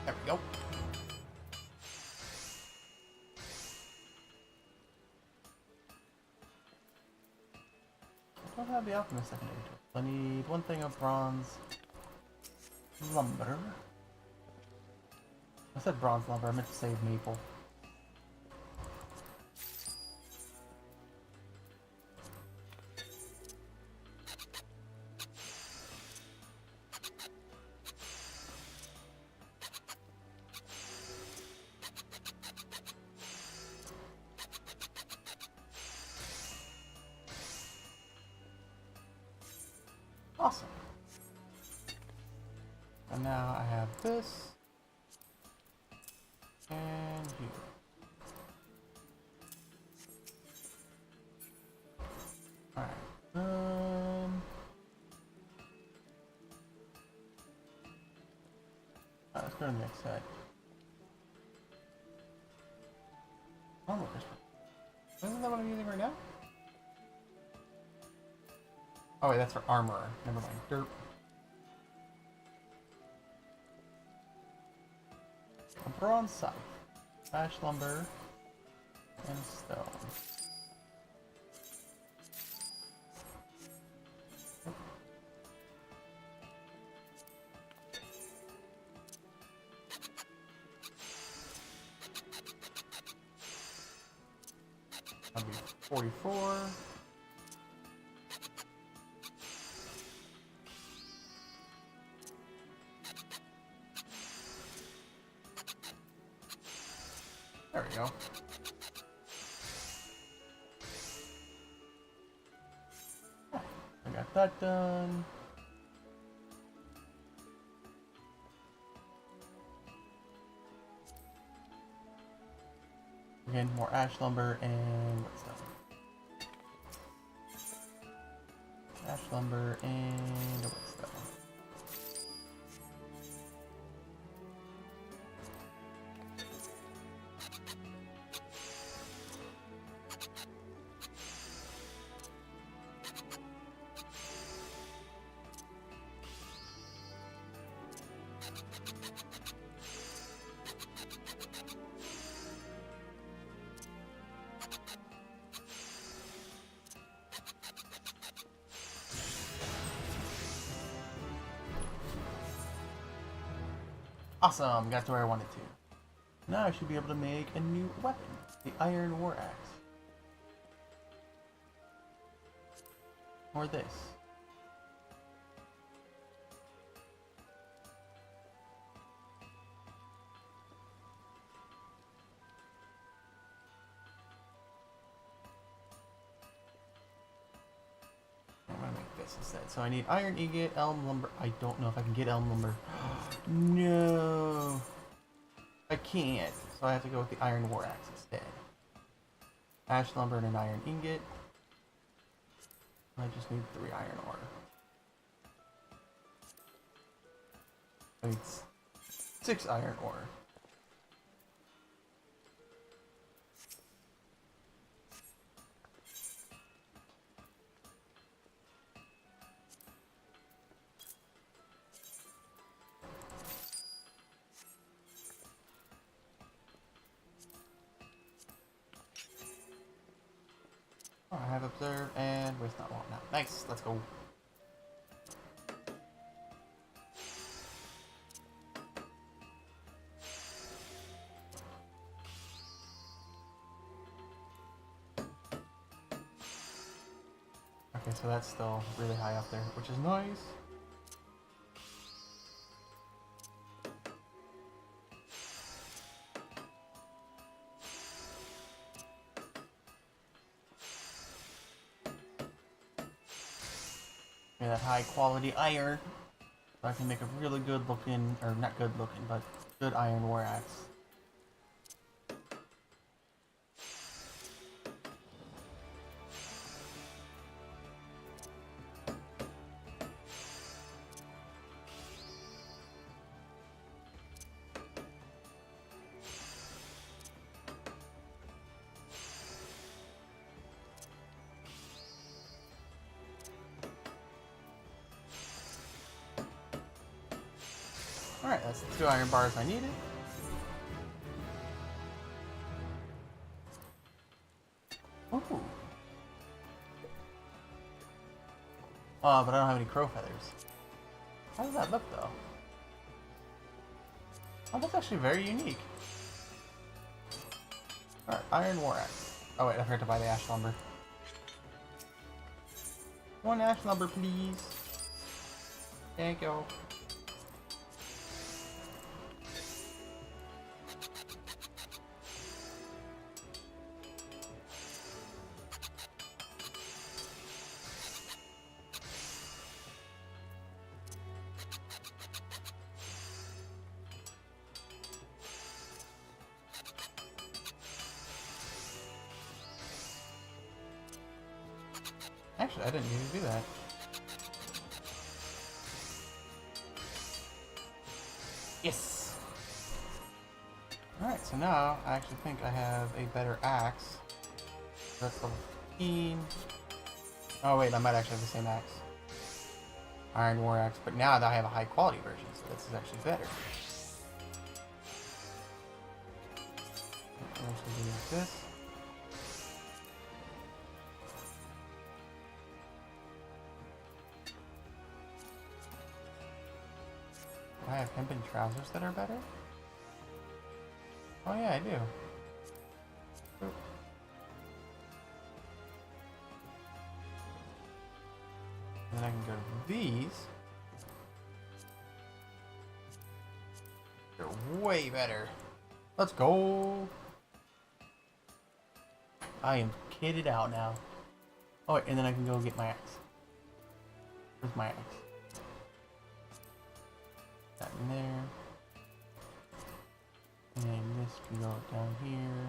There we go. I don't have the alchemist secondary tool. I need one thing of bronze lumber. I said bronze lumber, I meant to say maple. Awesome. And now I have this. And here. Alright. Let's go to the next side. Armor crystal. Isn't that what I'm using right now? Oh wait, that's for armor. Never mind. Dirt. A bronze scythe. Ash lumber. And stone. That'll be 44. There we go. I got that done. Again, more ash lumber and what's that? Ash lumber and what's that? Awesome, got to where I wanted to. Now I should be able to make a new weapon, the Iron War Axe. Or this. I'm gonna make this instead. So I need iron ingot, elm lumber. I don't know if I can get elm lumber. No, I can't. So I have to go with the Iron War Axe instead. Ash lumber and an iron ingot. I just need 3 iron ore. I need 6 iron ore. I have observed and waste not long now. Nice, let's go. Okay, so that's still really high up there, which is nice. That high quality iron, so I can make a really good looking, or not good looking, but good iron war axe. Alright, that's the 2 iron bars I needed. Ooh. Oh, but I don't have any crow feathers. How does that look, though? Oh, that's actually very unique. Alright, iron war axe. Oh wait, I forgot to buy the ash lumber. 1 ash lumber, please. Thank you. Actually, I didn't need to do that. Yes! Alright, so now I actually think I have a better axe. That's level 15. Oh wait, I might actually have the same axe. Iron War Axe, but now I have a high quality version, so this is actually better. I'm actually going to use this. I have hempen trousers that are better? Oh yeah, I do. Oop. And then I can go to these. They're way better. Let's go! I am kitted out now. Oh wait, and then I can go get my axe. Where's my axe? That in there. And this can go down here.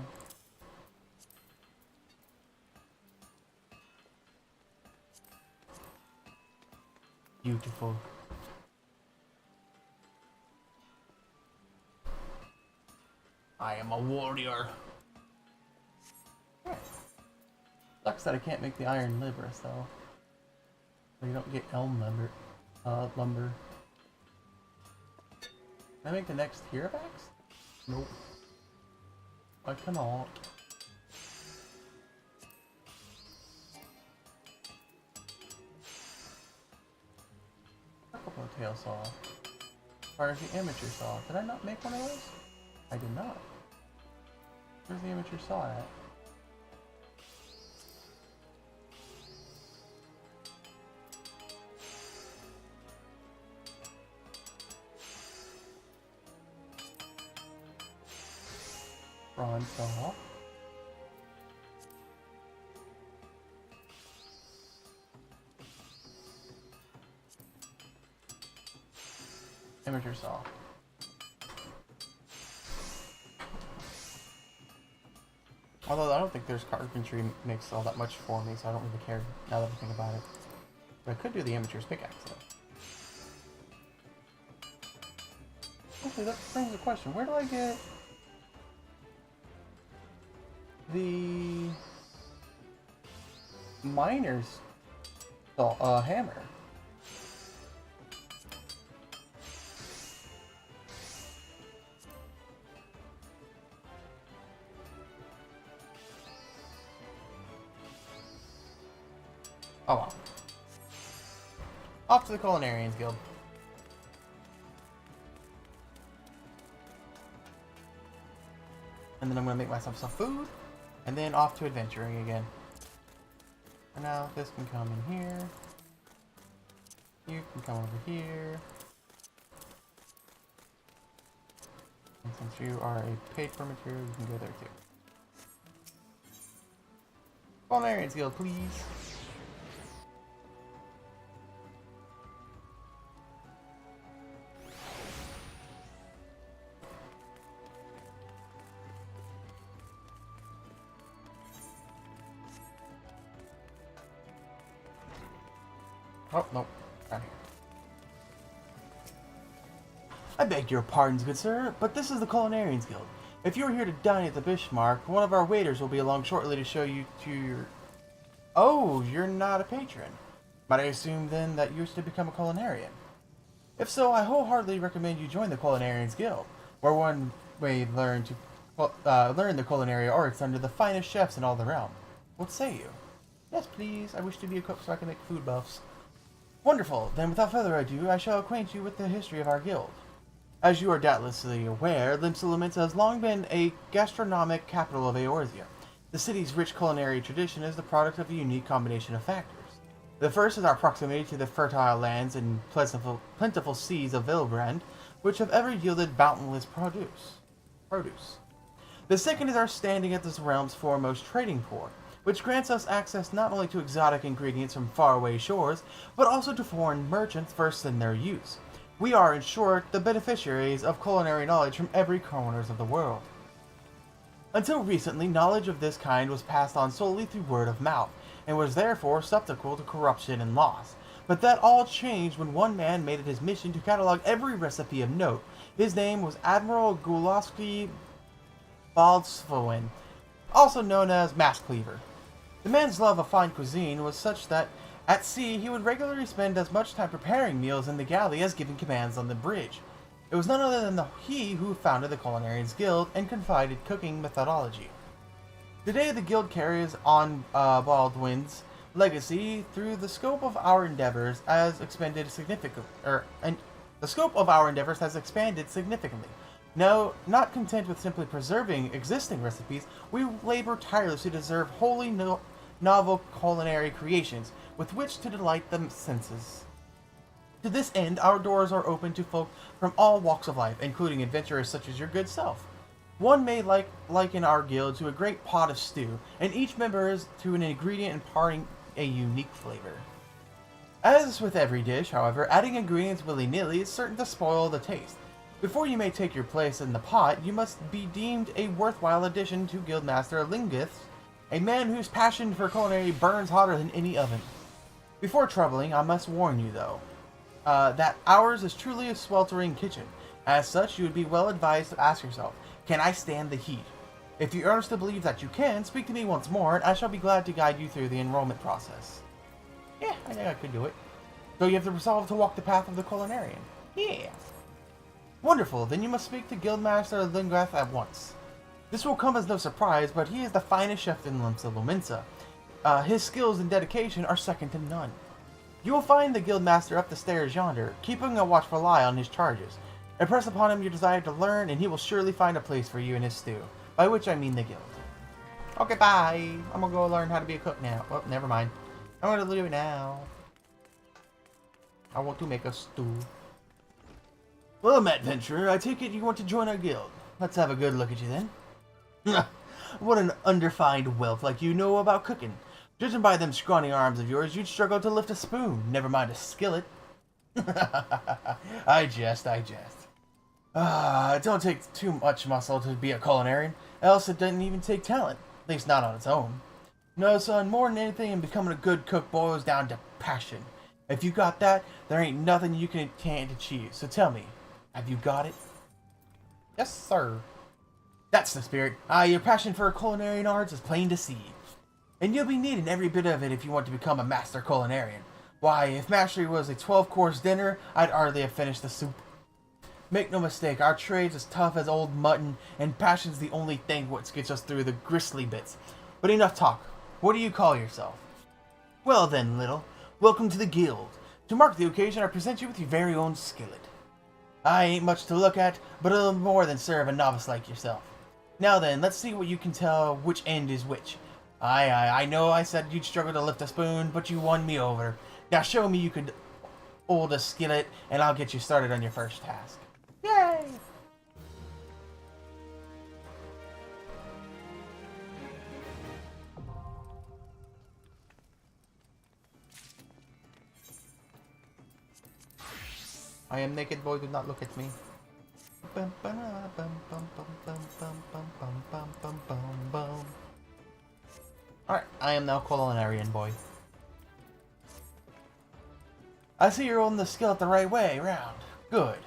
Beautiful. I am a warrior. Yeah. Sucks that I can't make the iron livress though. Or you don't get elm lumber. Can I make the next tier of axe? Nope. I cannot. Purple tail saw. Or is the amateur saw? Did I not make one of those? I did not. Where's the amateur saw at? Bronze saw. Amateur saw. Although I don't think there's carpentry makes all that much for me, so I don't really care now that I think about it. But I could do the amateur's pickaxe though. Actually, that brings a question. Where do I get the miner's hammer? Oh well. Off to the Culinarians Guild. And then I'm gonna make myself some food, and then off to adventuring again. For now, this can come in here. You can come over here. And since you are a paid for material, you can go there too. Culinarians Guild, please. Oh, nope. Down here. I beg your pardons, good sir, but this is the Culinarians Guild. If you are here to dine at the Bismarck, one of our waiters will be along shortly to show you to your... Oh, you're not a patron. But I assume then that you wish to become a culinarian. If so, I wholeheartedly recommend you join the Culinarians Guild, where one may learn the culinary arts under the finest chefs in all the realm. What say you? Yes, please. I wish to be a cook so I can make food buffs. Wonderful. Then without further ado, I shall acquaint you with the history of our guild. As you are doubtlessly aware, Limsa has long been a gastronomic capital of Eorzea. The city's rich culinary tradition is the product of a unique combination of factors. The first is our proximity to the fertile lands and plentiful seas of Vilbrand, which have ever yielded bounteous produce. The second is our standing at this realm's foremost trading port, which grants us access not only to exotic ingredients from faraway shores, but also to foreign merchants versed in their use. We are, in short, the beneficiaries of culinary knowledge from every corner of the world. Until recently, knowledge of this kind was passed on solely through word of mouth, and was therefore susceptible to corruption and loss. But that all changed when one man made it his mission to catalog every recipe of note. His name was Admiral Gulowski Baldsfoen, also known as Mass Cleaver. The man's love of fine cuisine was such that at sea he would regularly spend as much time preparing meals in the galley as giving commands on the bridge. It was none other than he who founded the Culinarians Guild and confided cooking methodology. Today the guild carries on Baldwin's legacy through the scope of our endeavors has expanded significantly. Now, not content with simply preserving existing recipes, we labor tirelessly to deserve wholly novel culinary creations with which to delight the senses. To this end, our doors are open to folk from all walks of life, including adventurers such as your good self. One may liken our guild to a great pot of stew, and each member is to an ingredient imparting a unique flavor. As with every dish, however, adding ingredients willy-nilly is certain to spoil the taste. Before you may take your place in the pot, you must be deemed a worthwhile addition to Guildmaster Lingith, a man whose passion for culinary burns hotter than any oven. Before troubling, I must warn you though. that ours is truly a sweltering kitchen. As such, you would be well advised to ask yourself, can I stand the heat? If you earnestly believe that you can, speak to me once more, and I shall be glad to guide you through the enrollment process. Yeah, I think I could do it. So you have to resolve to walk the path of the culinarian. Yeah. Wonderful, then you must speak to Guildmaster Lingrath at once. This will come as no surprise, but he is the finest chef in Luminsa. His skills and dedication are second to none. You will find the Guildmaster up the stairs yonder, keeping a watchful eye on his charges. Impress upon him your desire to learn, and he will surely find a place for you in his stew. By which I mean the guild. Okay, bye. I'm gonna go learn how to be a cook now. Oh, never mind. I'm gonna do it now. I want to make a stew. Well, Matt Venturer, I take it you want to join our guild. Let's have a good look at you then. What an underfined whelp like you know about cooking. Judging by them scrawny arms of yours, you'd struggle to lift a spoon, never mind a skillet. I jest. It don't take too much muscle to be a culinarian, else it doesn't even take talent, at least not on its own. No, son, more than anything in becoming a good cook boils down to passion. If you got that, there ain't nothing you can't achieve, so tell me, have you got it? Yes, sir. That's the spirit. Your passion for culinary arts is plain to see. And you'll be needing every bit of it if you want to become a master culinarian. Why, if mastery was a 12-course dinner, I'd hardly have finished the soup. Make no mistake, our trade's as tough as old mutton, and passion's the only thing what gets us through the gristly bits. But enough talk. What do you call yourself? Well then, little, welcome to the guild. To mark the occasion, I present you with your very own skillet. I ain't much to look at, but a little more than serve a novice like yourself. Now then, let's see what you can tell which end is which. I know I said you'd struggle to lift a spoon, but you won me over. Now show me you could hold a skillet, and I'll get you started on your first task. Yay! I am naked, boy, do not look at me. Alright, I am now culinarian, boy. I see you're holding the skillet the right way round. Good.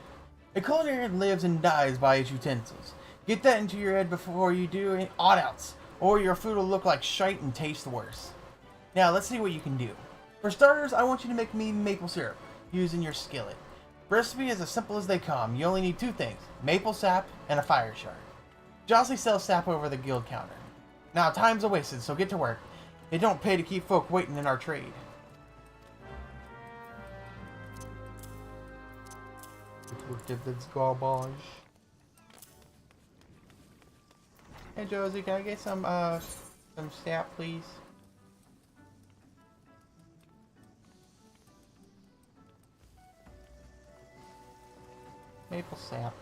A culinarian lives and dies by his utensils. Get that into your head before you do any odd outs, or your food will look like shite and taste worse. Now, let's see what you can do. For starters, I want you to make me maple syrup, using your skillet. Recipe is as simple as they come. You only need two things, maple sap and a fire shard. Josley sells sap over the guild counter. Now, time's a wasted, so get to work. It don't pay to keep folk waiting in our trade. Give this garbage. Hey Josie, can I get some sap, please? Maple sap.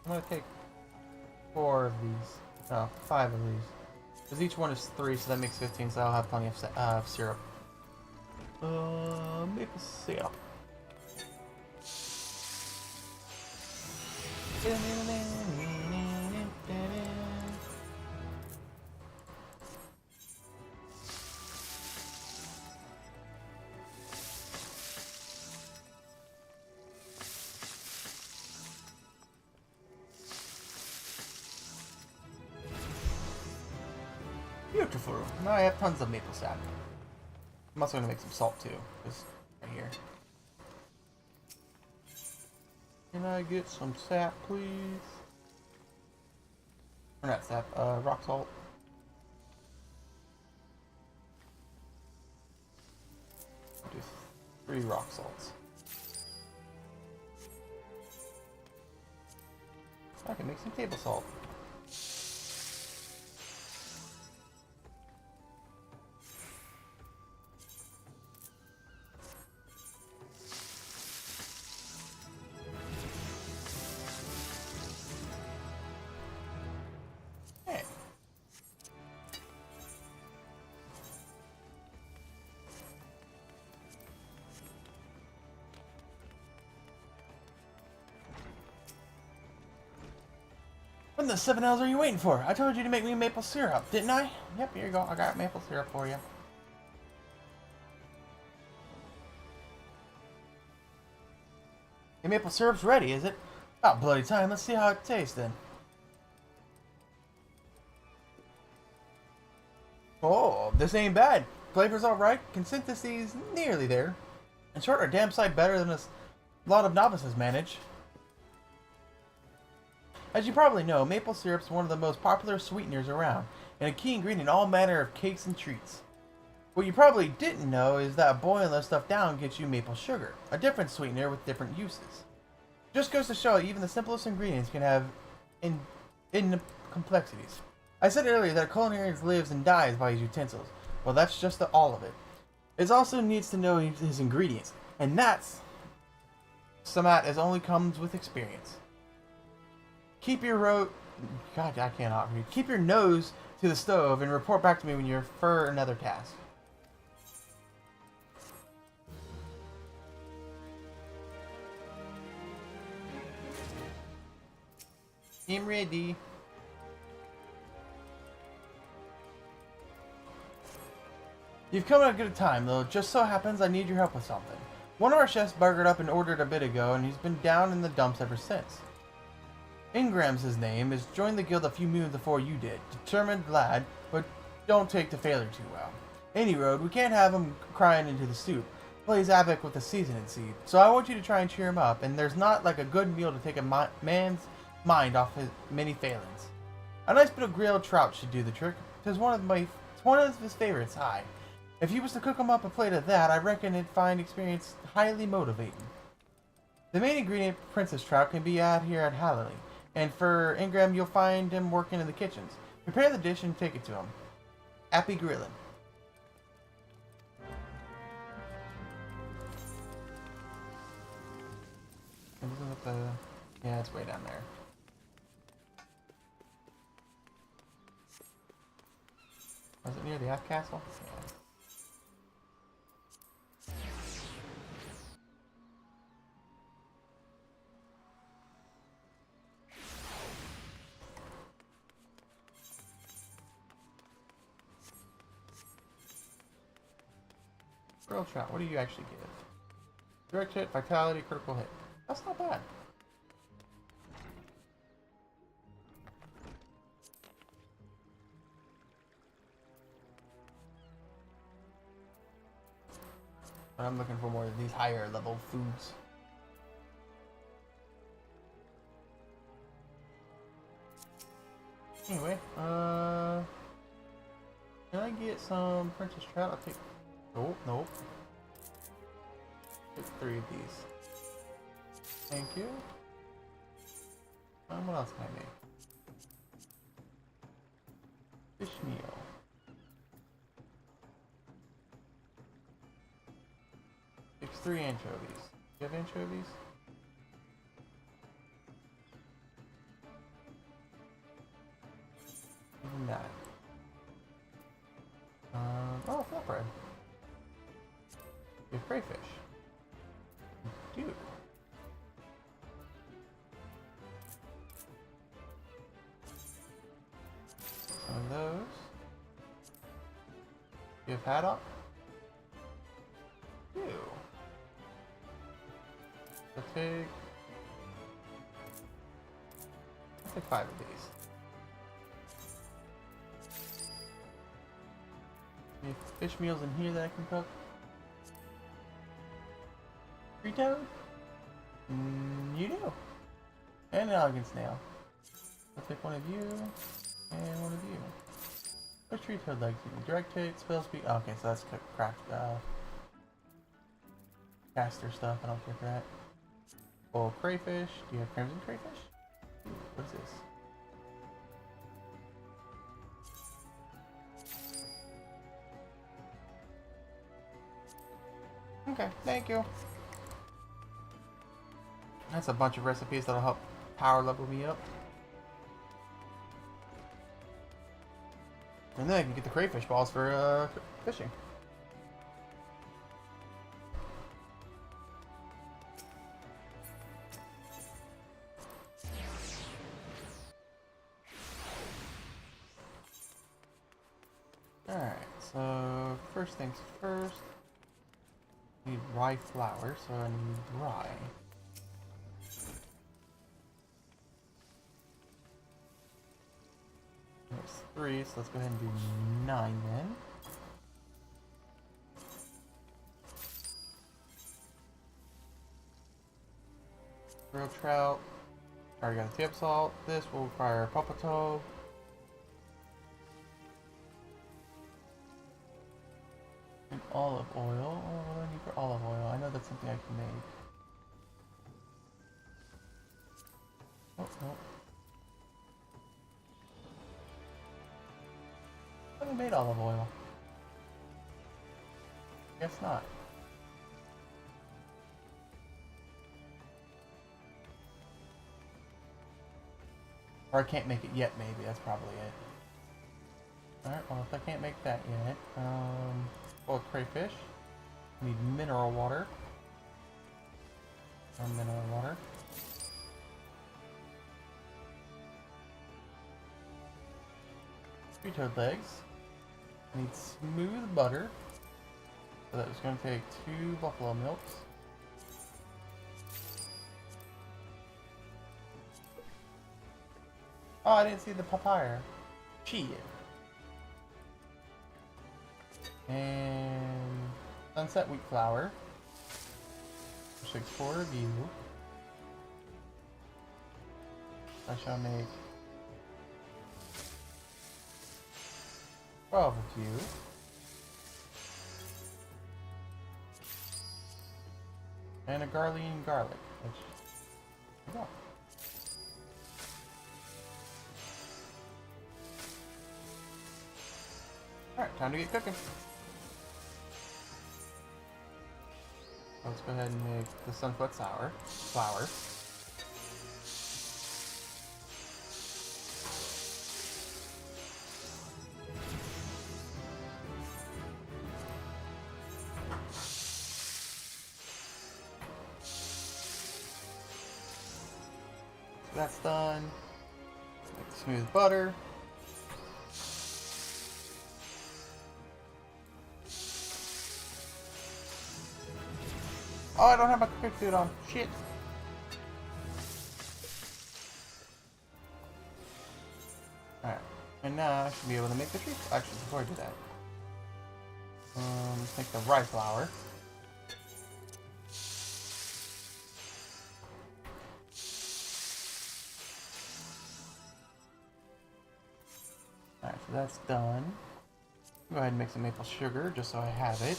I'm gonna take 4 of these. No, 5 of these. Because each one is 3, so that makes 15, so I'll have plenty of syrup. Maple syrup. Beautiful. Now I have tons of maple sap. I'm also going to make some salt too. Just right here. Can I get some sap, please? Or not sap, rock salt. I'll do 3 rock salts. I can make some table salt. What the 7 hells are you waiting for? I told you to make me maple syrup, didn't I? Yep, here you go. I got maple syrup for you. The maple syrup's ready, is it? About bloody time. Let's see how it tastes then. Oh, this ain't bad. Flavor's alright. Consistency's nearly there. In short, a damn sight better than a lot of novices manage. As you probably know, maple syrup's one of the most popular sweeteners around, and a key ingredient in all manner of cakes and treats. What you probably didn't know is that boiling this stuff down gets you maple sugar, a different sweetener with different uses. Just goes to show even the simplest ingredients can have in complexities. I said earlier that a culinarian lives and dies by his utensils. Well, that's just all of it. It also needs to know his ingredients, and that's somewhat as only comes with experience. Keep your God, I cannot read. Keep your nose to the stove and report back to me when you're for another task. I'm ready. You've come at a good time, though. Just so happens I need your help with something. One of our chefs burgered up and ordered a bit ago, and he's been down in the dumps ever since. Ingram's his name, has joined the guild a few moons before you did. Determined lad, but don't take to failure too well. Any road, we can't have him crying into the soup. Plays havoc with the seasoning seed. So I want you to try and cheer him up, and there's not like a good meal to take a man's mind off his many failings. A nice bit of grilled trout should do the trick. It's one of his favorites, aye. If you was to cook him up a plate of that, I reckon he'd find experience highly motivating. The main ingredient, princess trout, can be had here at Halley, and for Ingram, you'll find him working in the kitchens. Prepare the dish and take it to him. Happy grilling. Yeah, it's way down there. Was it near the F castle? Yeah. Grilled trout, what do you actually give? Direct hit, vitality, critical hit. That's not bad. But I'm looking for more of these higher level foods. Anyway, can I get some princess trout? I'll take. Nope, nope. Take 3 of these. Thank you. What else can I make? Fish meal. Takes 3 anchovies. Do you have anchovies? Even that. Oh, flatbread. You have crayfish. Dude. Some of those. You have haddock? Ew. I'll take 5 of these. Any fish meals in here that I can cook? Frito? You do. And an elegant snail. I'll take one of you and one of you. What tree toad like to eat? Direct hit, spell speed. Oh, okay, so that's craft caster stuff. I don't care for that. Oh, crayfish. Do you have crimson crayfish? Ooh, what is this? Okay, thank you. That's a bunch of recipes that'll help power level me up. And then I can get the crayfish balls for fishing. Alright, so first things first. I need rye flour, so I need rye. makes 3, so let's go ahead and do 9 then. Grilled trout. Already got a tip salt. This will require popoto. And olive oil. Oh, what do I need for olive oil? I know that's something I can make. Oh, no. I haven't made olive oil. Guess not. Or I can't make it yet, maybe. That's probably it. Alright, well, if I can't make that yet, boiled crayfish. I need mineral water. Mineral water. Three-toed legs. I need smooth butter. So that was going to take 2 buffalo milks. Oh, I didn't see the papaya. Chia. And sunset wheat flour. 6-4 of you. I shall make 12 of you. And a Garlean garlic. Which, there we go. Alright, time to get cooking. Let's go ahead and make the sunflower flour. So that's done. Make the smooth butter. Oh, I don't have my cooking suit on. Shit. Alright. And now I should be able to make the treat. Actually, before I do that. Let's make the rye flour. Alright, so that's done. Go ahead and make some maple sugar just so I have it.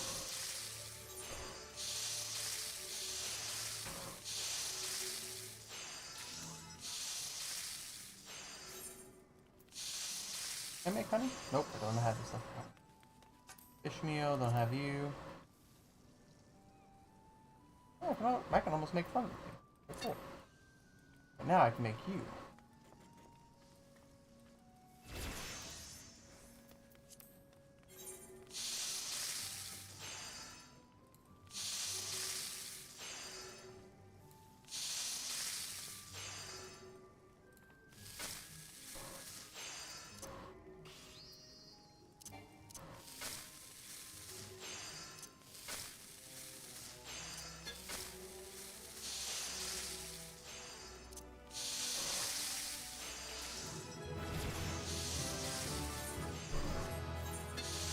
Can I make honey? Nope, I don't have this stuff. Fish meal, don't have you. Oh, I can almost make fun of you. That's it. But now I can make you.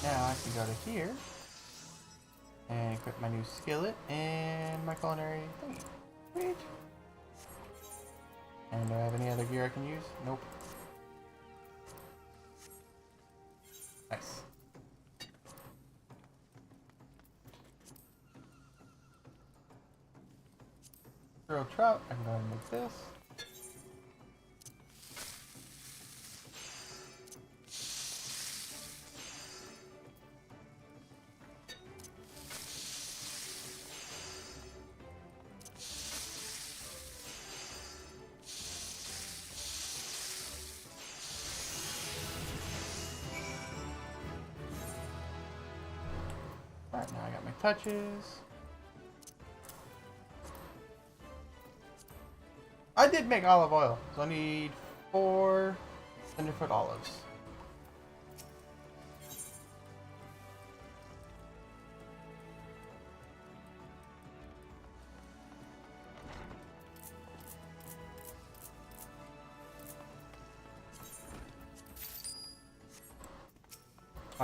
Now I can go to here and equip my new skillet and my culinary thingy. Sweet. And do I have any other gear I can use? Nope. Nice. Grilled trout, I can go ahead and make this. Alright, now I got my touches. I did make olive oil, so I need 4 tenderfoot olives.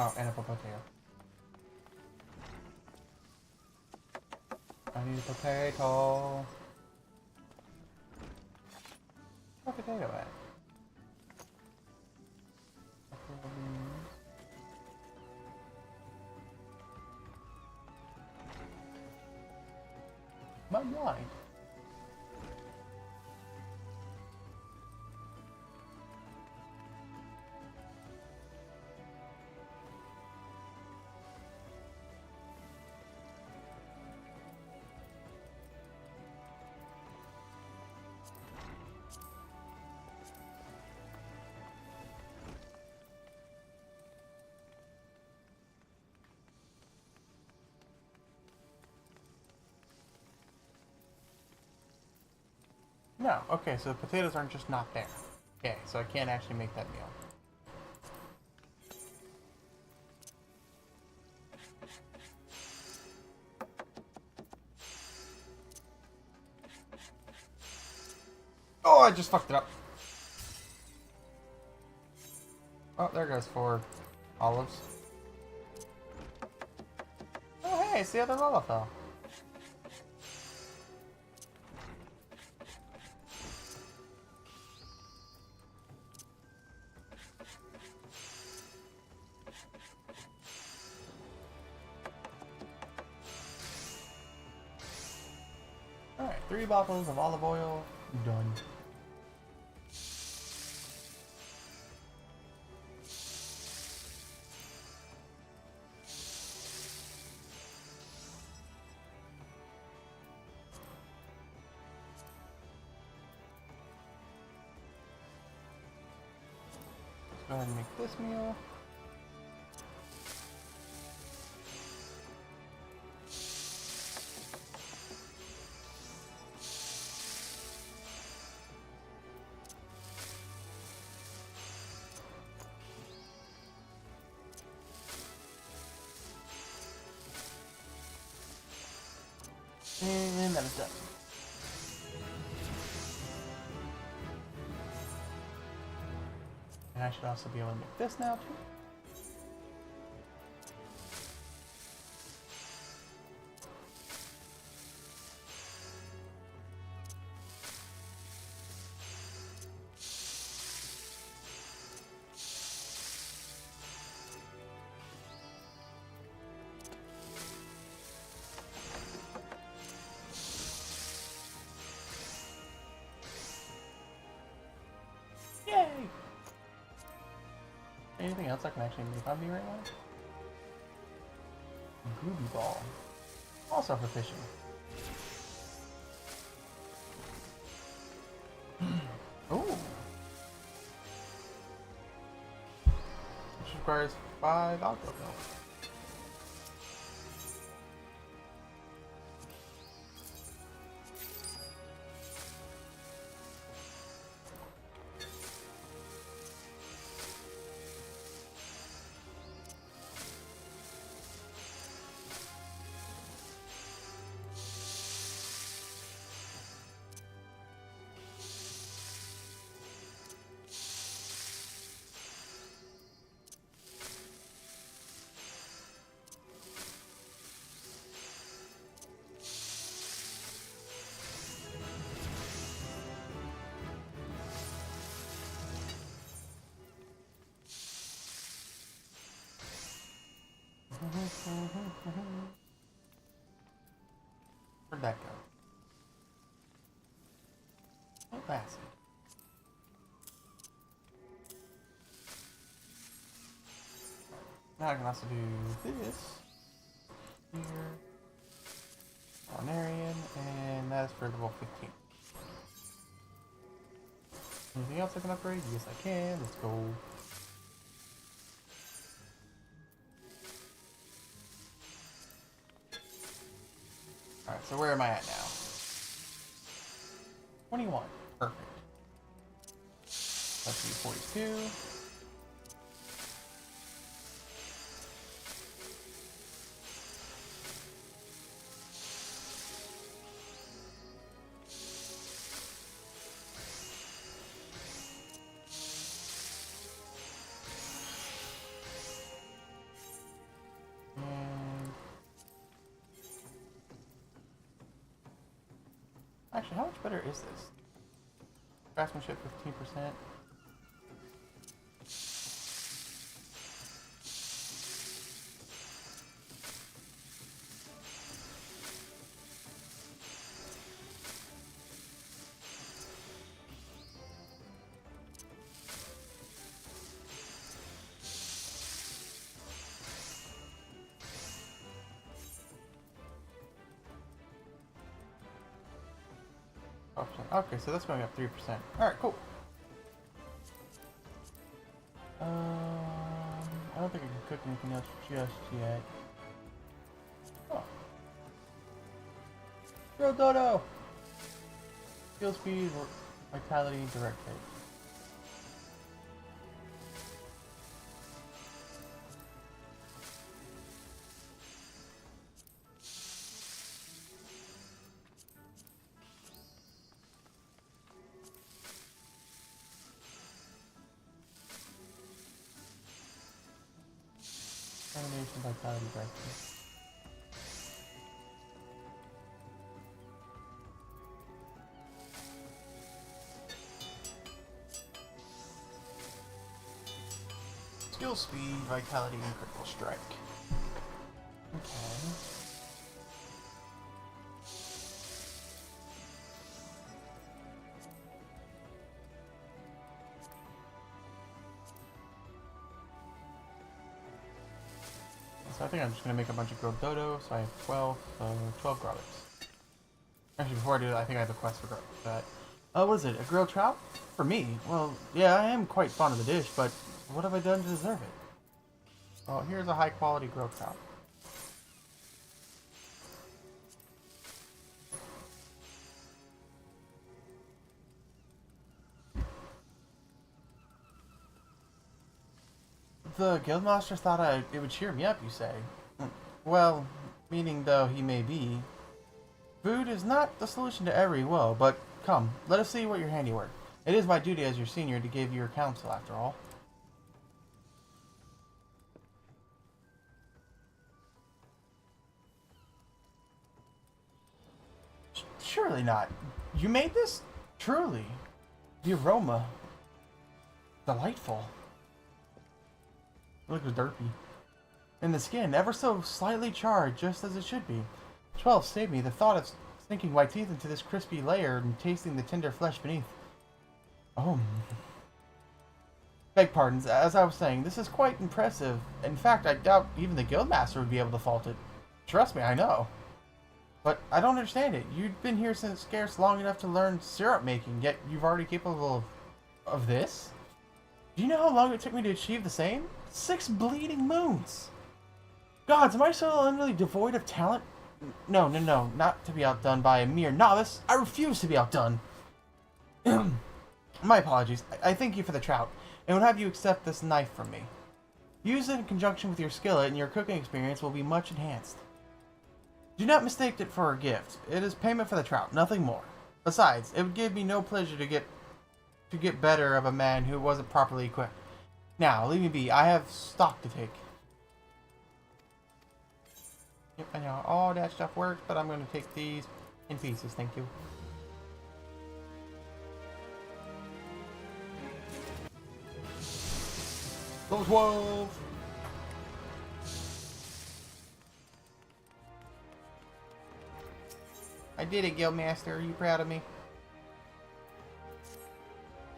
Oh, and a potato. I need a potato. Where's the potato at? My mind. No, okay, so the potatoes aren't just not there. Okay, so I can't actually make that meal. Oh, I just fucked it up. Oh, there goes 4 olives. Oh, hey, it's the other Lalafell. Alright, 3 bottles of olive oil. Done. Let's go ahead and make this meal. And that is done. And I should also be able to make this now too. Yay! Anything else I can actually make on me right now? Gooby ball. Also for fishing. Ooh. Which requires 5 alcohol. Where'd that go? Oh, that's it. Now I can also do this here, Ordinarian, and that is for level 15. Anything else I can upgrade? Yes, I can. Let's go. Alright, so where am I at now? 21. Perfect. Let's do 42. Actually, how much better is this? Craftsmanship 15%. Okay, so that's going up 3%. Alright, cool. I don't think I can cook anything else just yet. Oh. Real dodo! Skill speed, vitality, direct hit. Animation, vitality, direct hit. Skill speed, vitality, and critical strike. Okay. So I think I'm just going to make a bunch of grilled dodo, so I have 12 garlics. Actually, before I do that, I think I have a quest for that. What is it, a grilled trout? For me? Well, yeah, I am quite fond of the dish, but what have I done to deserve it? Well, here's a high quality grilled trout. The guildmaster thought it would cheer me up, you say? Well, meaning though he may be. Food is not the solution to every woe, but come, let us see what your handiwork. It is my duty as your senior to give your counsel, after all. Surely not. You made this? Truly. The aroma. Delightful. It looks derpy. And the skin, ever so slightly charred, just as it should be. 12 save me the thought of sinking my teeth into this crispy layer and tasting the tender flesh beneath. Oh. Beg pardons, as I was saying, this is quite impressive. In fact, I doubt even the guildmaster would be able to fault it. Trust me, I know. But I don't understand it. You've been here since scarce long enough to learn syrup making, yet you've already capable of this? Do you know how long it took me to achieve the same? 6 bleeding moons! Gods, am I so utterly devoid of talent? No, not to be outdone by a mere novice. I refuse to be outdone. My apologies. I thank you for the trout, and would have you accept this knife from me. Use it in conjunction with your skillet, and your cooking experience will be much enhanced. Do not mistake it for a gift. It is payment for the trout, nothing more. Besides, it would give me no pleasure to get better of a man who wasn't properly equipped. Now, leave me be. I have stock to take. Yep, I know all that stuff works, but I'm going to take these in pieces, thank you. Level 12! I did it, Guildmaster. Are you proud of me?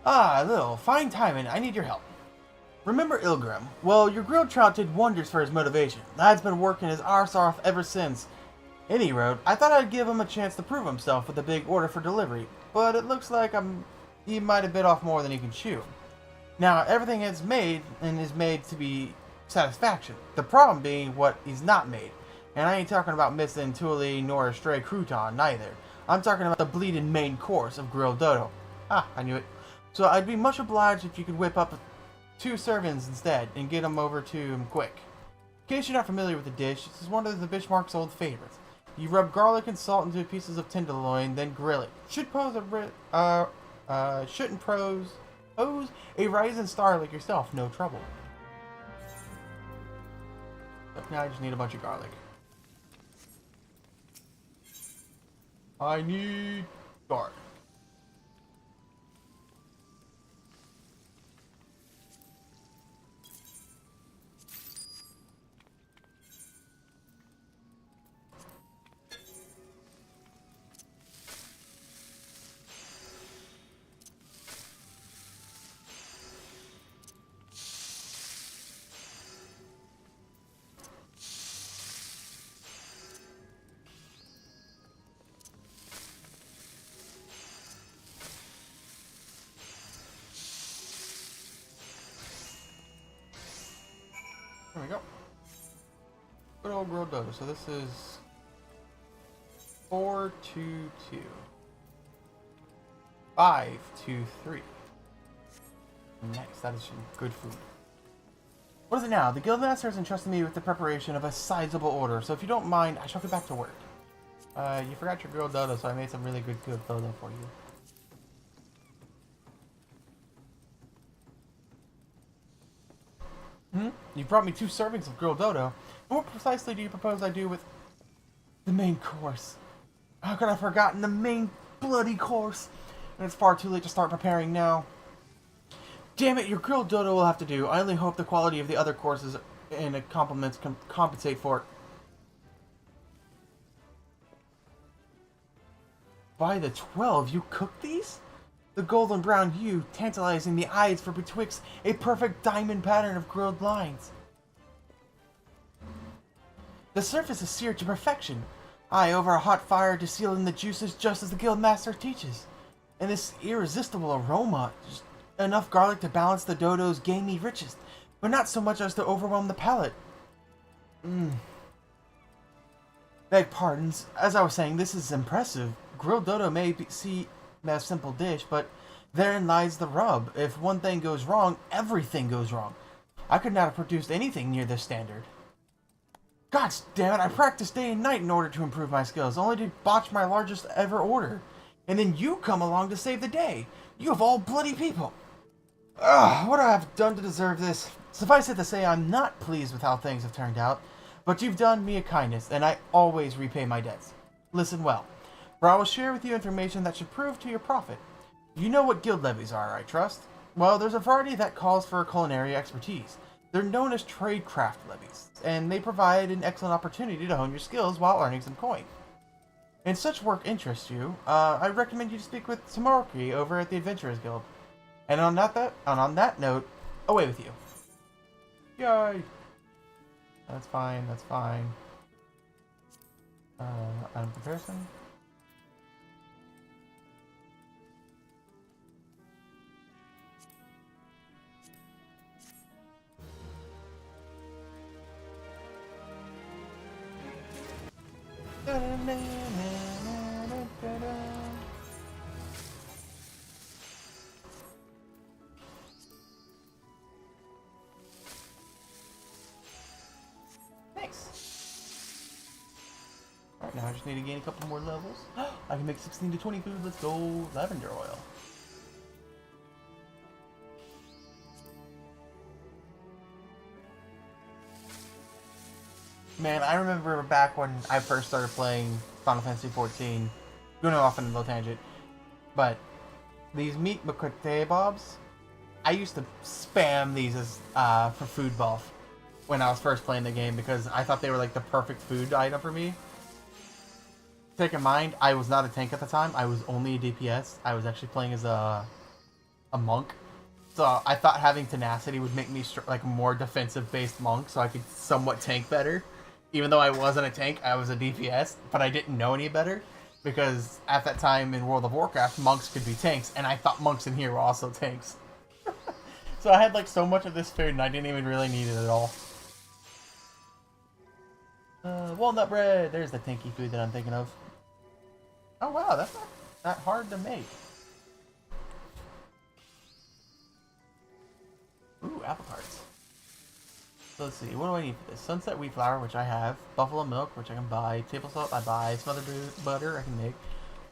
Ah, Lil, fine timing. I need your help. Remember Ilgrim? Well, your grilled trout did wonders for his motivation. Lad's been working his arse off ever since. Any road, I thought I'd give him a chance to prove himself with a big order for delivery, but it looks like he might have bit off more than he can chew. Now, everything is made to be satisfaction. The problem being what he's not made. And I ain't talking about missing Thule nor a stray crouton, neither. I'm talking about the bleeding main course of grilled dodo. Ah, I knew it. So I'd be much obliged if you could whip up 2 servings instead, and get them over to him quick. In case you're not familiar with the dish, this is one of the Bismarck's old favorites. You rub garlic and salt into pieces of tenderloin, then grill it. Shouldn't pose a rising star like yourself no trouble. But now I just need a bunch of garlic. I need Guard. There we go. Good old Girl Dodo. So this is 422. 523. Nice, that is some good food. What is it now? The Guildmaster has entrusted me with the preparation of a sizable order, so if you don't mind, I shall get back to work. You forgot your Girl Dodo, so I made some really good Dodo for you. You brought me 2 servings of Girl Dodo. What precisely do you propose I do with the main course? How could I have forgotten the main bloody course? And it's far too late to start preparing now. Damn it, your Girl Dodo will have to do. I only hope the quality of the other courses and compliments can compensate for it. By the 12, you cooked these? The golden brown hue, tantalizing the eyes for betwixt a perfect diamond pattern of grilled lines. The surface is seared to perfection. Aye, over a hot fire to seal in the juices just as the Guildmaster teaches. And this irresistible aroma, just enough garlic to balance the dodo's gamey riches, but not so much as to overwhelm the palate. Beg pardons, as I was saying, this is impressive. Grilled dodo may seem a simple dish, but therein lies the rub. If one thing goes wrong, everything goes wrong. I could not have produced anything near this standard. God damn it, I practiced day and night in order to improve my skills, only to botch my largest ever order. And then you come along to save the day. You of all bloody people. Ugh, what do I have done to deserve this? Suffice it to say, I'm not pleased with how things have turned out, but you've done me a kindness, and I always repay my debts. Listen well, for I will share with you information that should prove to your profit. You know what guild levies are, I trust? Well, there's a variety that calls for culinary expertise. They're known as tradecraft levies, and they provide an excellent opportunity to hone your skills while earning some coin. And such work interests you, I recommend you to speak with Tomoroki over at the Adventurers Guild. And on that note, away with you. Yay! That's fine, that's fine. Item comparison. Alright, now I just need to gain a couple more levels. I can make 16 to 20 food. Let's go. Lavender oil. Man, I remember back when I first started playing Final Fantasy XIV, going off on a little tangent, but these meat McQuick bobs, I used to spam these as for food buff when I was first playing the game because I thought they were like the perfect food item for me. Take in mind, I was not a tank at the time. I was only a DPS. I was actually playing as a monk. So I thought having tenacity would make me like a more defensive-based monk so I could somewhat tank better. Even though I wasn't a tank, I was a DPS, but I didn't know any better. Because at that time in World of Warcraft, monks could be tanks, and I thought monks in here were also tanks. So I had like so much of this food, and I didn't even really need it at all. Walnut bread! There's the tanky food that I'm thinking of. Oh wow, that's not that hard to make. Ooh, apple tarts. So let's see, what do I need for this? Sunset wheat flour, which I have. Buffalo milk, which I can buy. Table salt, I buy. Smothered butter, I can make.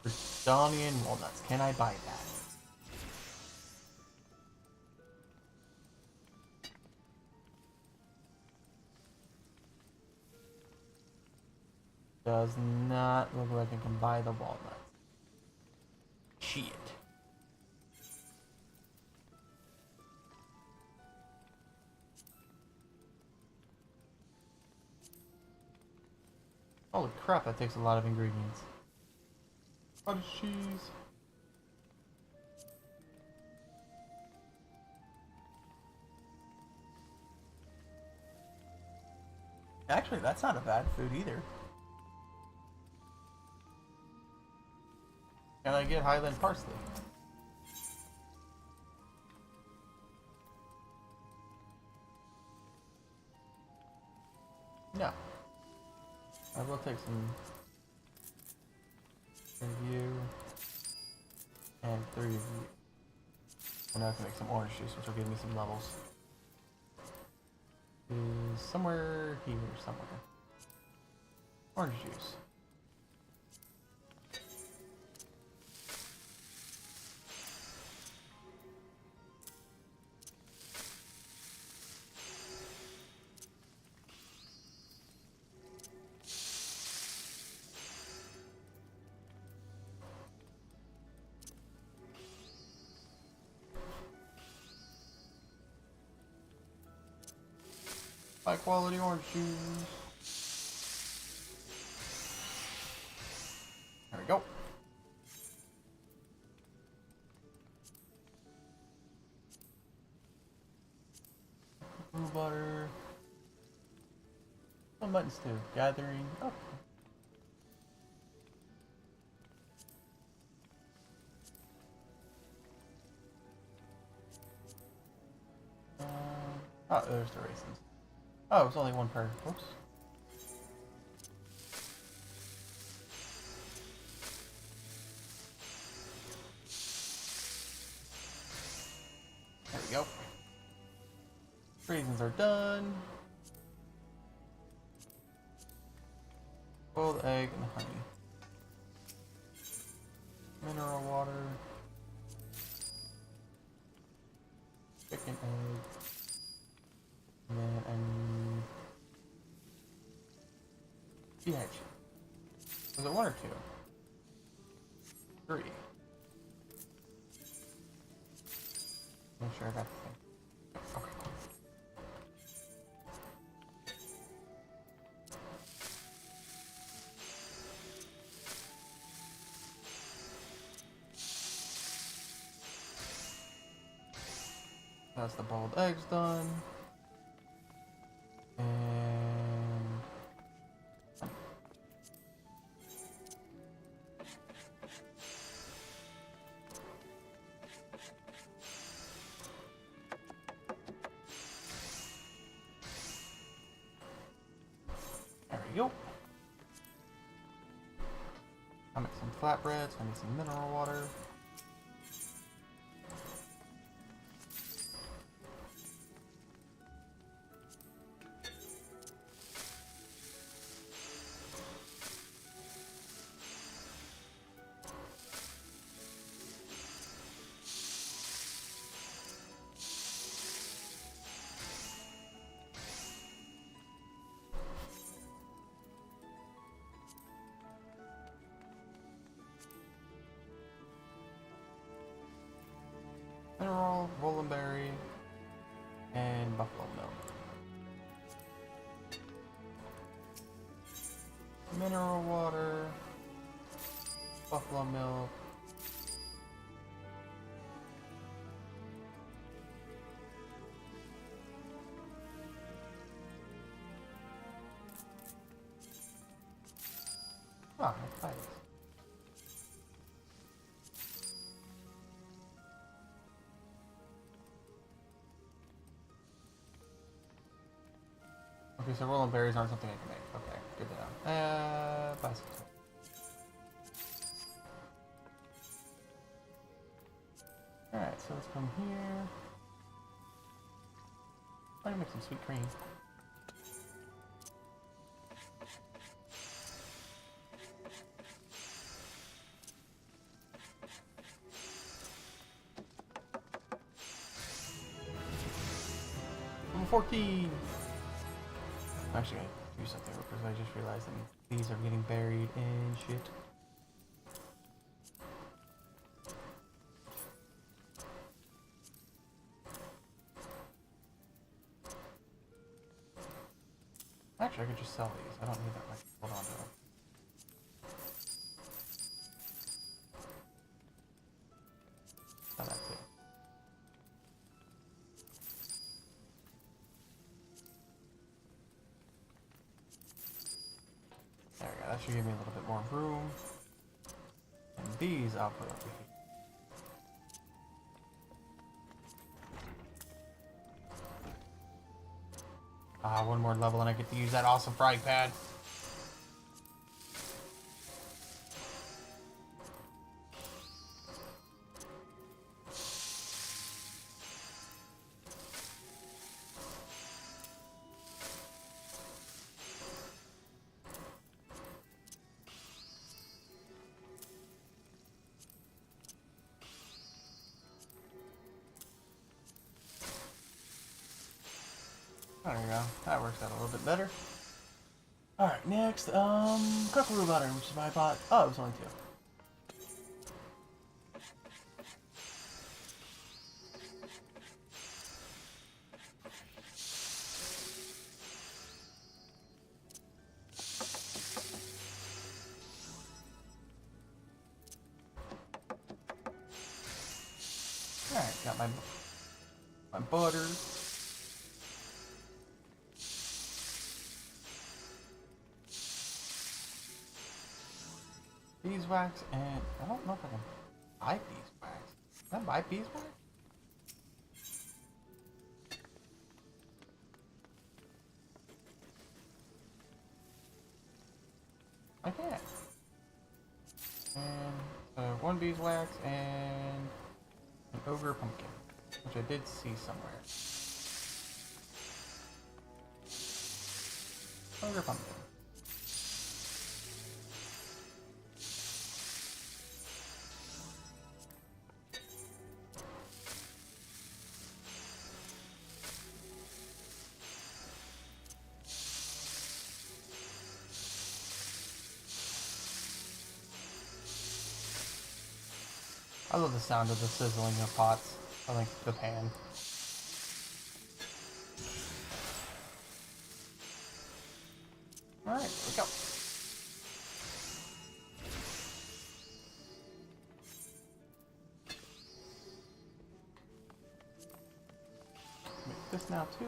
Brazilian walnuts, can I buy that? Does not look like I can buy the walnuts. Shit. Holy crap, that takes a lot of ingredients. Cottage cheese. Actually, that's not a bad food either. Can I get Highland parsley? No. I will take some of you and 3 of you. And I can make some orange juice, which will give me some levels. Is somewhere here, somewhere. Orange juice. High quality orange juice. There we go. Brew butter. Some buttons too. Gathering. Oh. Oh, there's the raisins. Oh, it's only 1 per. Whoops. There we go. Raisins are done. Boiled egg and honey. Mineral water. Chicken egg. And then I need... pH. Was it 1 or 2? 3. Make sure I got the thing. Okay. That's the boiled eggs done. And there we go. I'll make some flatbreads. I need some mineral water. Mineral, Rollenberry, and buffalo milk. Mineral water, buffalo milk. Ah, nice. Okay, so rolling berries aren't something I can make. Okay, good to know. Bicycle. Alright, so let's come here. I'm gonna make some sweet cream. Number 14! Actually, I gotta do something because I just realized that these are getting buried in shit. Actually, I could just sell these. I don't need that much. Hold on to them. Sell that too. There we go. That should give me a little bit more room. And these I'll put over here. Ah, one more level and I get to use that awesome frying pan. There we go. That works out a little bit better. Alright, next, cookeroo butter, which is what I bought. Oh, it was only 2. Alright, got my butter. Beeswax, and I don't know if I can buy beeswax. Can I buy beeswax? I can't. And 1 beeswax and an ogre pumpkin, which I did see somewhere. Ogre pumpkin. I love the sound of the sizzling of pots. I like the pan. Alright, here we go. Make this now too.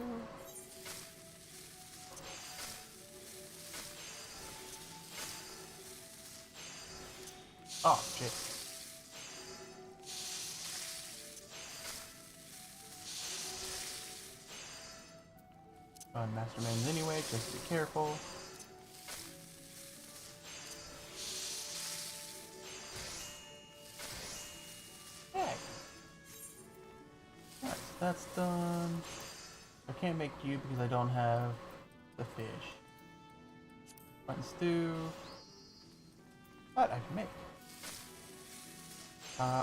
Oh, shit. Master manuals anyway, just be careful. Okay. Alright, so that's done. I can't make you because I don't have the fish. Mutton stew. But I can make.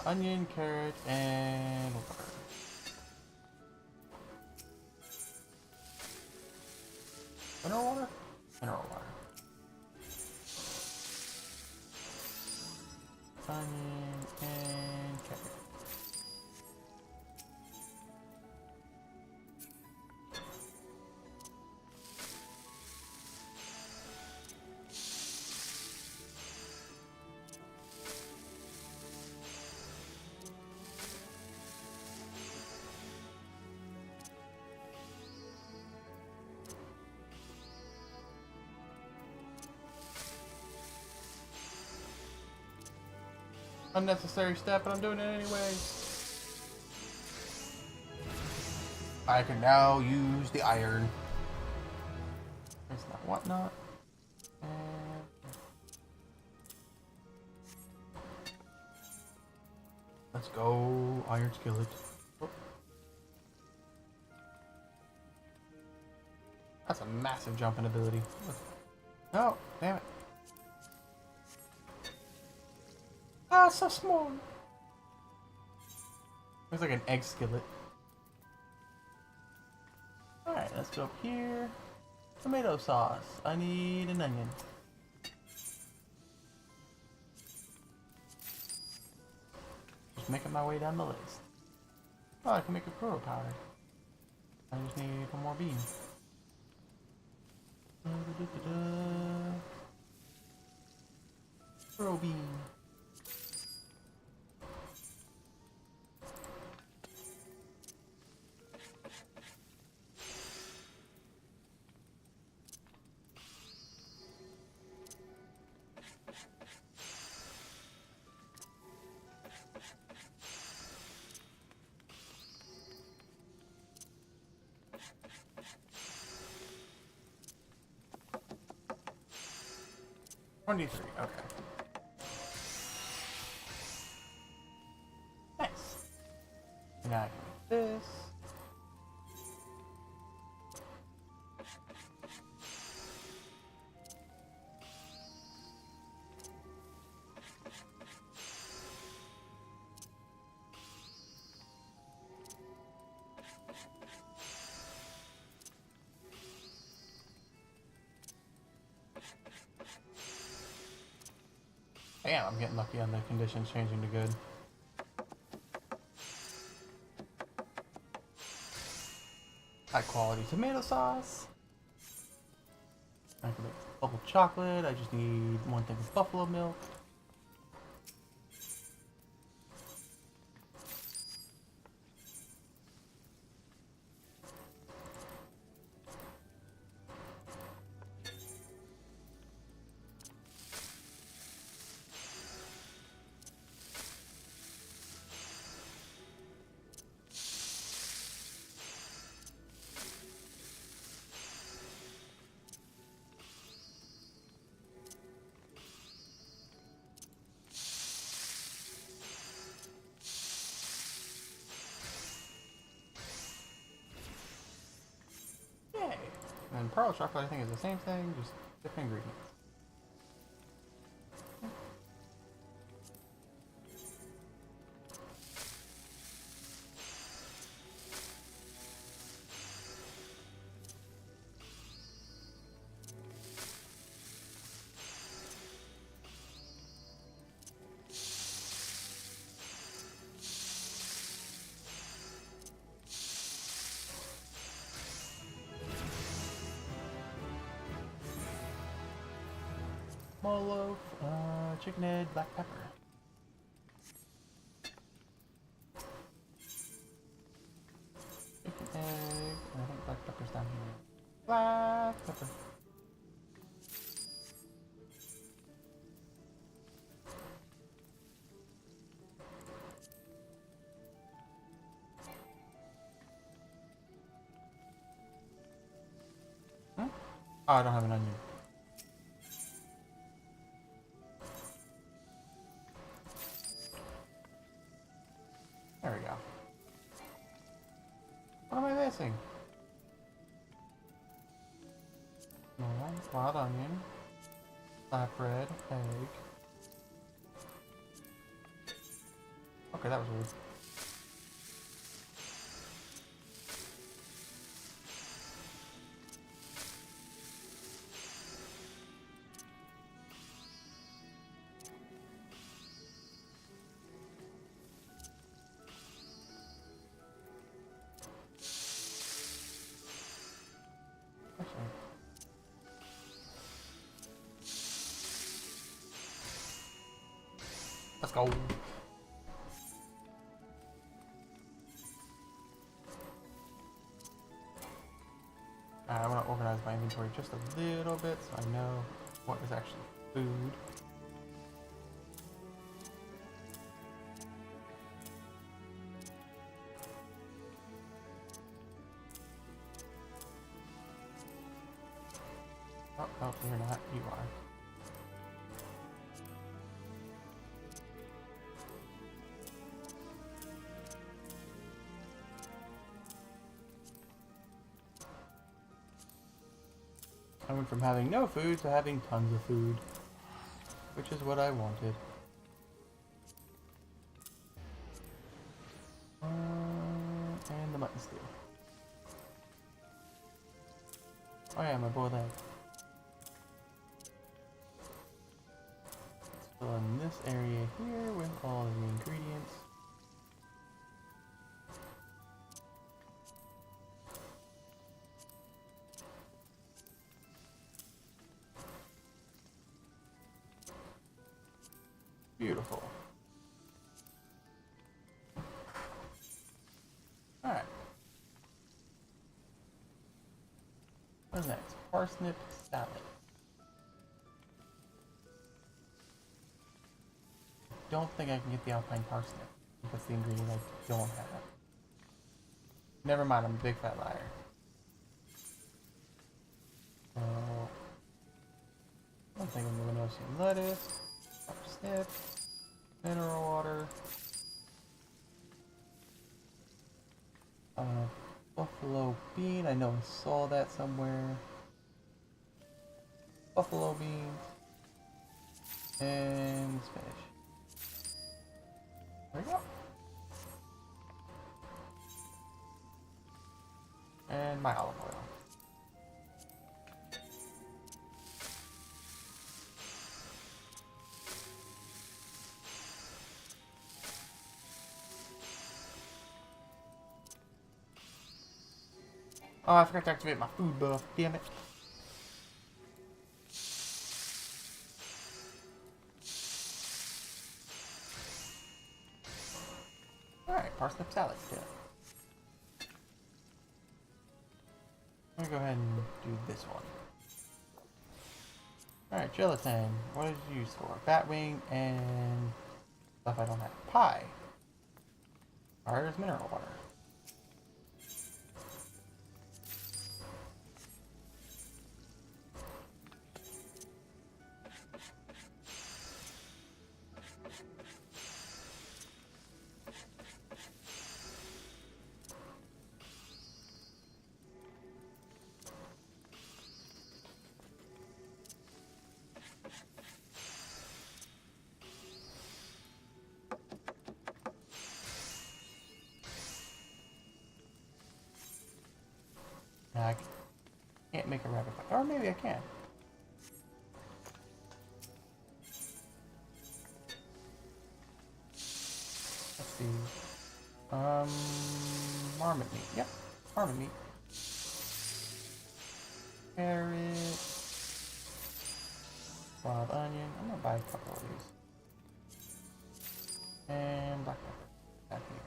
Onion, carrot, and water. Mineral water? Mineral water. Onion and carrot. Unnecessary step, but I'm doing it anyway. I can now use the iron. It's not whatnot. And let's go, iron skillet. Oh. That's a massive jump in ability. Oh, damn it. Ah, so small. Looks like an egg skillet. Alright, let's go up here. Tomato sauce. I need an onion. Just making my way down the list. Oh, I can make a kuro powder. I just need one more bean. Throw beam. Okay. Nice. Now I can make this. Damn, I'm getting lucky on the conditions changing to good. High quality tomato sauce. I can make bubble chocolate. I just need one thing of buffalo milk. Yay! And pearl chocolate, I think, is the same thing, just different ingredients. Small loaf, chicken egg, black pepper. Chicken egg, and I think black pepper's down here. Black pepper. Hmm? Oh, I don't have an onion. There we go. What am I missing? No, wild onion, black bread, egg. Okay, that was weird. Let's go. I want to organize my inventory just a little bit so I know what is actually food. Oh, no, you're not. You are. I went from having no food to having tons of food, which is what I wanted. And the mutton stew. Oh yeah, my boiled egg. Let's fill in this area here with all of the ingredients. Beautiful. Alright. What's next? Parsnip salad. Don't think I can get the alpine parsnip. That's the ingredient I don't have. Never mind, I'm a big fat liar. I'm thinking Luminosity lettuce, parsnip, mineral water, buffalo bean. I know I saw that somewhere. Buffalo beans and spinach. There we go. And my olive oil. Oh, I forgot to activate my food buff. Damn it. Alright, parsnip salad. Yeah. I'm gonna go ahead and do this one. Alright, gelatin. What is it used for? Batwing and stuff I don't have. Pie. Alright, mineral water. I can't make a rabbit pie. Or maybe I can. Let's see. Marmot meat. Yep, marmot meat. Carrot. Wild onion. I'm gonna buy a couple of these. And black pepper. Back here.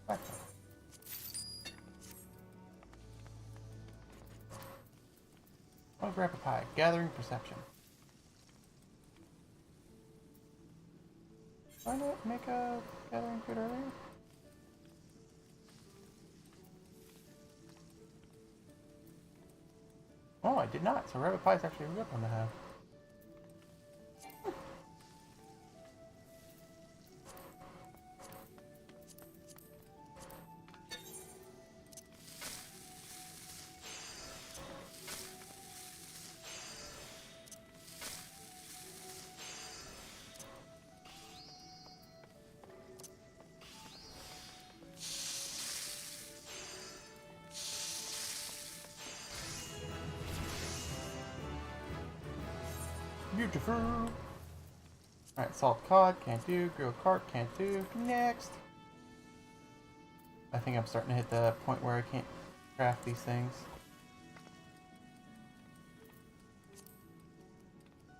Black pepper. I'll grab a pie. Gathering perception. Why not make a gathering food earlier? Oh, I did not. So rabbit pie is actually a good one to have. Beautiful. Alright, salt cod, can't do. Grilled carp, can't do. Next. I think I'm starting to hit the point where I can't craft these things.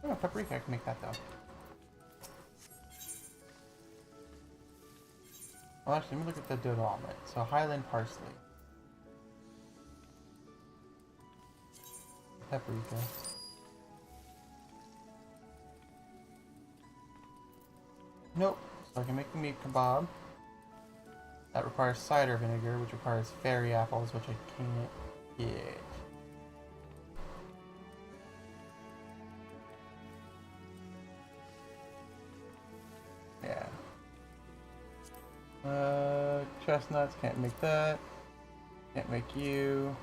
Oh, paprika, I can make that though. Well, actually, let me look at the dodo omelet. So, Highland parsley. Paprika. Nope. So I can make the meat kebab. That requires cider vinegar, which requires fairy apples, which I can't get. Yeah. Chestnuts, can't make that. Can't make you.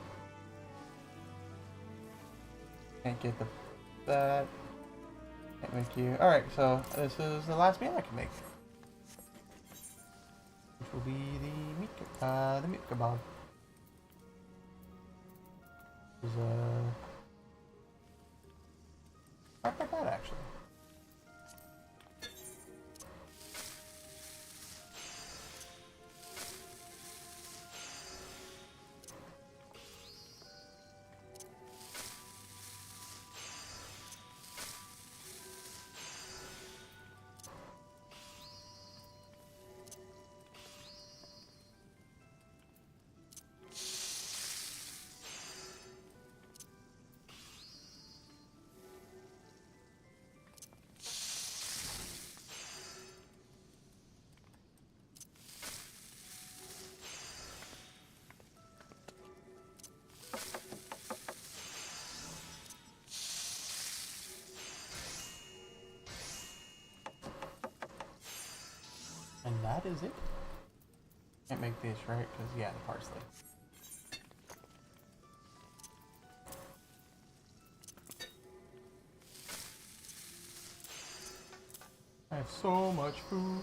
Can't get that. Can't make you. Alright, so this is the last meal I can make. Which will be the meat kebab. Which is not that bad actually. that, is it? Can't make this, right? Because, yeah, the parsley. I have so much food.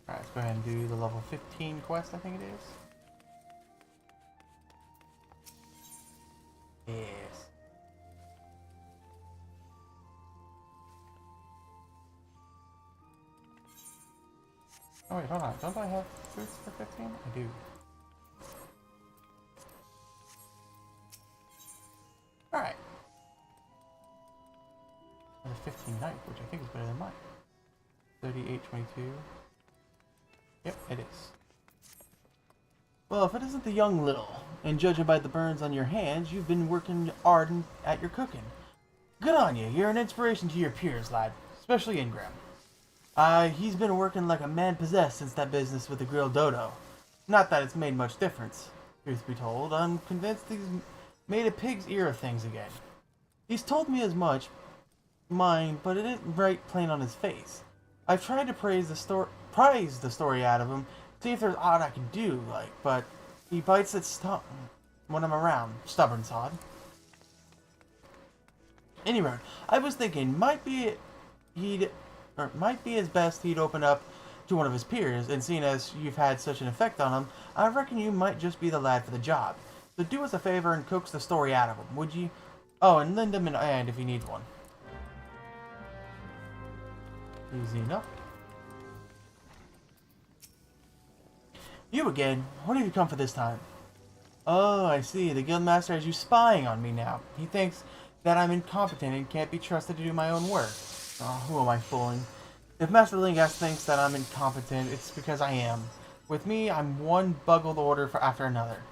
Alright, let's go ahead and do the level 15 quest, I think it is. Yes. Oh wait, hold on. Don't I have fruits for 15? I do. Alright. And a 15 knife, which I think is better than mine. 38.22. Yep, it is. Well, if it isn't the young little, and judging by the burns on your hands, you've been working hard at your cooking. Good on you. You're an inspiration to your peers, lad. Especially Ingram. He's been working like a man possessed since that business with the grilled dodo. Not that it's made much difference. Truth be told, I'm convinced he's made a pig's ear of things again. He's told me as much, mine, but it isn't right plain on his face. I've tried to prise the story out of him, see if there's aught I can do, but he bites its tongue when I'm around. Stubborn sod. Anyway, I was thinking, might be as best he'd open up to one of his peers, and seeing as you've had such an effect on him, I reckon you might just be the lad for the job. So do us a favor and coax the story out of him, would you? Oh, and lend him an hand if he needs one. Easy enough. You again. What have you come for this time? Oh, I see. The guildmaster has you spying on me now. He thinks that I'm incompetent and can't be trusted to do my own work. Oh, who am I fooling? If Master Lingas thinks that I'm incompetent, it's because I am. With me, I'm one buggled order after another.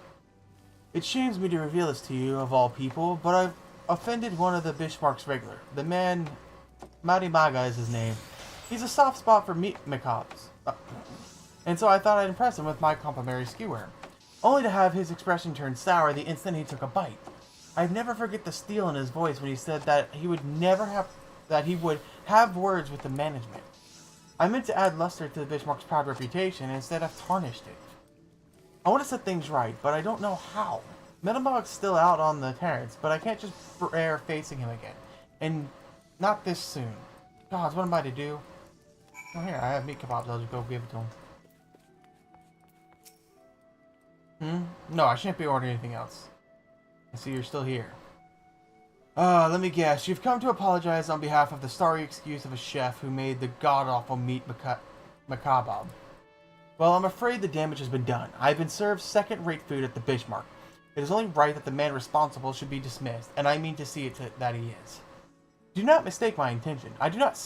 It shames me to reveal this to you, of all people, but I've offended one of the Bismarck's regular. The man, Marimaga is his name. He's a soft spot for meat macabres. And so I thought I'd impress him with my complimentary skewer. Only to have his expression turn sour the instant he took a bite. I'd never forget the steel in his voice when he said that he would have words with the management. I meant to add luster to the Bismarck's proud reputation, and instead I've tarnished it. I want to set things right, but I don't know how. Metalbog's still out on the terrace, but I can't just bear facing him again. And not this soon. Gods, what am I to do? Oh, here, I have meat kebabs. I'll just go give it to him. No, I shan't be ordering anything else. I see you're still here. Let me guess. You've come to apologize on behalf of the sorry excuse of a chef who made the god-awful meat macabre. Well, I'm afraid the damage has been done. I've been served second-rate food at the Bismarck. It is only right that the man responsible should be dismissed, and I mean to see that he is. Do not mistake my intention. I do not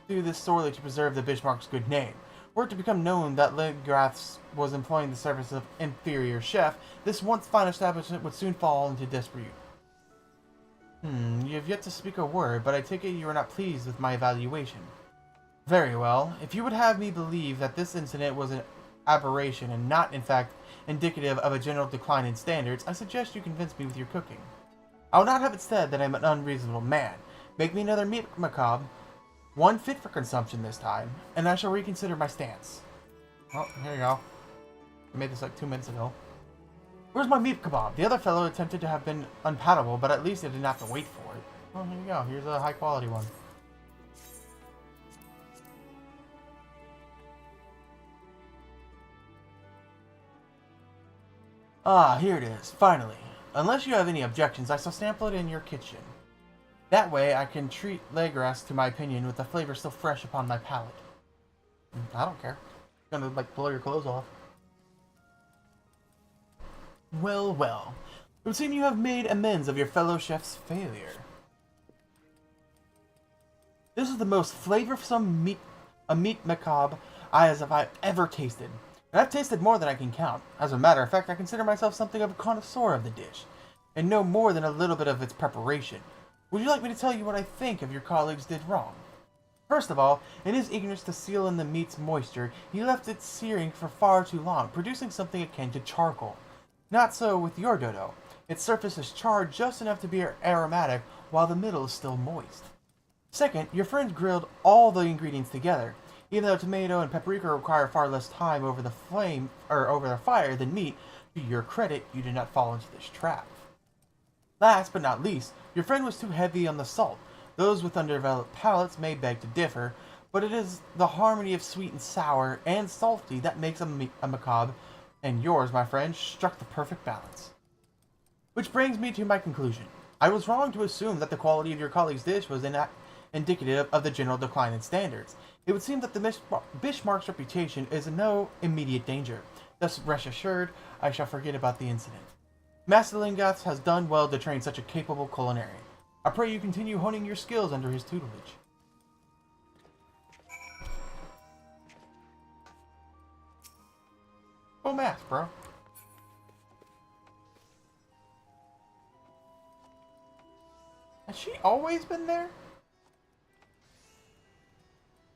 do this solely to preserve the Bismarck's good name. Were it to become known that Legraths was employing the service of inferior chef, this once fine establishment would soon fall into disrepute. You have yet to speak a word, but I take it you are not pleased with my evaluation. Very well. If you would have me believe that this incident was an aberration and not, in fact, indicative of a general decline in standards, I suggest you convince me with your cooking. I will not have it said that I am an unreasonable man. Make me another meat macabre, one fit for consumption this time, and I shall reconsider my stance. Oh, here you go. I made this like 2 minutes ago. Where's my meat kebab? The other fellow attempted to have been unpalatable, but at least I didn't have to wait for it. Oh, here you go. Here's a high quality one. Ah, here it is. Finally. Unless you have any objections, I shall sample it in your kitchen. That way, I can treat Legras to my opinion with the flavor still fresh upon my palate. I don't care. I'm gonna, blow your clothes off. Well, well. It would seem you have made amends of your fellow chef's failure. This is the most flavorsome meat macabre I've ever tasted. And I've tasted more than I can count. As a matter of fact, I consider myself something of a connoisseur of the dish, and know more than a little bit of its preparation. Would you like me to tell you what I think of your colleagues did wrong? First of all, in his eagerness to seal in the meat's moisture, he left it searing for far too long, producing something akin to charcoal. Not so with your dodo. Its surface is charred just enough to be aromatic, while the middle is still moist. Second, your friend grilled all the ingredients together. Even though tomato and paprika require far less time over the flame or over the fire than meat, to your credit, you did not fall into this trap. Last but not least, your friend was too heavy on the salt. Those with underdeveloped palates may beg to differ, but it is the harmony of sweet and sour and salty that makes a macabre, and yours, my friend, struck the perfect balance. Which brings me to my conclusion. I was wrong to assume that the quality of your colleague's dish was indicative of the general decline in standards. It would seem that the Bismarck's reputation is in no immediate danger. Thus, rest assured, I shall forget about the incident. Master Lingoth has done well to train such a capable culinarian. I pray you continue honing your skills under his tutelage. Full math, bro. Has she always been there?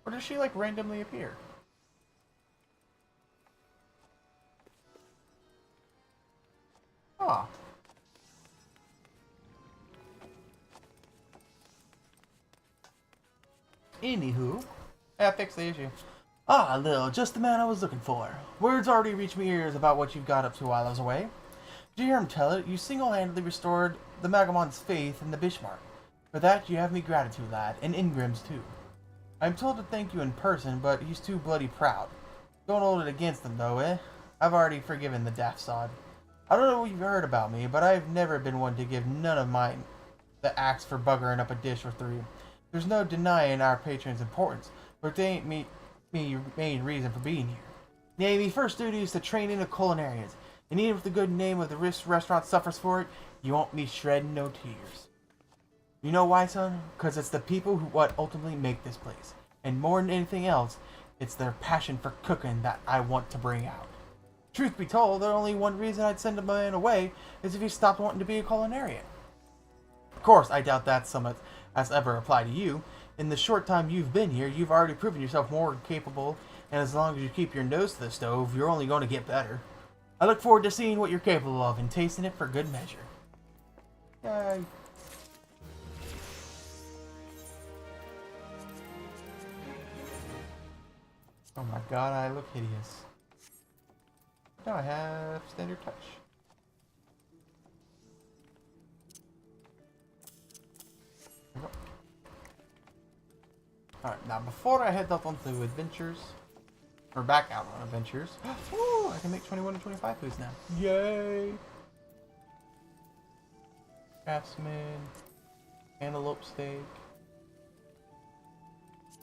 Or does she, like, randomly appear? Ah. Anywho, I fixed the issue. Ah, Lil, just the man I was looking for. Words already reached my ears about what you've got up to while I was away. Did you hear him tell it? You single-handedly restored the Magamon's faith in the Bismarck. For that, you have me gratitude, lad, and Ingrim's too. I'm told to thank you in person, but he's too bloody proud. Don't hold it against him, though, eh? I've already forgiven the daft sod. I don't know what you've heard about me, but I've never been one to give none of mine the axe for buggering up a dish or three. There's no denying our patron's importance, but they ain't me main reason for being here. Nay, me first duty is to train in a culinarians, and even if the good name of the restaurant suffers for it, you won't be shredding no tears. You know why, son? Because it's the people who what ultimately make this place. And more than anything else, it's their passion for cooking that I want to bring out. Truth be told, the only one reason I'd send a man away is if he stopped wanting to be a culinarian. Of course, I doubt that's something that's ever applied to you. In the short time you've been here, you've already proven yourself more capable, and as long as you keep your nose to the stove, you're only going to get better. I look forward to seeing what you're capable of and tasting it for good measure. Yay. Oh my god, I look hideous. Now I have standard touch. Alright, now before I head up onto adventures, or back out on adventures, ooh, I can make 21 and 25 foods now. Yay! Craftsman, antelope steak,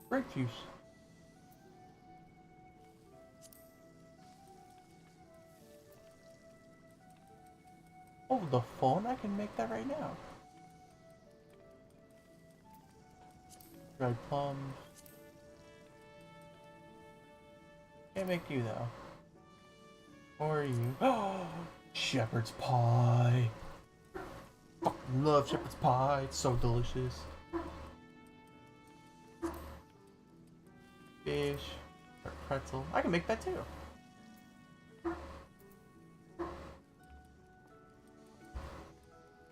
grape juice. Over the phone, I can make that right now. Dried plums. Can't make you though. Or you. Oh, shepherd's pie. Fucking love shepherd's pie. It's so delicious. Fish. Or pretzel. I can make that too.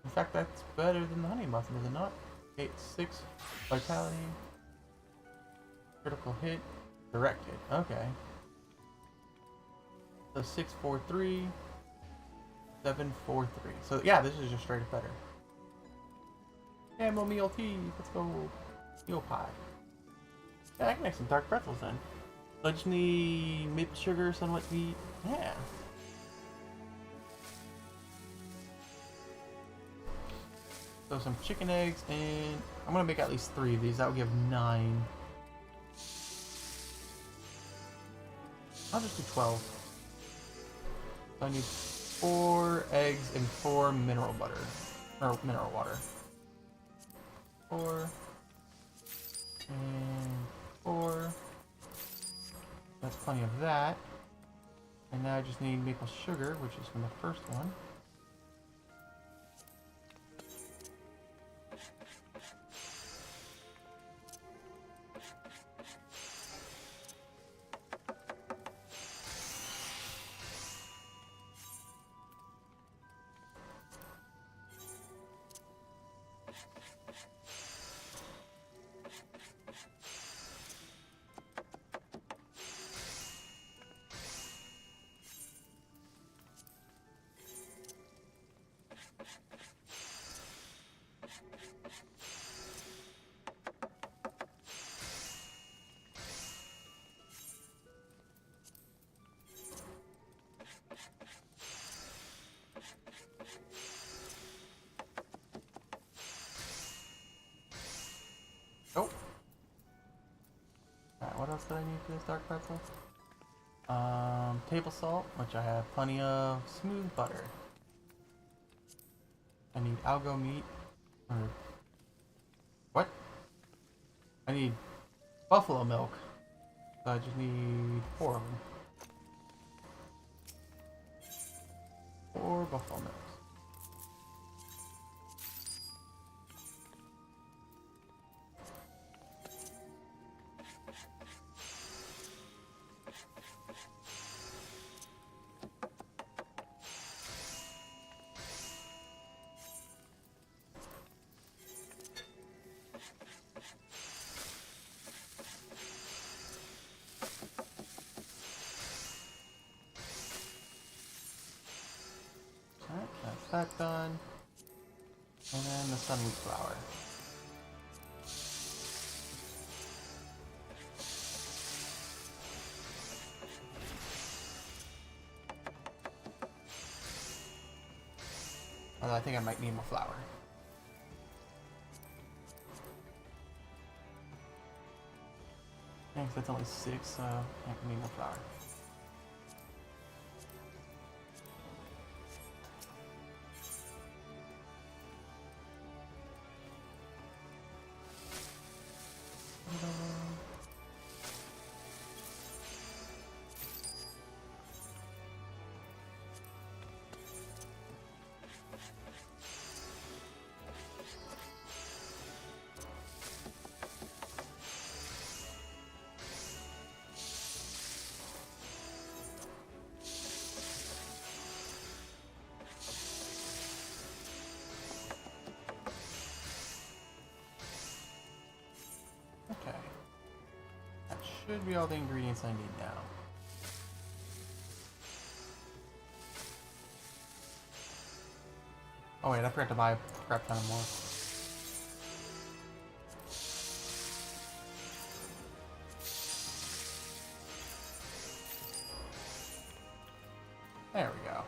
In fact, that's better than the honey muffin, is it not? 8-6 vitality, critical hit, direct hit. Okay. So 6-4-3, 7-4-3. So yeah, this is just straight up better. Camel meal tea. Let's go. Meal pie. Yeah, I can make some dark pretzels then. So I just need maple sugar, sunlight wheat. Yeah. So some chicken eggs, and I'm gonna make at least 3 of these. That will give 9. I'll just do 12. So I need 4 eggs and 4 mineral butter, or mineral water. 4 and 4. That's plenty of that. And now I just need maple sugar, which is from the first one. else did I need for this dark pretzel? Table salt, which I have plenty of. Smooth butter. I need algo meat. Or what? I need buffalo milk. So I just need 4 of them. 4 buffalo milks. Alright, that's that done. And then the sunwheat flour. Although I think I might need more flour. Yeah, 'cause that's only 6, so I need more flour. Okay. That should be all the ingredients I need now. Oh wait, I forgot to buy a crap ton more. There we go.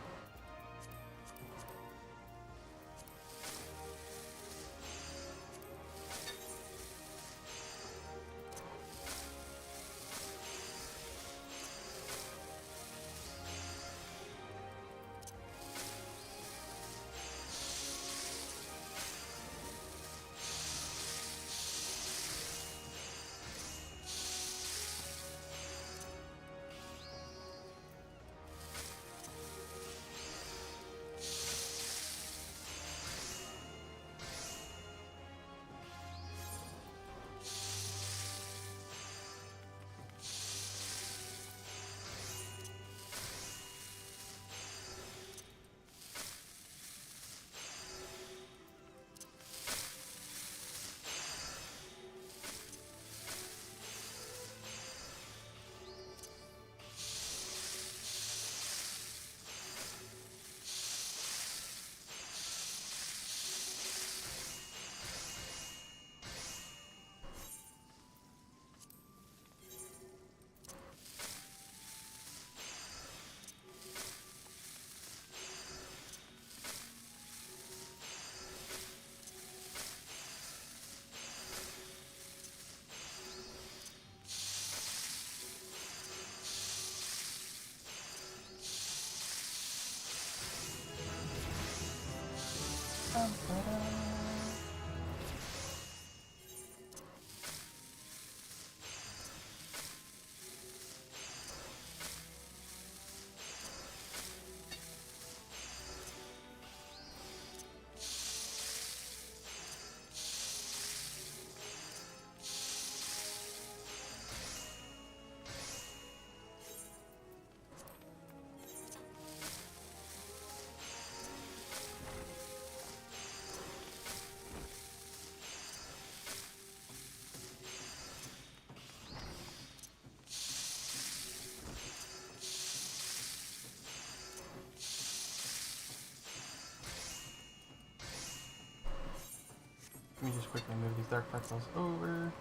Let me just quickly move these dark pretzels over.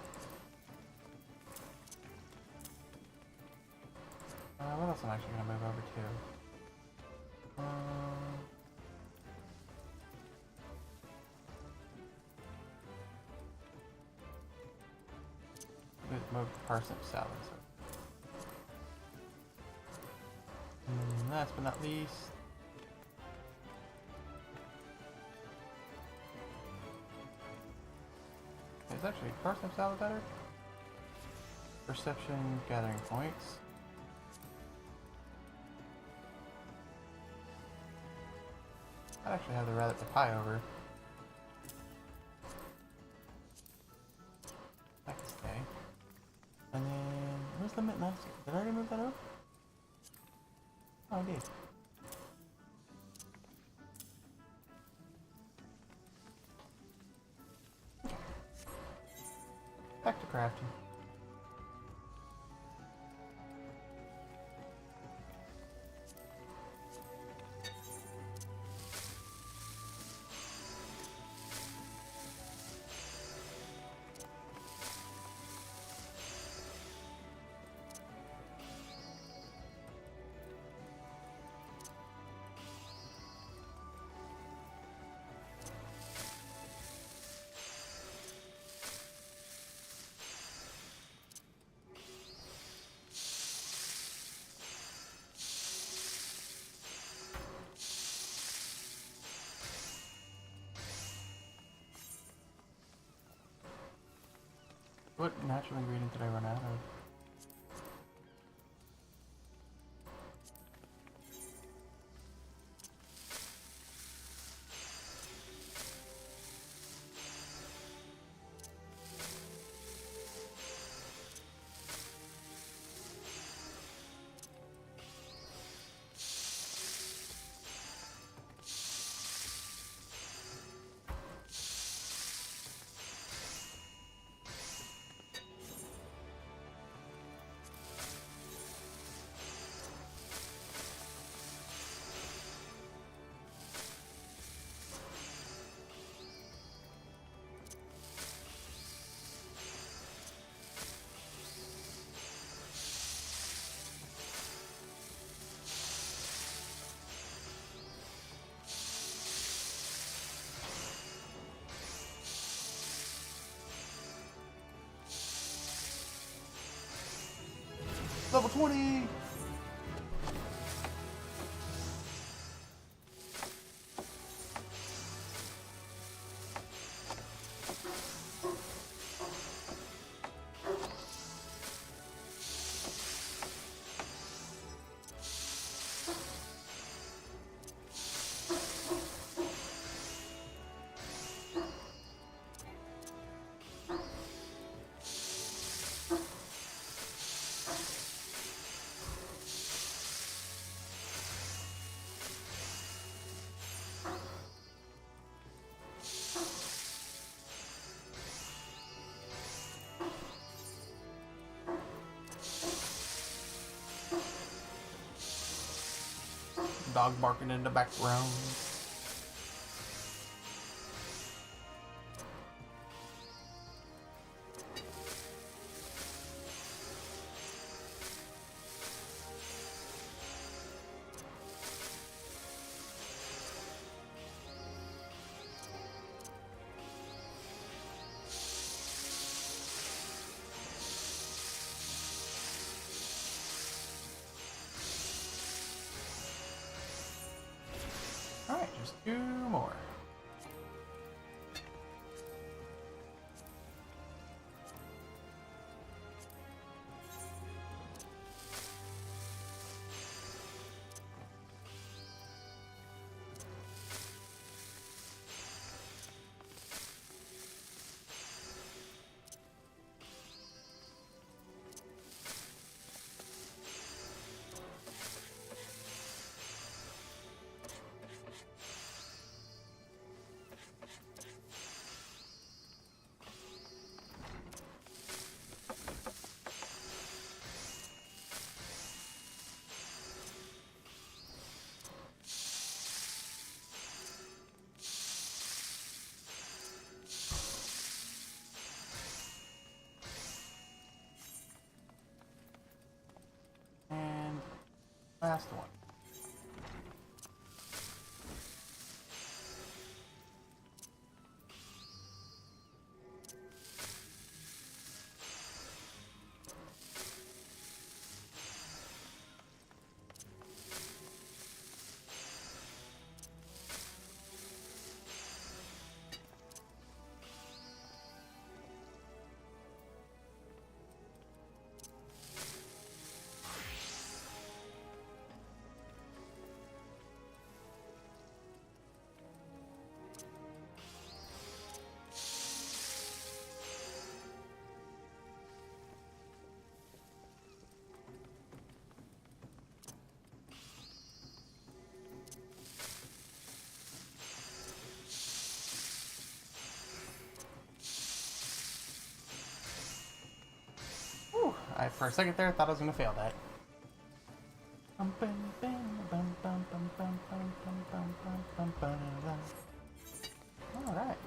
What else am I actually going to move over to? move parsnip salad. So. And last but not least, is actually parsnip salad better? Perception, gathering points. I'd actually have to rather the pie over. That can stay. And then, where's the mint last? Did I already move that over? Oh, I did. Okay. Back to crafting. What natural ingredient did I run out of? Level 20! Dog barking in the background. Alright, just 2 more. And last one. For a second there, I thought I was gonna fail that. Alright.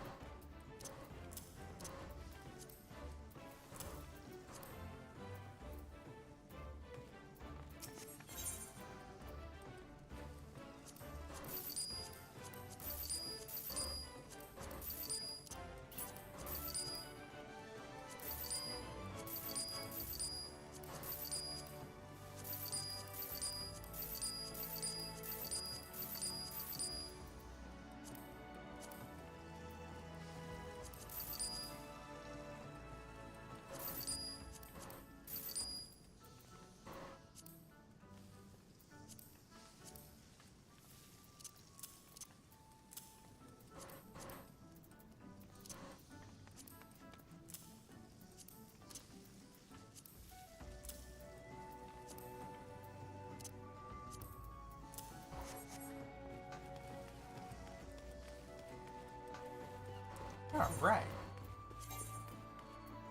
Alright.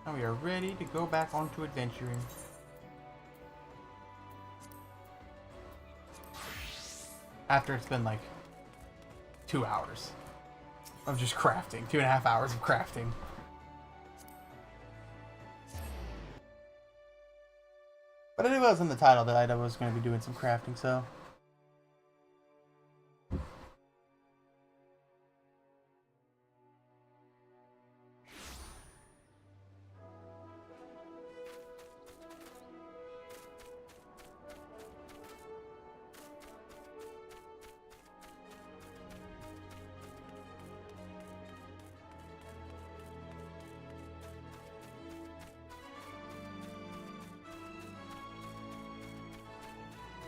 Now we are ready to go back onto adventuring. After it's been like 2 hours of just crafting. 2.5 hours of crafting. But it was in the title that I was going to be doing some crafting, so...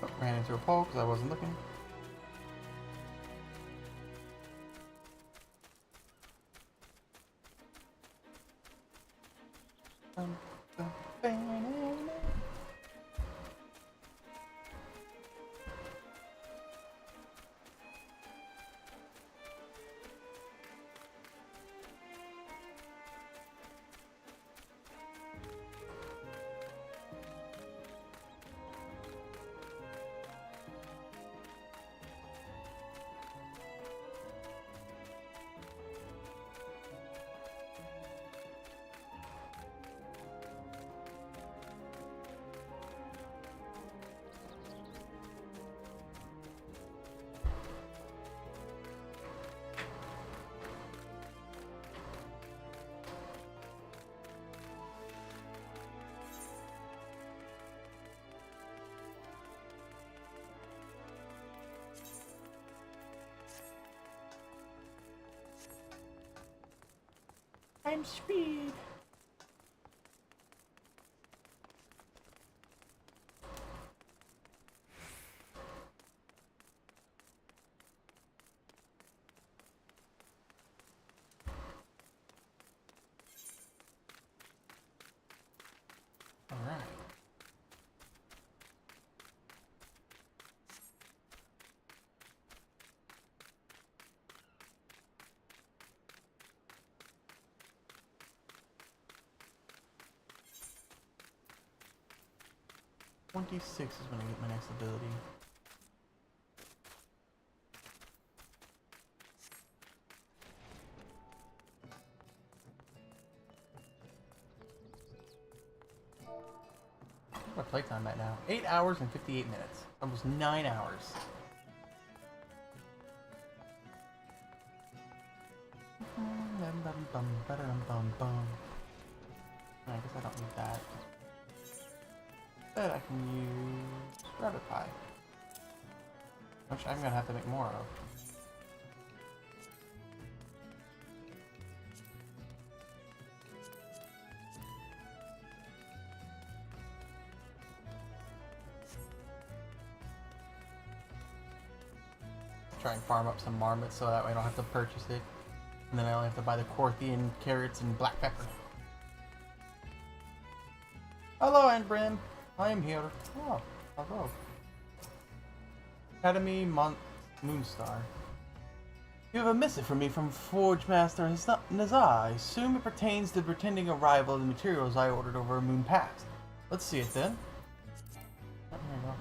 Oh, ran into a pole because I wasn't looking. I'm speed. All right. $26 is when I get my next ability. What's my playtime at now? 8 hours and 58 minutes. Almost 9 hours. I guess I don't need that. Instead, I can use rabbit pie, which I'm gonna have to make more of. Try and farm up some marmots so that way I don't have to purchase it, and then I only have to buy the Corthian carrots and black pepper. Hello, Aunt Brim. I am here. Oh, hello. Academy Moonstar. You have a missive for me from Forge Master Nazar. I assume it pertains to the pretending arrival of the materials I ordered over a moon past. Let's see it then. Oh, here we go.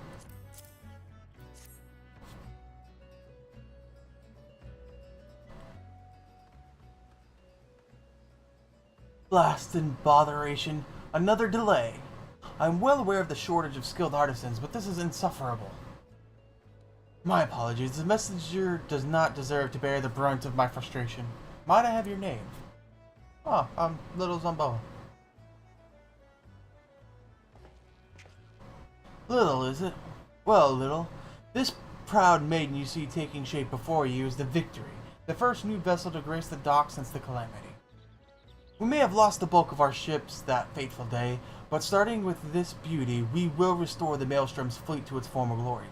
Blast and botheration. Another delay. I'm well aware of the shortage of skilled artisans, but this is insufferable. My apologies. The messenger does not deserve to bear the brunt of my frustration. Might I have your name? Oh, I'm Little Zumbo. Little, is it? Well, Little, this proud maiden you see taking shape before you is the Victory, the first new vessel to grace the dock since the calamity. We may have lost the bulk of our ships that fateful day, but starting with this beauty, we will restore the Maelstrom's fleet to its former glory.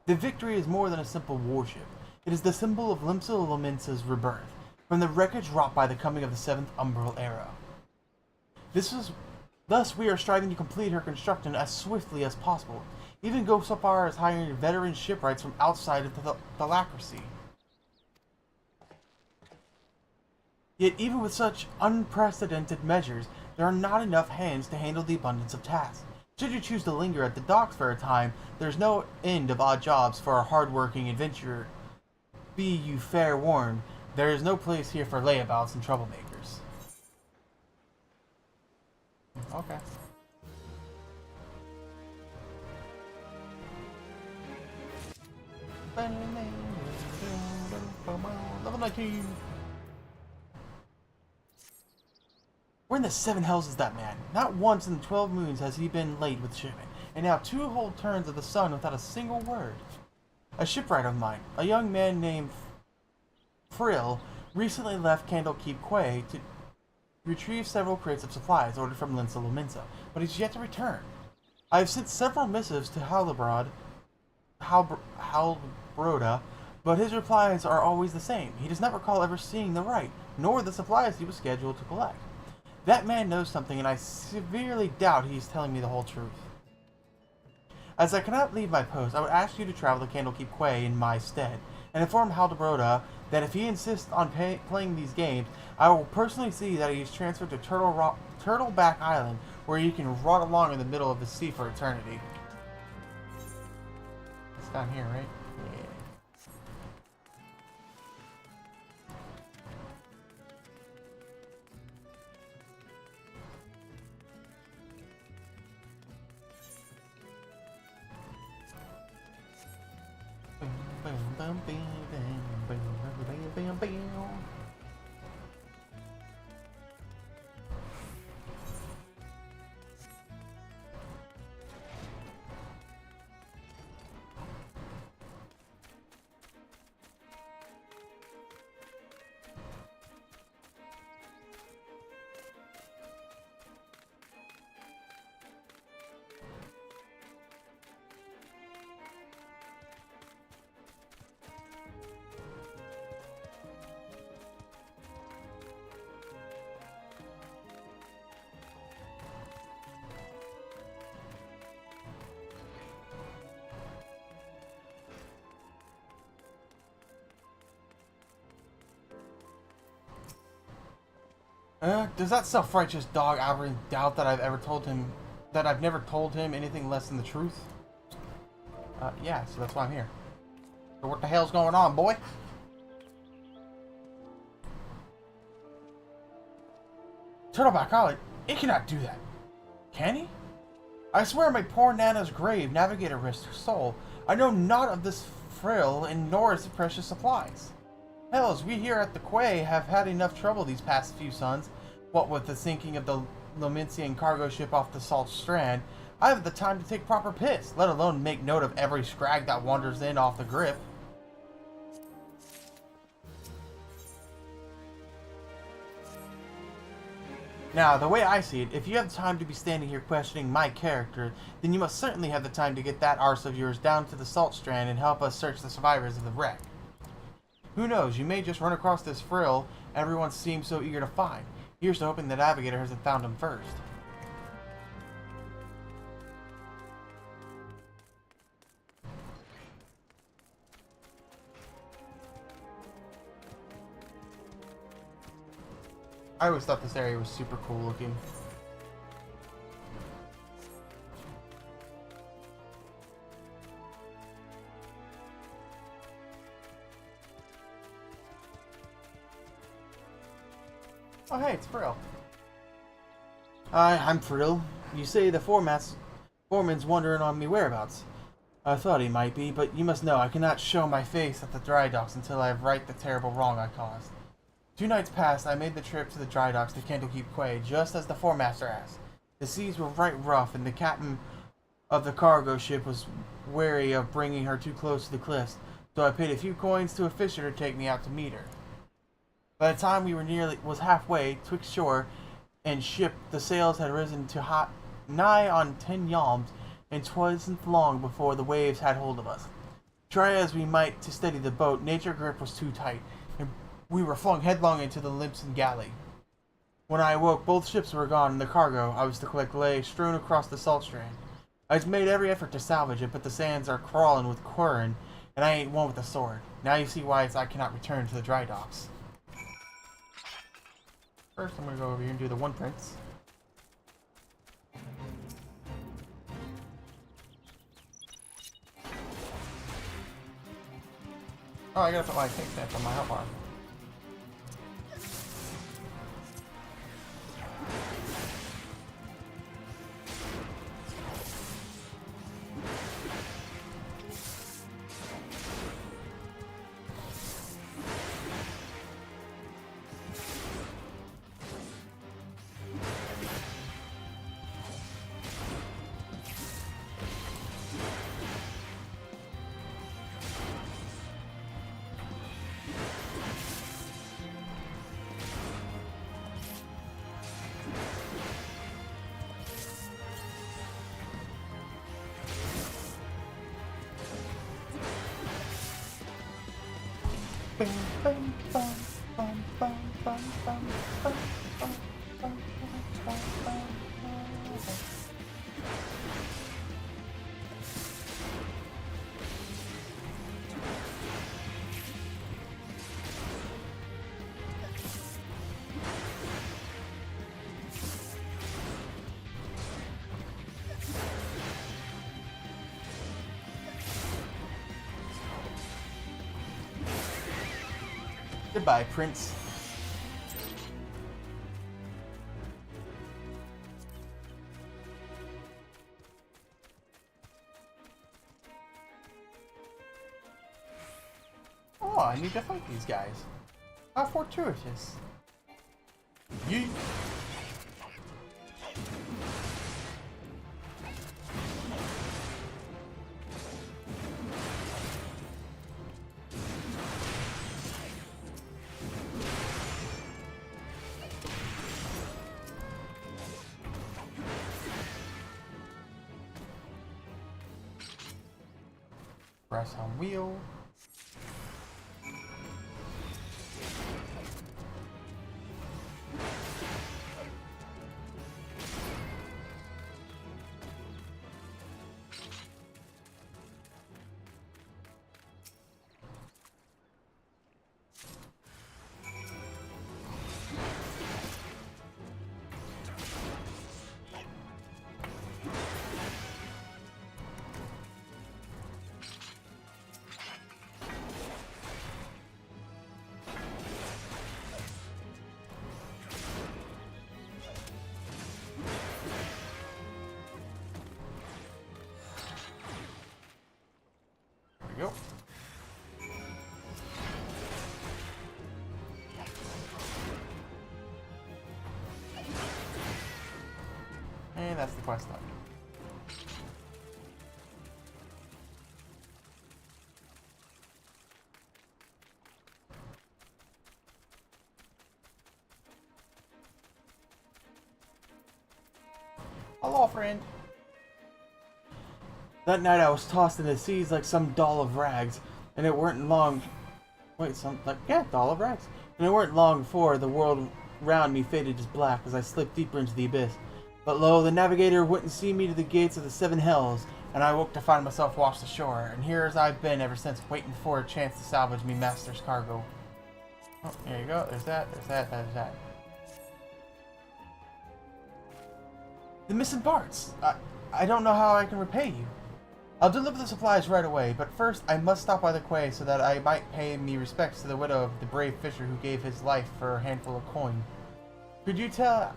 The Victory is more than a simple warship. It is the symbol of Limsa Lominsa's rebirth, from the wreckage wrought by the coming of the 7th Umbral Era. Thus, we are striving to complete her construction as swiftly as possible, even go so far as hiring veteran shipwrights from outside of the Thalacracy. Yet even with such unprecedented measures, there are not enough hands to handle the abundance of tasks. Should you choose to linger at the docks for a time, there's no end of odd jobs for a hard-working adventurer. Be you fair warned, there is no place here for layabouts and troublemakers. Okay. Level 19. Where in the 7 hells is that man? Not once in the 12 moons has he been late with shipment, and now 2 whole turns of the sun without a single word. A shipwright of mine, a young man named Frill, recently left Candlekeep Quay to retrieve several crates of supplies ordered from Limsa Lominsa, but he's yet to return. I have sent several missives to Halbroda, but his replies are always the same. He does not recall ever seeing the right, nor the supplies he was scheduled to collect. That man knows something, and I severely doubt he is telling me the whole truth. As I cannot leave my post, I would ask you to travel to Candlekeep Quay in my stead, and inform Halbroda that if he insists on playing these games, I will personally see that he is transferred to Turtleback Island, where he can rot along in the middle of the sea for eternity. It's down here, right? Yeah. Does that self-righteous dog Alvin doubt that I've never told him anything less than the truth? Yeah, so that's why I'm here. So what the hell's going on, boy? Turtleback Island? He cannot do that. Can he? I swear on my poor Nana's grave, Navigator risked her soul. I know not of this frill, and nor its precious supplies. Hells, we here at the Quay have had enough trouble these past few suns. What with the sinking of the Lominsian cargo ship off the Salt Strand, I haven't the time to take proper piss, let alone make note of every scrag that wanders in off the grip. Now, the way I see it, if you have the time to be standing here questioning my character, then you must certainly have the time to get that arse of yours down to the Salt Strand and help us search the survivors of the wreck. Who knows, you may just run across this frill everyone seems so eager to find. Here's to hoping the Navigator hasn't found him first. I always thought this area was super cool looking. Oh, hey, it's Frill. I'm Frill. You say the foreman's wondering on me whereabouts. I thought he might be, but you must know I cannot show my face at the dry docks until I have right the terrible wrong I caused. 2 nights past, I made the trip to the dry docks to Candlekeep Quay, just as the foremaster asked. The seas were right rough, and the captain of the cargo ship was wary of bringing her too close to the cliffs, so I paid a few coins to a fisher to take me out to meet her. By the time we were was halfway twixt shore and ship, the sails had risen to nigh on 10 yalms, and 'twasn't long before the waves had hold of us. Try as we might to steady the boat, nature grip was too tight, and we were flung headlong into the Limpson galley. When I awoke, both ships were gone, and the cargo I was to collect lay strewn across the salt strand. I've made every effort to salvage it, but the sands are crawling with quarren, and I ain't one with a sword. Now you see why I cannot return to the dry docks. First, I'm going to go over here and do the one prince. Oh, I gotta put my tank stamp on my health bar. Goodbye, Prince. Oh, I need to fight these guys. How fortuitous. Yeet. Press on wheel. There we go. And that's the quest done. Hello, friend. That night I was tossed in the seas like some doll of rags, and it weren't long... doll of rags. And it weren't long before the world round me faded as black as I slipped deeper into the abyss. But lo, the navigator wouldn't see me to the gates of the 7 hells, and I woke to find myself washed ashore, and here as I've been ever since, waiting for a chance to salvage me master's cargo. Oh, there you go. There's that, there's that. The missing parts! I don't know how I can repay you. I'll deliver the supplies right away, but first I must stop by the quay so that I might pay me respects to the widow of the brave fisher who gave his life for a handful of coin. Could you tell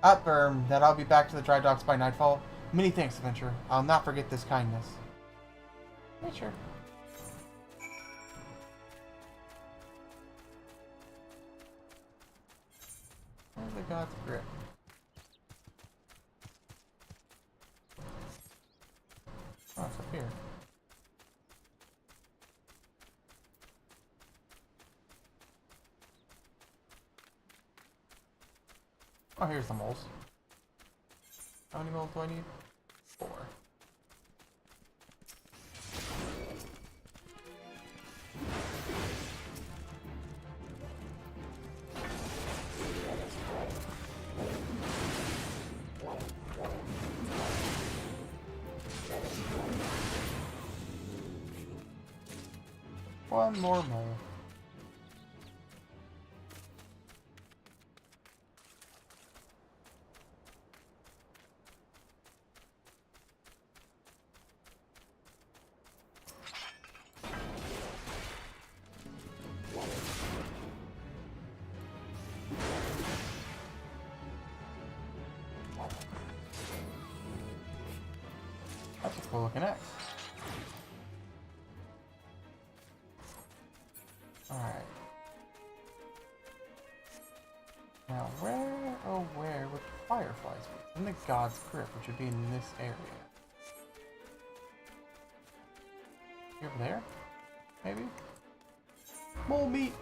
Upburn that I'll be back to the dry docks by nightfall? Many thanks, adventurer. I'll not forget this kindness. Yeah, sure. Where's the God's grip? Oh, it's up here. Oh, here's the moles. How many moles do I need? 4. One more mole. That's a cool looking X. Alright. Now where, oh where would fireflies be? In the God's Grip, which would be in this area. Over there? Maybe? Mole meat!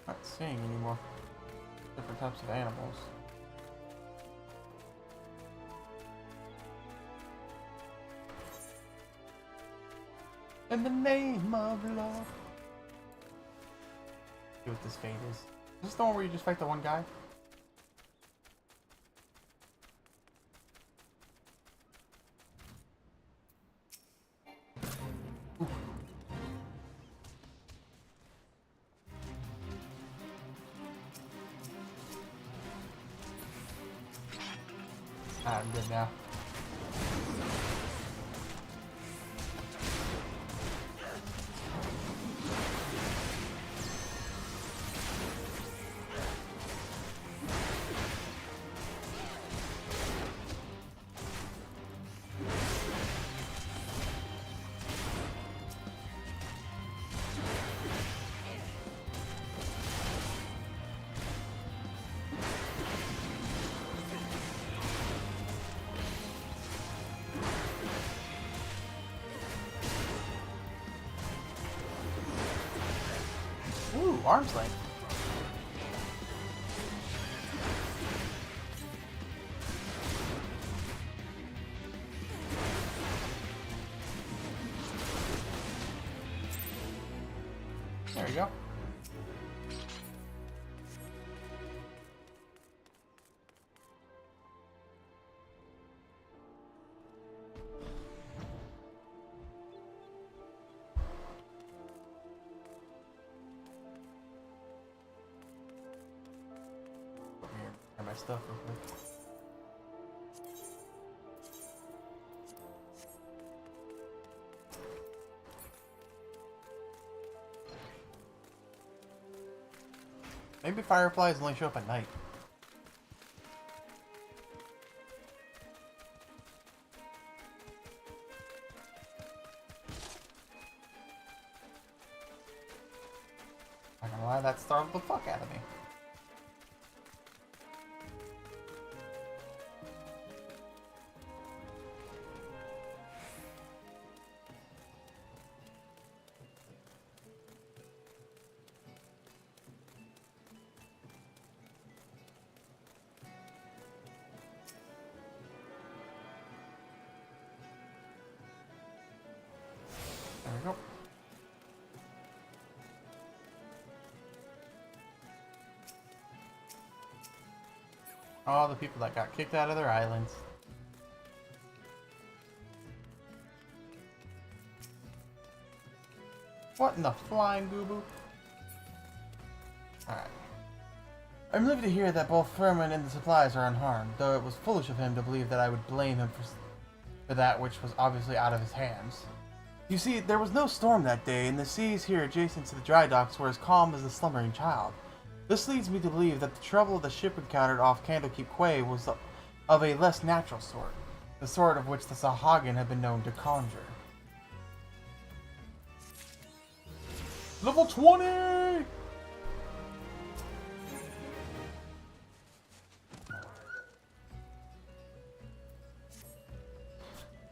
Not seeing anymore. Different types of animals. In the name of love. See what this fate is. Is this the one where you just fight the one guy? Oof. I'm good now. Ooh, arm's length. There you go. My stuff real quick. Maybe fireflies only show up at night. Not gonna lie, that startled the fuck out of me. All the people that got kicked out of their islands. What in the flying boo-boo? Alright. I'm relieved to hear that both Furman and the supplies are unharmed, though it was foolish of him to believe that I would blame him for that which was obviously out of his hands. You see, there was no storm that day, and the seas here adjacent to the dry docks were as calm as a slumbering child. This leads me to believe that the trouble the ship encountered off Candlekeep Quay was of a less natural sort, the sort of which the Sahagin had been known to conjure. Level 20!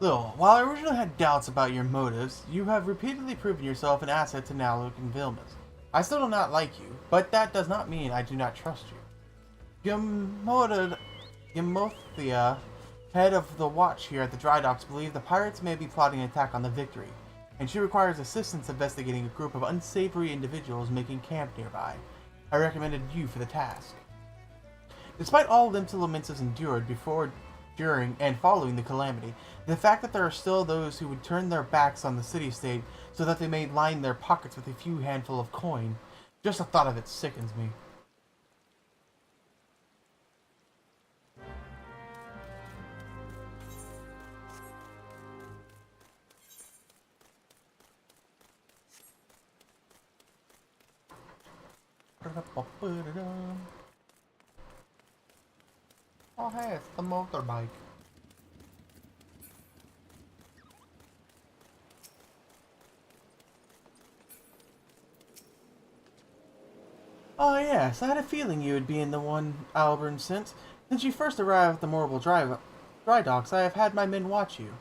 Lil, while I originally had doubts about your motives, you have repeatedly proven yourself an asset to Naluk and Vilnius. I still do not like you, but that does not mean I do not trust you. Ymothia, head of the watch here at the dry docks, believes the pirates may be plotting an attack on the Victory, and she requires assistance investigating a group of unsavory individuals making camp nearby. I recommended you for the task. Despite all Limsa Lamentis endured before, during, and following the calamity, the fact that there are still those who would turn their backs on the city-state so that they may line their pockets with a few handful of coin, just the thought of it sickens me. Oh hey, it's the motorbike. Oh yes, I had a feeling you would be in the one Albern sent. Since you first arrived at the Morable dry docks, I have had my men watch you.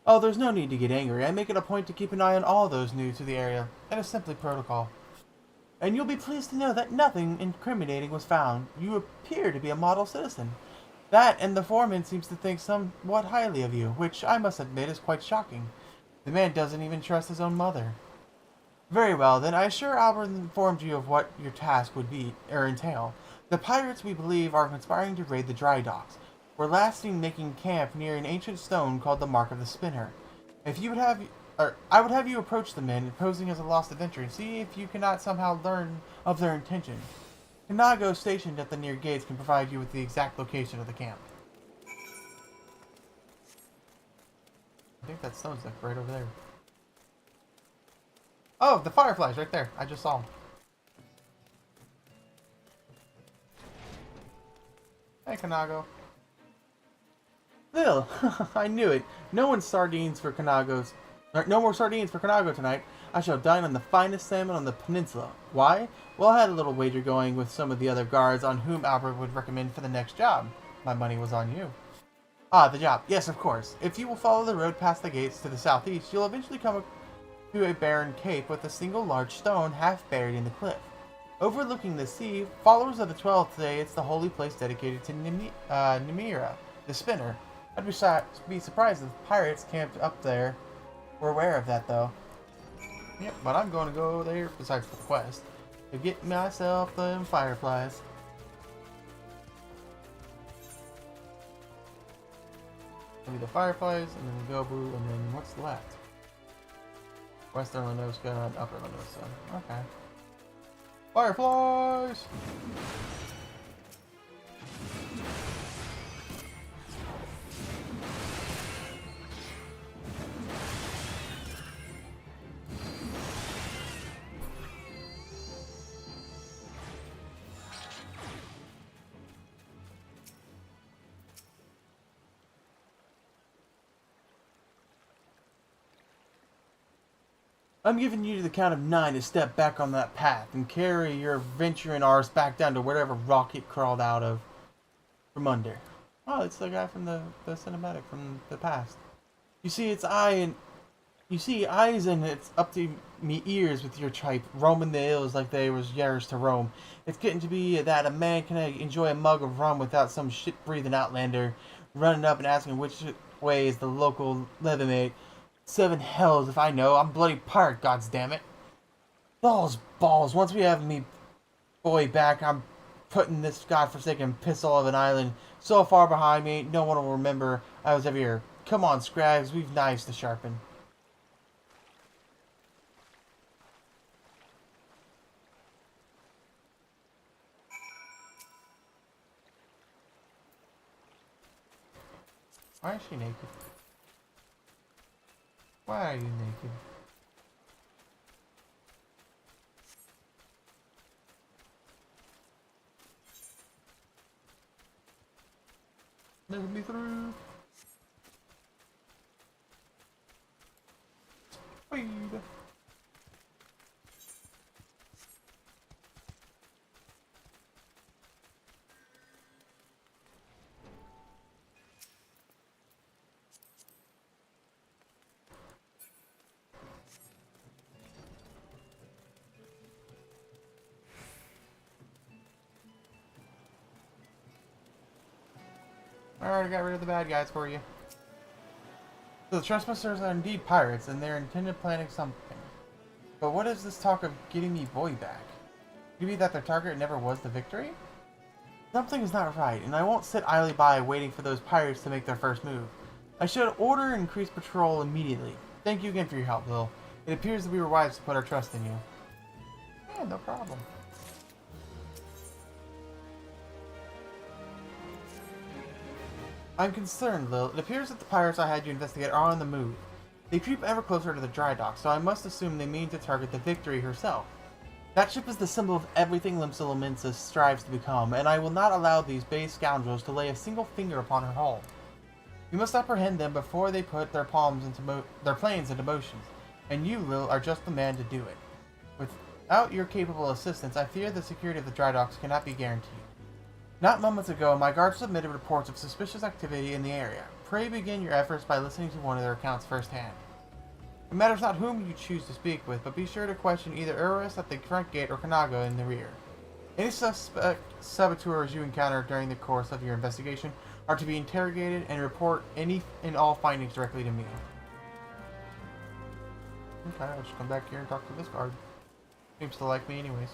Oh, there's no need to get angry. I make it a point to keep an eye on all those new to the area. That is simply protocol. And you'll be pleased to know that nothing incriminating was found. You appear to be a model citizen. That and the foreman seems to think somewhat highly of you, which I must admit is quite shocking. The man doesn't even trust his own mother. Very well, then I assure Albert informed you of what your task would be, or entail. The pirates, we believe, are conspiring to raid the dry docks. We're last seen making camp near an ancient stone called the Mark of the Spinner. If you would have, I would have you approach the men, posing as a lost adventurer, and see if you cannot somehow learn of their intention. Kanago, stationed at the near gates, can provide you with the exact location of the camp. I think that stone's like right over there. Oh, the fireflies right there. I just saw them. Hey, Kanago. Lil, I knew it. No more sardines for Kanago tonight. I shall dine on the finest salmon on the peninsula. Why? Well, I had a little wager going with some of the other guards on whom Albert would recommend for the next job. My money was on you. Ah, the job. Yes, of course. If you will follow the road past the gates to the southeast, you'll eventually come to a barren cape with a single large stone half buried in the cliff. Overlooking the sea, followers of the 12th say it's the holy place dedicated to Nimira, the spinner. I'd be surprised if pirates camped up there. We're aware of that, though. Yep, but I'm going to go there, besides the quest, to get myself them fireflies. Maybe the fireflies, and then the Gobu, and then what's left? Western Lenoska and Upper Lenoska. Okay. Fireflies! I'm giving you to the count of 9 to step back on that path and carry your adventuring arse back down to wherever rock it crawled out of from under. Oh, it's the guy from the cinematic from the past. You see, eyes and it's up to me ears with your tripe roaming the hills like they was yours to roam. It's getting to be that a man can enjoy a mug of rum without some shit-breathing outlander running up and asking which way is the local leathermate. 7 hells if I know. I'm bloody pirate, goddammit. Those balls. Once we have me boy back, I'm putting this godforsaken pistol of an island So far behind me, no one will remember I was ever here. Come on, Scrags, we've knives to sharpen. Why is she naked? Why are you naked? Let me through. Speed. I already got rid of the bad guys for you. So the trespassers are indeed pirates, and they're intended planning something. But what is this talk of getting me boy back? Could it be that their target never was the victory? Something is not right, and I won't sit idly by waiting for those pirates to make their first move. I should order increased patrol immediately. Thank you again for your help, Lil. It appears that we were wise to put our trust in you. Yeah, no problem. I'm concerned, Lil. It appears that the pirates I had you investigate are on the move. They creep ever closer to the dry dock, so I must assume they mean to target the Victory herself. That ship is the symbol of everything Limsa strives to become, and I will not allow these base scoundrels to lay a single finger upon her hull. We must apprehend them before they put their planes into motion, and you, Lil, are just the man to do it. Without your capable assistance, I fear the security of the dry docks cannot be guaranteed. Not moments ago, my guards submitted reports of suspicious activity in the area. Pray begin your efforts by listening to one of their accounts firsthand. It matters not whom you choose to speak with, but be sure to question either Urus at the front gate or Kanaga in the rear. Any suspect saboteurs you encounter during the course of your investigation are to be interrogated and report any and all findings directly to me. Okay, I'll just come back here and talk to this guard. Seems to like me anyways.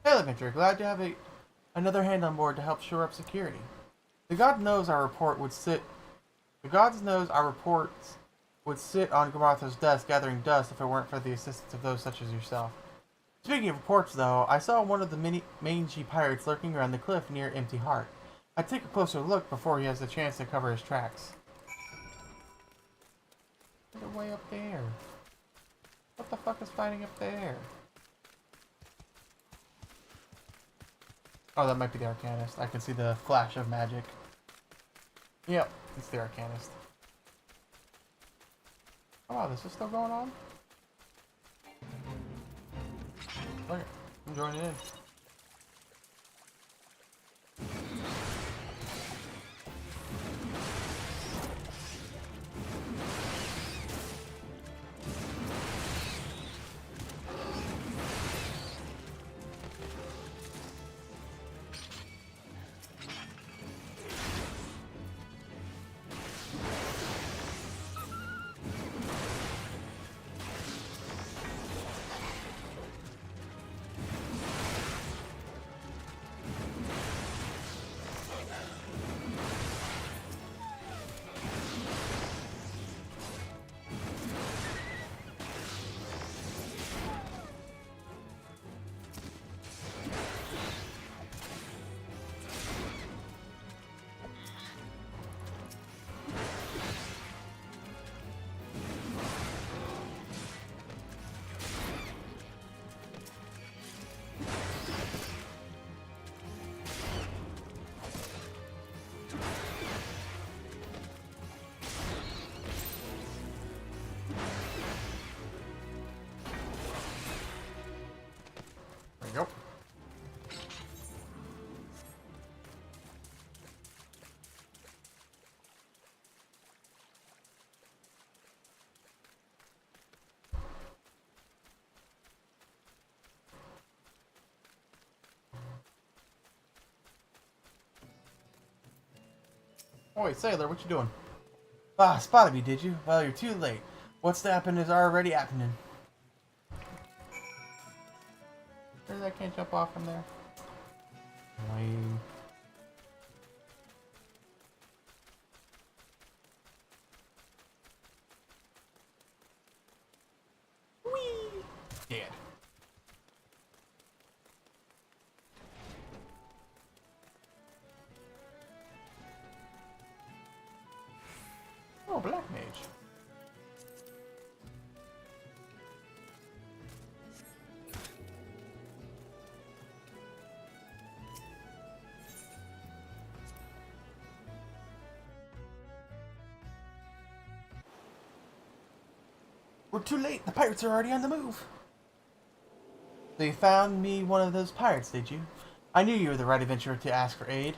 Hey, Adventure, glad to have another hand on board to help shore up security. The gods knows our reports would sit on Gamartha's desk gathering dust if it weren't for the assistance of those such as yourself. Speaking of reports, though, I saw one of the mangy pirates lurking around the cliff near Empty Heart. I'd take a closer look before he has the chance to cover his tracks. They're way up there. What the fuck is fighting up there? Oh, that might be the Arcanist. I can see the flash of magic. Yep, it's the Arcanist. Oh wow, this is still going on? Okay, I'm joining in. There we go. Oh wait, Sailor, what you doing? Ah, spotted me, did you? Well, you're too late. What's to happen is already happening. I can't jump off from there. Lame. Whee! Dead. Oh, black mage. We're too late. The pirates are already on the move. So you found me one of those pirates, did you? I knew you were the right adventurer to ask for aid.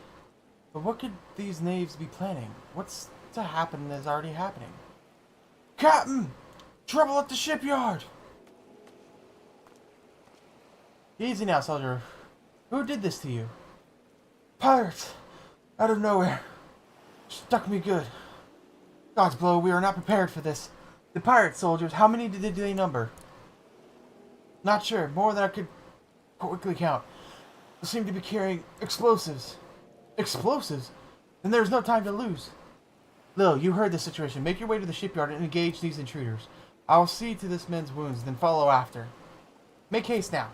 But what could these knaves be planning? What's to happen is already happening. Captain! Trouble at the shipyard! Easy now, soldier. Who did this to you? Pirates! Out of nowhere. Stuck me good. God's blow, we are not prepared for this. The pirate soldiers, how many did they number? Not sure. More than I could quickly count. They seem to be carrying explosives. Explosives? Then there's no time to lose. Lil, you heard the situation. Make your way to the shipyard and engage these intruders. I will see to this man's wounds, then follow after. Make haste now.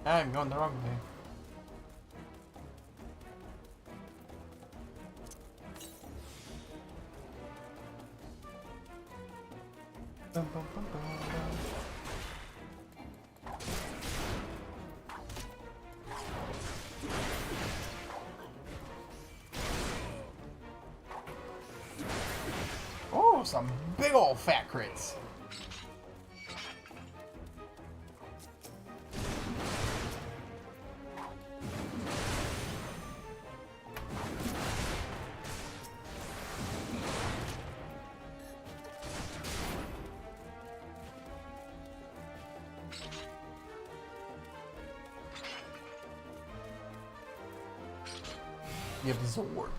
I'm going the wrong way. Bum, bum, bum, bum, bum. Oh, some big old fat crits. You have the sword.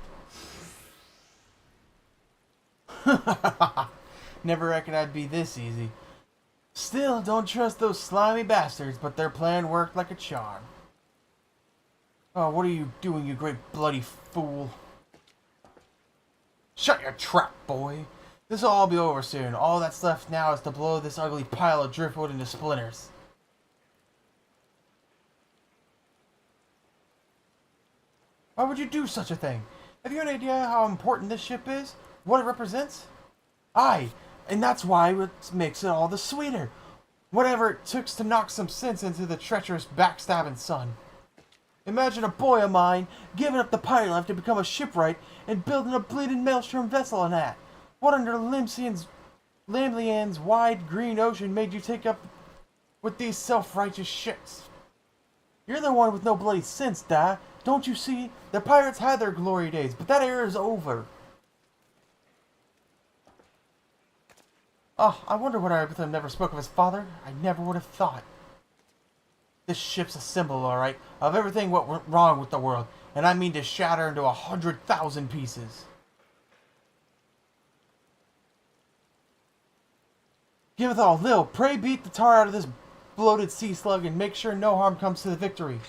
Never reckoned I'd be this easy. Still, don't trust those slimy bastards, but their plan worked like a charm. Oh, what are you doing, you great bloody fool? Shut your trap, boy. This'll all be over soon. All that's left now is to blow this ugly pile of driftwood into splinters. Why would you do such a thing? Have you any idea how important this ship is? What it represents? Aye, and that's why it makes it all the sweeter. Whatever it took to knock some sense into the treacherous backstabbing son. Imagine a boy of mine giving up the pirate life to become a shipwright and building a bleeding maelstrom vessel in that. What under Lamlian's wide green ocean made you take up with these self-righteous ships? You're the one with no bloody sense, Da. Don't you see? The pirates had their glory days, but that era is over. Oh, I wonder what Abraham never spoke of his father. I never would have thought. This ship's a symbol, alright, of everything what went wrong with the world, and I mean to shatter into 100,000 pieces. Give it all, Lil, pray beat the tar out of this bloated sea slug and make sure no harm comes to the Victory.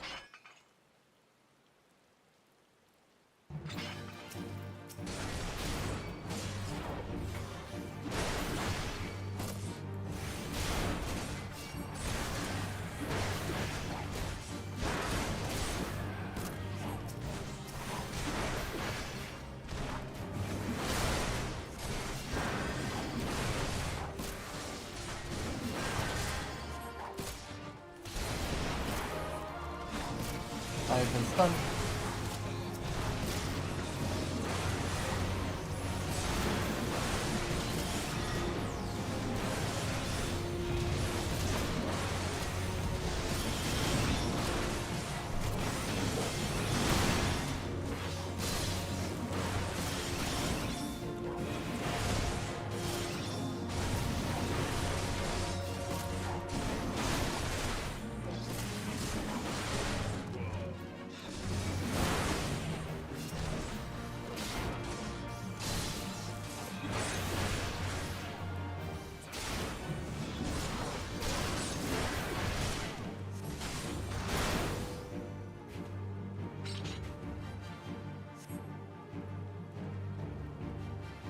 I've been stunned.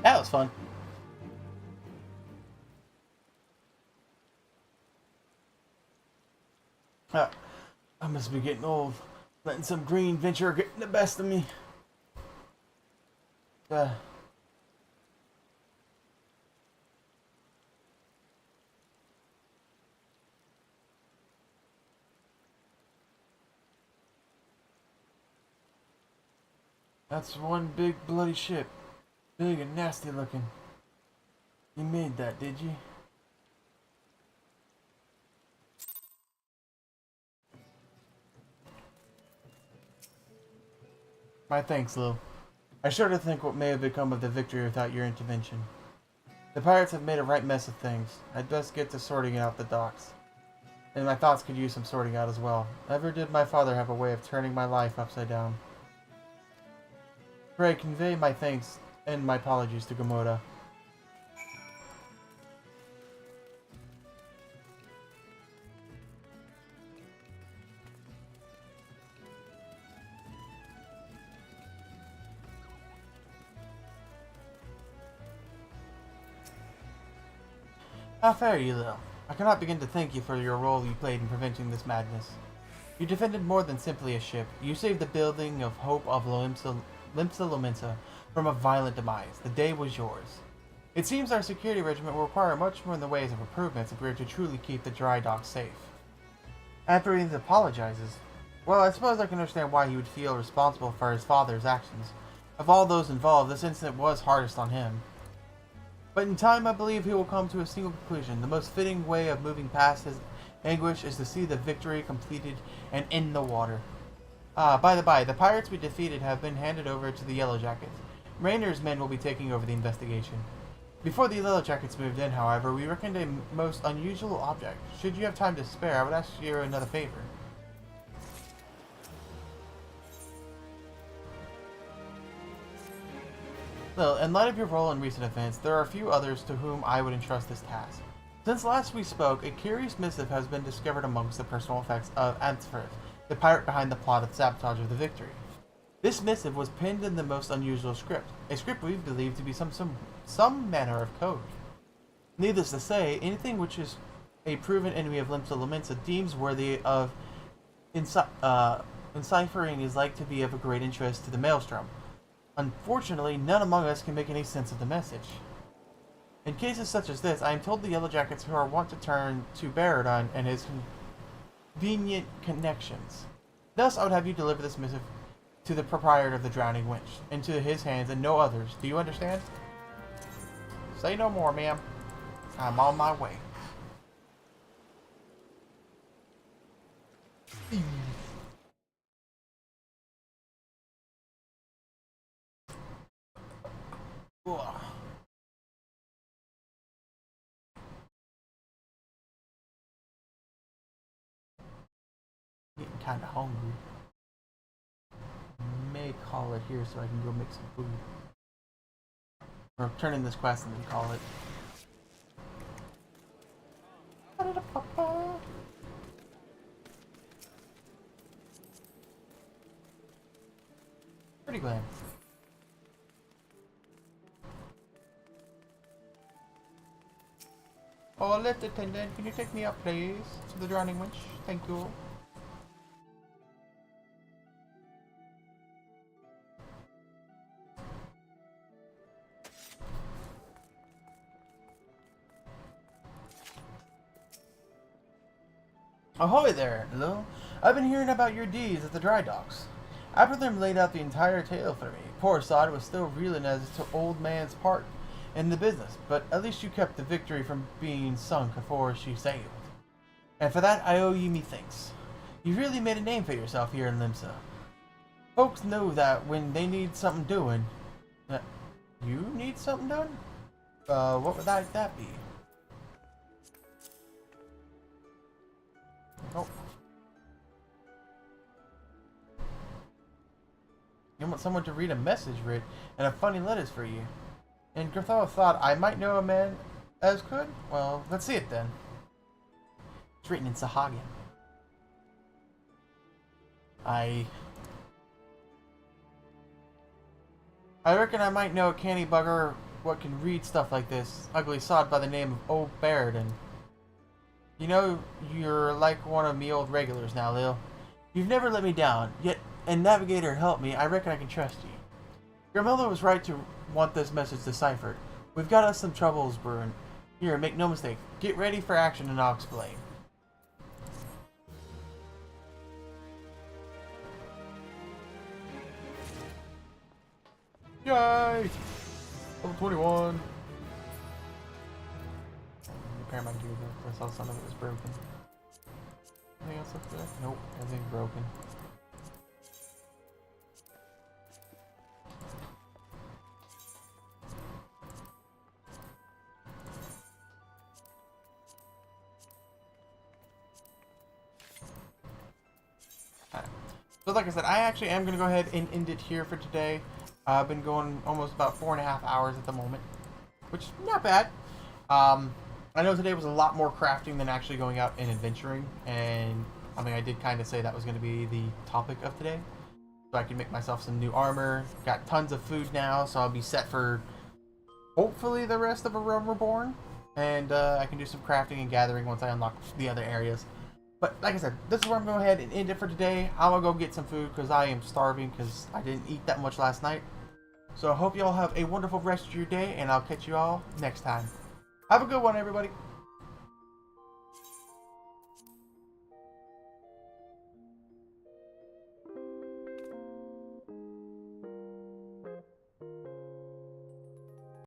That was fun. I must be getting old. Letting some green venture get the best of me. Uh, that's one big bloody ship. Big and nasty looking. You made that, did you? My thanks, Lil. I shudder to think what may have become of the victory without your intervention. The pirates have made a right mess of things. I'd best get to sorting out the docks. And my thoughts could use some sorting out as well. Never did my father have a way of turning my life upside down. Pray convey my thanks and my apologies to Gamoda. How fare you, Lil? I cannot begin to thank you for your role you played in preventing this madness. You defended more than simply a ship. You saved the building of Hope of Limsa Lominsa from a violent demise. The day was yours. It seems our security regiment will require much more in the ways of improvements if we are to truly keep the dry dock safe. After apologizes. Well, I suppose I can understand why he would feel responsible for his father's actions. Of all those involved, this incident was hardest on him. But in time, I believe he will come to a single conclusion. The most fitting way of moving past his anguish is to see the victory completed and in the water. By the by, the pirates we defeated have been handed over to the Yellow Jackets. Rainer's men will be taking over the investigation. Before the Yellow Jackets moved in, however, we reckoned a most unusual object. Should you have time to spare, I would ask you another favor. Still, in light of your role in recent events, there are a few others to whom I would entrust this task. Since last we spoke, a curious missive has been discovered amongst the personal effects of FFXIV, the pirate behind the plot of sabotage of the victory. This missive was penned in the most unusual script, a script we believe to be some manner of code. Needless to say, anything which is a proven enemy of Limsa Lominsa deems worthy of enciphering is like to be of a great interest to the Maelstrom. Unfortunately, none among us can make any sense of the message. In cases such as this, I am told the Yellow Jackets who are wont to turn to Baradon and his convenient connections. Thus, I would have you deliver this missive to the proprietor of the Drowning Winch, into his hands and no others. Do you understand? Say no more, ma'am. I'm on my way. Getting kind of hungry. May call it here so I can go make some food. Or turn in this quest and then call it. Pretty glad. Oh, lift attendant, can you take me up, please, to the Drowning Winch? Thank you. Ahoy there, Lil. I've been hearing about your deeds at the dry docks. Abertham laid out the entire tale for me. Poor Sod was still reeling as to old man's part in the business, but at least you kept the victory from being sunk before she sailed. And for that, I owe you me thanks. You really made a name for yourself here in Limsa. Folks know that when they need something doing... you need something done? What would that be? Oh. You want someone to read a message writ and a funny letters for you. And Grathoa thought I might know a man as could? Well, let's see it then. It's written in Sahagin. I reckon I might know a canny bugger what can read stuff like this. Ugly sod by the name of Old Baradin. You know, you're like one of me old regulars now, Lil. You've never let me down, yet, and Navigator helped me, I reckon I can trust you. Your mother was right to want this message deciphered. We've got us some troubles brewing. Here, make no mistake. Get ready for action and I'll explain. Yay! Level 21. Repair my gear though, I saw some of it was broken. Anything else up there? Nope, everything's broken. So like I said, I actually am going to go ahead and end it here for today. I've been going almost about 4.5 hours at the moment, which is not bad. I know today was a lot more crafting than actually going out and adventuring, and I mean I did kind of say that was going to be the topic of today. So I can make myself some new armor, got tons of food now, so I'll be set for hopefully the rest of A Realm Reborn, and I can do some crafting and gathering once I unlock the other areas. But like I said, this is where I'm going to go ahead and end it for today. I'm going to go get some food because I am starving because I didn't eat that much last night. So I hope you all have a wonderful rest of your day, and I'll catch you all next time. Have a good one, everybody.